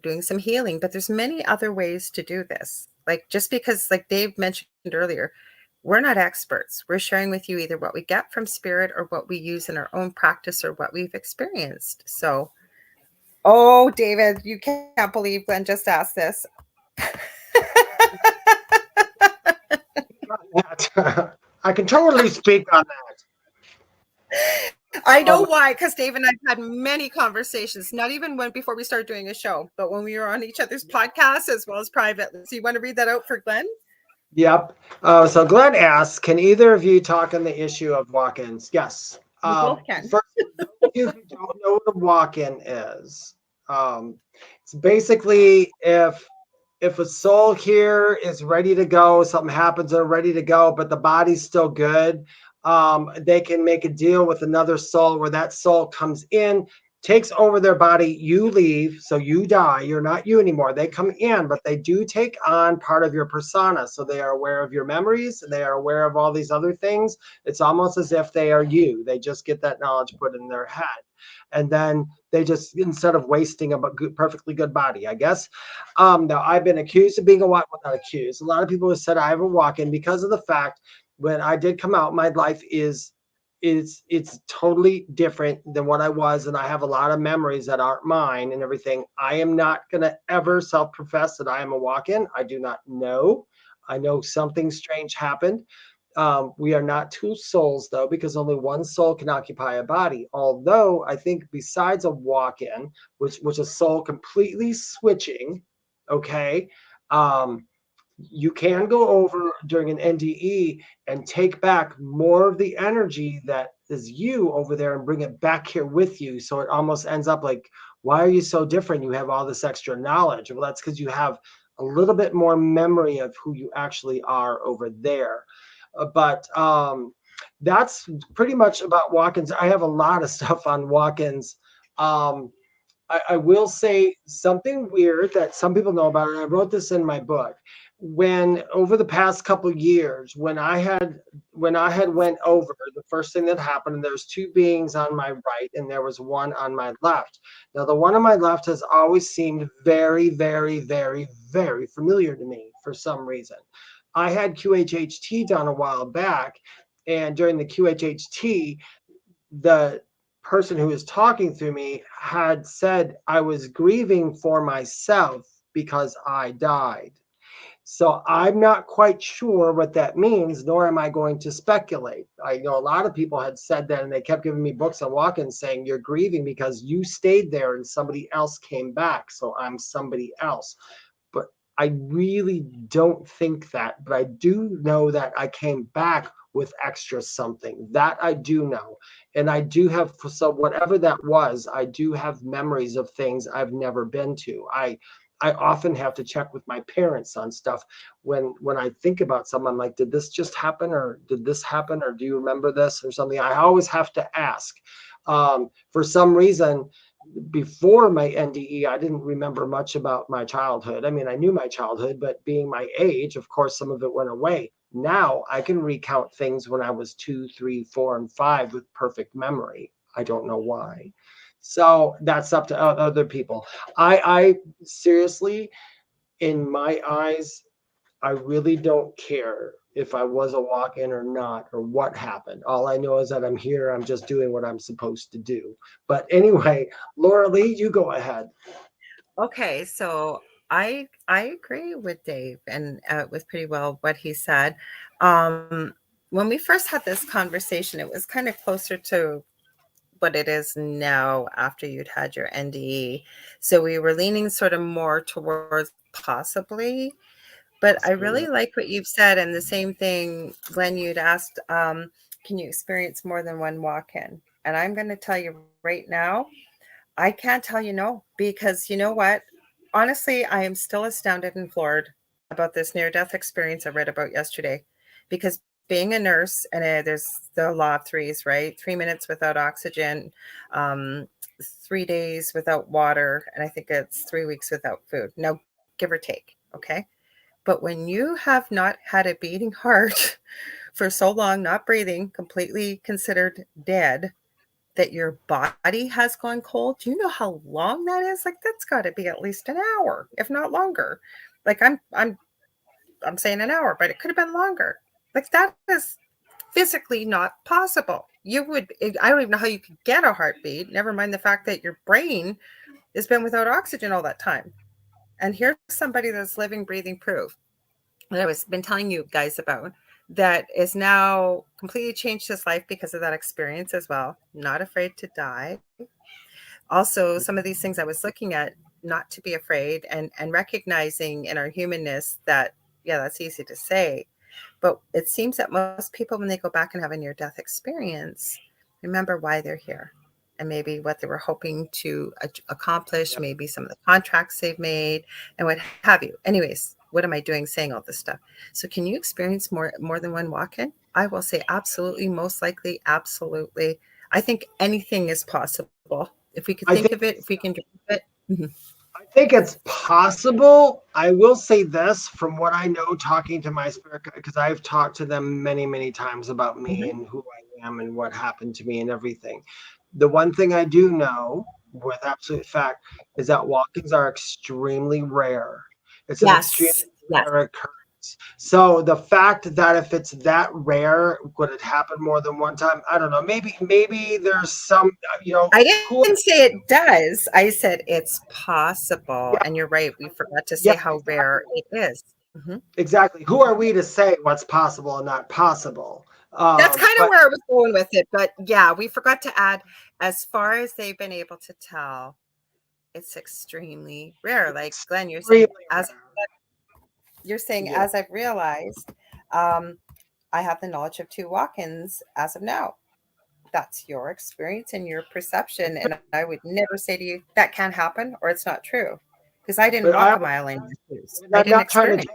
doing some healing. But there's many other ways to do this. Like, just because, like Dave mentioned earlier, we're not experts. We're sharing with you either what we get from spirit or what we use in our own practice or what we've experienced. So, oh, David, you can't believe Glenn just asked this. I can totally speak on that. I know why, because Dave and I've had many conversations, not even before we started doing a show, but when we were on each other's podcasts as well as privately. So you want to read that out for Glenn? Yep. So Glenn asks, can either of you talk on the issue of walk-ins? Yes. We both can. First, if you don't know what a walk-in is, It's basically if a soul here is ready to go, something happens, they're ready to go, but the body's still good. They can make a deal with another soul where that soul comes in, takes over their body, you leave, so you die. You're not you anymore. They come in, but they do take on part of your persona. So they are aware of your memories, they are aware of all these other things. It's almost as if they are you. They just get that knowledge put in their head. And then they just, instead of wasting a perfectly good body, I guess. Now, I've been accused of being a walk, well, not accused. A lot of people have said I have a walk-in because of the fact when I did come out, my life is it's totally different than what I was, and I have a lot of memories that aren't mine and everything. I am not gonna ever self-profess that I am a walk-in. I do not know. I know something strange happened. We are not two souls though, because only one soul can occupy a body. Although I think besides a walk-in, which a soul completely switching, okay, you can go over during an NDE and take back more of the energy that is you over there and bring it back here with you. So it almost ends up like, why are you so different? You have all this extra knowledge. Well, that's because you have a little bit more memory of who you actually are over there. But that's pretty much about walk-ins. I have a lot of stuff on walk-ins. I will say something weird that some people know about, and I wrote this in my book. When over the past couple of years, when I had went over, the first thing that happened, and there's two beings on my right, and there was one on my left. Now, the one on my left has always seemed very, very, very, very familiar to me for some reason. I had QHHT done a while back, and during the QHHT, the person who was talking through me had said I was grieving for myself because I died. So I'm not quite sure what that means, nor am I going to speculate. I know a lot of people had said that, and they kept giving me books on walk-ins saying you're grieving because you stayed there and somebody else came back. So I'm somebody else. But I really don't think that. But I do know that I came back with extra something. That I do know. And I do have, so whatever that was, I do have memories of things I've never been to. I often have to check with my parents on stuff when I think about something. I'm like, did this just happen, or did this happen, or do you remember this or something? I always have to ask. For some reason, before my NDE, I didn't remember much about my childhood. I mean, I knew my childhood, but being my age, of course, some of it went away. Now I can recount things when I was 2, 3, 4, and 5 with perfect memory. I don't know why. So that's up to other people. I seriously, in my eyes, I really don't care if I was a walk-in or not, or what happened. All I know is that I'm here. I'm just doing what I'm supposed to do. But anyway, Lorilei, you go ahead. Okay, so I agree with Dave and with pretty well what he said. When we first had this conversation, it was kind of closer to what it is now after you'd had your NDE. So we were leaning sort of more towards possibly, but I really like what you've said. And the same thing, Glenn, you'd asked, can you experience more than one walk-in? And I'm going to tell you right now, I can't tell you no, because you know what? Honestly, I am still astounded and floored about this near-death experience I read about yesterday, because being a nurse, and there's the law of threes, right? 3 minutes without oxygen, 3 days without water, and I think it's 3 weeks without food. Now, give or take, okay? But when you have not had a beating heart for so long, not breathing, completely considered dead, that your body has gone cold, do you know how long that is? Like, that's got to be at least an hour, if not longer. Like, I'm saying an hour, but it could have been longer. Like, that is physically not possible. I don't even know how you could get a heartbeat, never mind the fact that your brain has been without oxygen all that time. And here's somebody that's living, breathing proof that I've been telling you guys about, that is now completely changed his life because of that experience as well. Not afraid to die. Also, some of these things I was looking at, not to be afraid, and recognizing in our humanness that, yeah, that's easy to say. But it seems that most people, when they go back and have a near-death experience, remember why they're here. and maybe what they were hoping to accomplish, maybe some of the contracts they've made and what have you. Anyways, what am I doing saying all this stuff? So can you experience more than one walk-in? I will say absolutely, most likely, absolutely. I think anything is possible. If we could think of it, if we can dream of it. Mhm. I think it's possible. I will say this from what I know, talking to my spirit, because I've talked to them many, many times about me and who I am and what happened to me and everything. The one thing I do know with absolute fact is that walk-ins are extremely rare. It's an extremely rare occurrence. So the fact that if it's that rare, would it happen more than one time? I don't know. Maybe there's some, I didn't say it does. I said it's possible. Yeah. And you're right. We forgot to say how rare it is. Exactly. Who are we to say what's possible and not possible? That's kind of where I was going with it. But yeah, we forgot to add, as far as they've been able to tell, it's extremely rare. Like Glenn, you're saying, as I've realized, I have the knowledge of 2 walk-ins as of now. That's your experience and your perception. And I would never say to you that can't happen or it's not true, because I didn't walk a mile in your shoes. I didn't experience.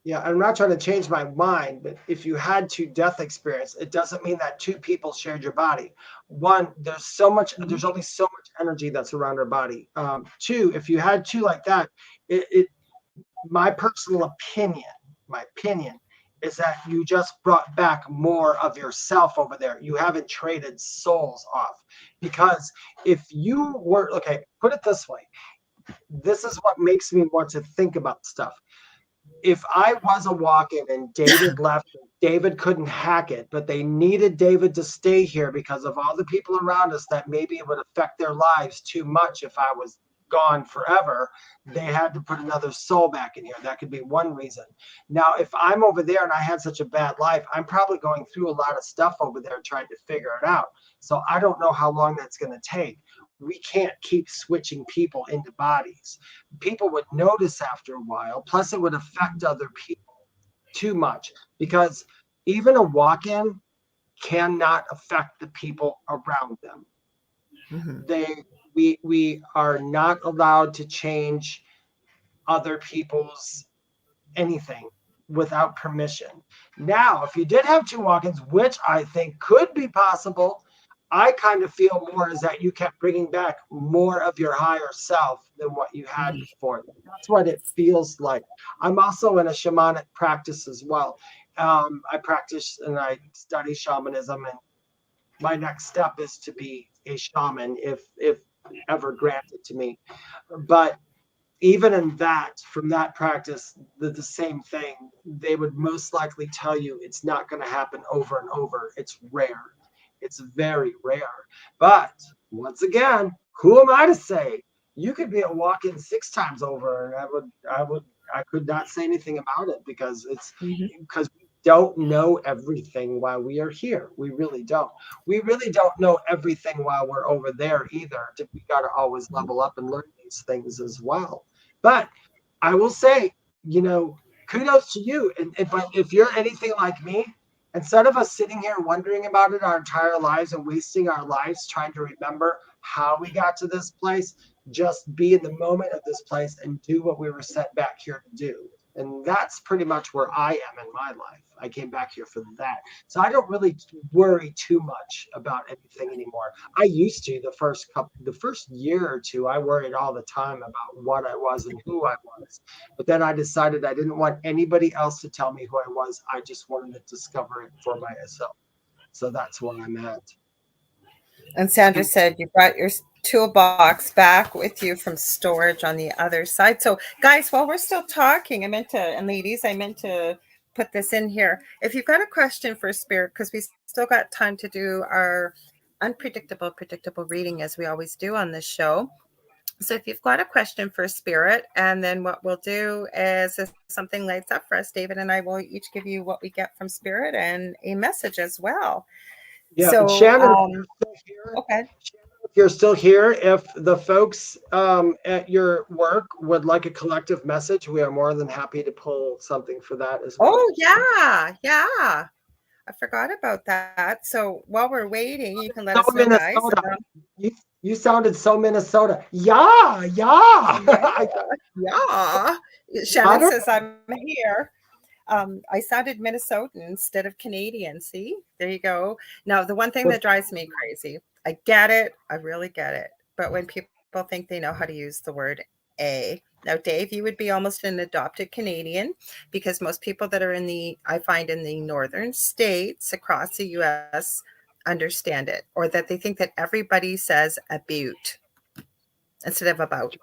Yeah, I'm not trying to change my mind, but if you had 2 death experience, it doesn't mean that 2 people shared your body. One, there's only so much energy that's around our body. 2, if you had 2 like that, my personal opinion is that you just brought back more of yourself over there. You haven't traded souls off. Because if you were, put it this way, this is what makes me want to think about stuff. If I was a walk-in and David left, David couldn't hack it, but they needed David to stay here because of all the people around us that maybe it would affect their lives too much if I was gone forever, they had to put another soul back in here. That could be one reason. Now, if I'm over there and I had such a bad life, I'm probably going through a lot of stuff over there trying to figure it out. So I don't know how long that's going to take. We can't keep switching people into bodies. People would notice after a while, plus it would affect other people too much, because even a walk-in cannot affect the people around them. We are not allowed to change other people's anything without permission. Now, if you did have 2 walk-ins, which I think could be possible, I kind of feel more is that you kept bringing back more of your higher self than what you had before. That's what it feels like. I'm also in a shamanic practice as well. I practice and I study shamanism, and my next step is to be a shaman if ever granted to me. But even in that, from that practice, the same thing, they would most likely tell you it's not going to happen over and over. It's rare. It's very rare. But once again, who am I to say? You could be a walk-in 6 times over, and I could not say anything about it, because because we don't know everything while we are here. We really don't. We really don't know everything while we're over there either. We got to always level up and learn these things as well. But I will say, kudos to you. But if you're anything like me, instead of us sitting here wondering about it our entire lives and wasting our lives trying to remember how we got to this place, just be in the moment of this place and do what we were sent back here to do. And that's pretty much where I am in my life. I came back here for that. So I don't really worry too much about anything anymore. I used to the first year or 2, I worried all the time about what I was and who I was. But then I decided I didn't want anybody else to tell me who I was. I just wanted to discover it for myself. So that's where I'm at. And Sandra said you brought your toolbox back with you from storage on the other side. So guys, while we're still talking, and ladies, I meant to put this in here. If you've got a question for Spirit, because we still got time to do our predictable reading as we always do on this show. So if you've got a question for Spirit, and then what we'll do is if something lights up for us, David and I will each give you what we get from Spirit and a message as well. Yeah, so, Shannon, okay. If you're still here, if the folks at your work would like a collective message, we are more than happy to pull something for that as well. Oh, yeah. I forgot about that. So while we're waiting, you can let us know, guys. You sounded so Minnesota. Yeah, yeah. Yeah. Shannon says I'm here. I sounded Minnesotan instead of Canadian. See, there you go. Now, the one thing that drives me crazy, I get it. I really get it. But when people think they know how to use the word a, now, Dave, you would be almost an adopted Canadian because most people that are I find in the northern states across the US understand it, or that they think that everybody says a butte instead of about.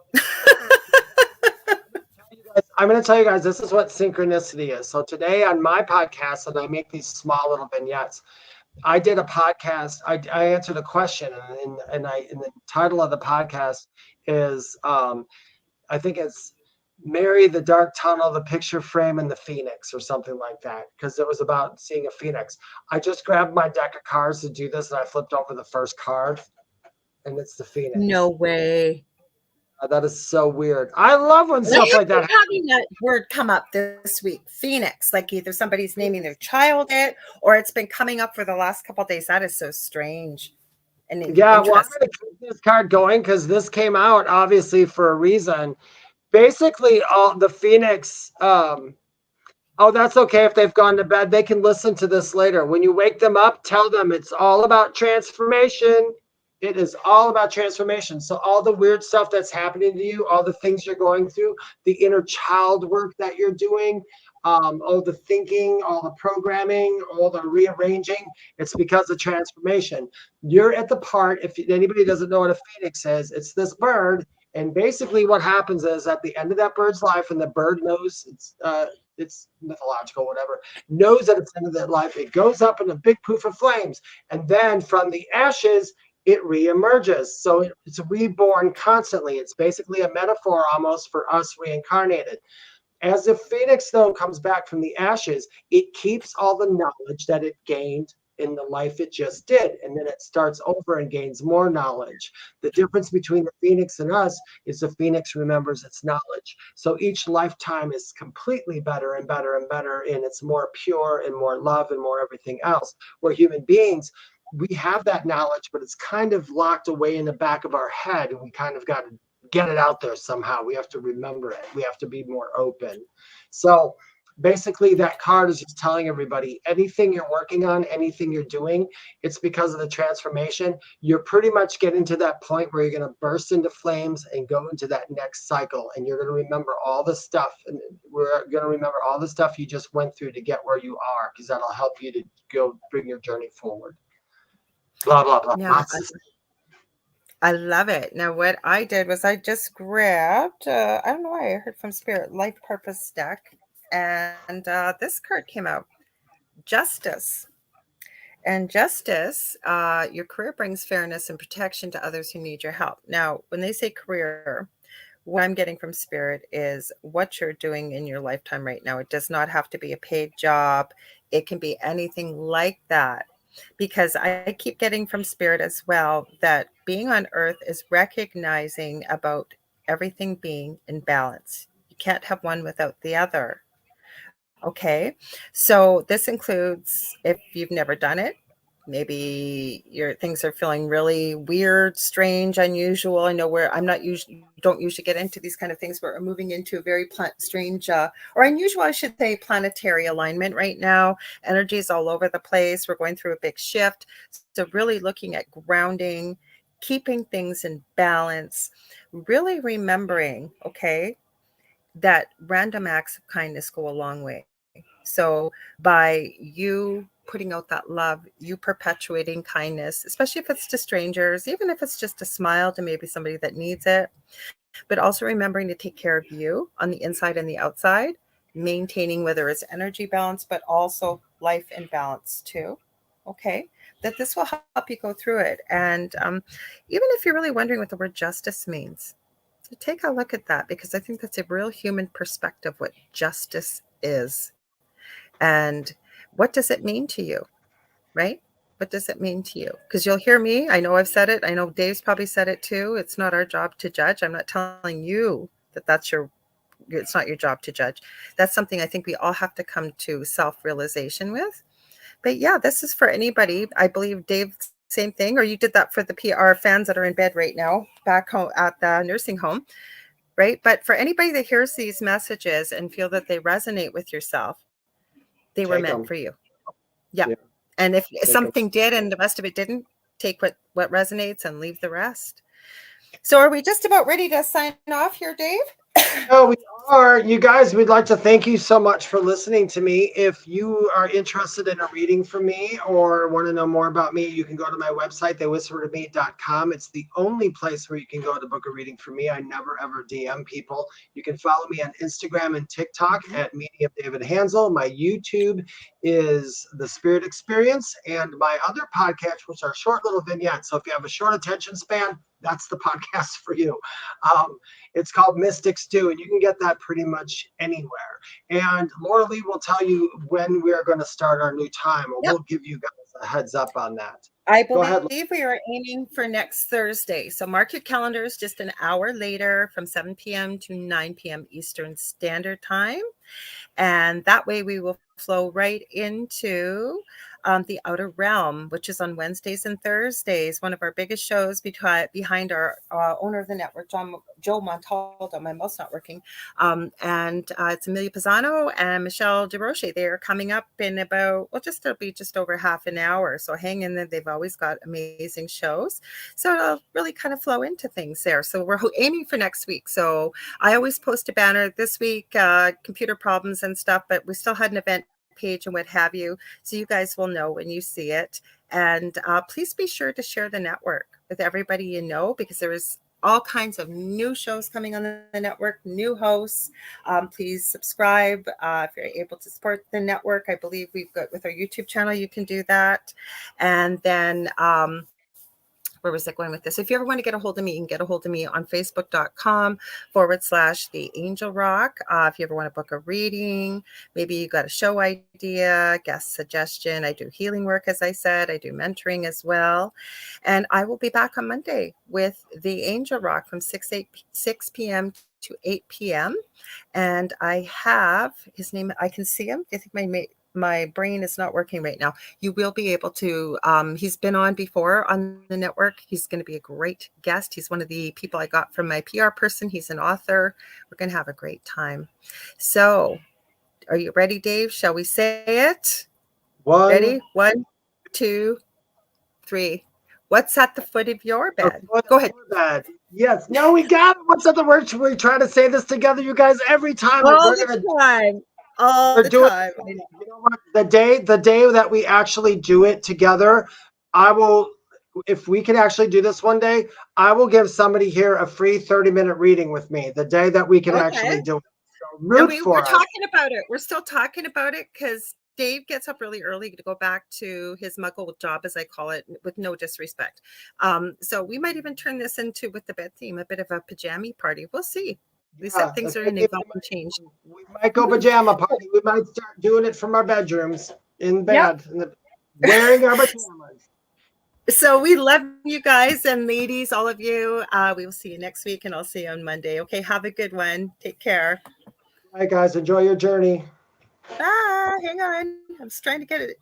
I'm going to tell you guys, this is what synchronicity is. So today on my podcast, and I make these small little vignettes, I did a podcast. I answered a question, and the title of the podcast is I think it's Mary, the Dark Tunnel, the Picture Frame, and the Phoenix, or something like that, because it was about seeing a phoenix. I just grabbed my deck of cards to do this, and I flipped over the first card, and it's the Phoenix. No way. That is so weird. I love when stuff like that happens. Having that word come up this week, Phoenix, like either somebody's naming their child it, or it's been coming up for the last couple of days. That is so strange. And yeah, well, I'm going to keep this card going because this came out obviously for a reason. Basically, all the Phoenix. Oh, that's okay if they've gone to bed. They can listen to this later. When you wake them up, tell them it's all about transformation. It is all about transformation. So all the weird stuff that's happening to you, all the things you're going through, the inner child work that you're doing, all the thinking, all the programming, all the rearranging, it's because of transformation. You're at the part, if anybody doesn't know what a phoenix is, it's this bird. And basically what happens is at the end of that bird's life, and the bird knows it's mythological, whatever, knows that it's the end of that life, it goes up in a big poof of flames. And then from the ashes, it reemerges. So it's reborn constantly. It's basically a metaphor almost for us reincarnated. As the phoenix, though, comes back from the ashes, it keeps all the knowledge that it gained in the life it just did. And then it starts over and gains more knowledge. The difference between the phoenix and us is the phoenix remembers its knowledge. So each lifetime is completely better and better and better. And it's more pure and more love and more everything else. Where human beings, we have that knowledge, but it's kind of locked away in the back of our head. And we kind of got to get it out there somehow. We have to remember it. We have to be more open. So basically that card is just telling everybody anything you're working on, anything you're doing, it's because of the transformation. You're pretty much getting to that point where you're going to burst into flames and go into that next cycle. And you're going to remember all the stuff. And we're going to remember all the stuff you just went through to get where you are, because that'll help you to go bring your journey forward. Blah, blah, blah. Now, I love it. Now, what I did was I just grabbed, I don't know why I heard from Spirit, Life Purpose deck. And this card came out, Justice. And justice, your career brings fairness and protection to others who need your help. Now, when they say career, what I'm getting from Spirit is what you're doing in your lifetime right now. It does not have to be a paid job. It can be anything like that. Because I keep getting from Spirit as well that being on Earth is recognizing about everything being in balance. You can't have one without the other. Okay, so this includes if you've never done it, maybe your things are feeling really weird, strange, unusual. I know where I'm not usually don't usually get into these kind of things, but we're moving into a very strange or unusual, I should say, planetary alignment right now. Energy is all over the place. We're going through a big shift. So really looking at grounding, keeping things in balance, really remembering, okay, that random acts of kindness go a long way. So by you putting out that love, you perpetuating kindness, especially if it's to strangers, even if it's just a smile to maybe somebody that needs it, but also remembering to take care of you on the inside and the outside, maintaining whether it's energy balance, but also life in balance too. Okay, that this will help you go through it. And even if you're really wondering what the word justice means, take a look at that, because I think that's a real human perspective, what justice is. And what does it mean to you, right? What does it mean to you? Because you'll hear me. I know I've said it. I know Dave's probably said it too. It's not our job to judge. I'm not telling you that it's not your job to judge. That's something I think we all have to come to self-realization with. But yeah, this is for anybody. I believe Dave same thing, or you did that for the PR fans that are in bed right now back home at the nursing home, right? But for anybody that hears these messages and feel that they resonate with yourself, they were meant for you. Yeah. And if something did and the rest of it didn't, take what resonates and leave the rest. So are we just about ready to sign off here, Dave? Oh, we are. You guys, we'd like to thank you so much for listening to me. If you are interested in a reading from me or want to know more about me, you can go to my website, theywhispertome.com. It's the only place where you can go to book a reading from me. I never, ever DM people. You can follow me on Instagram and TikTok at Medium David Hanzel. My YouTube is The Spirit Experience, and my other podcast, which are short little vignettes. So if you have a short attention span, that's the podcast for you. It's called Mystic Stew, and you can get that pretty much anywhere. And Lorilei will tell you when we are going to start our new time, or we'll give you guys a heads up on that. I believe we are aiming for next Thursday. So mark your calendars just an hour later from 7 p.m. to 9 p.m. Eastern Standard Time. And that way we will flow right into the Outer Realm, which is on Wednesdays and Thursdays, one of our biggest shows behind our owner of the network, Joe Montaldo. My mouth's not working. And it's Amelia Pisano and Michelle DeRoche. They are coming up in about, it'll be just over half an hour. So hang in there. They've always got amazing shows. So it'll really kind of flow into things there. So we're aiming for next week. So I always post a banner this week, computer problems and stuff, but we still had an event page and what have you, so you guys will know when you see it. And please be sure to share the network with everybody you know, because there is all kinds of new shows coming on the network, new hosts. Please subscribe if you're able to support the network. I believe we've got with our YouTube channel, you can do that. And then where was I going with this? If you ever want to get a hold of me, you can get a hold of me on facebook.com/The Angel Rock. If you ever want to book a reading, maybe you got a show idea, guest suggestion. I do healing work, as I said. I do mentoring as well. And I will be back on Monday with The Angel Rock from 6 p.m. to 8 p.m. And I have his name. I can see him. I think my brain is not working right now. You will be able to, he's been on before on the network. He's going to be a great guest. He's one of the people I got from my PR person. He's an author. We're going to have a great time. So are you ready, Dave? Shall we say it? Ready? 1, 2, 3. What's at the foot of your bed? Go ahead. Bed. Yes. No, we got it. What's at the word? We try to say this together, you guys, every time. All the time. All the time. You know what? The day that we actually do it together, I will, if we can actually do this one day, I will give somebody here a free 30-minute reading with me the day that we can actually do it. So we're talking about it. We're still talking about it because Dave gets up really early to go back to his muggle job, as I call it, with no disrespect. So we might even turn this into, with the bed theme, a bit of a pajama party. We'll see. We said things are going to evolve and change. We might go pajama party. We might start doing it from our bedrooms in bed, wearing our pajamas. So we love you guys and ladies, all of you. We will see you next week, and I'll see you on Monday. Okay, have a good one. Take care. All right, guys, enjoy your journey. Bye. Hang on. I'm just trying to get it.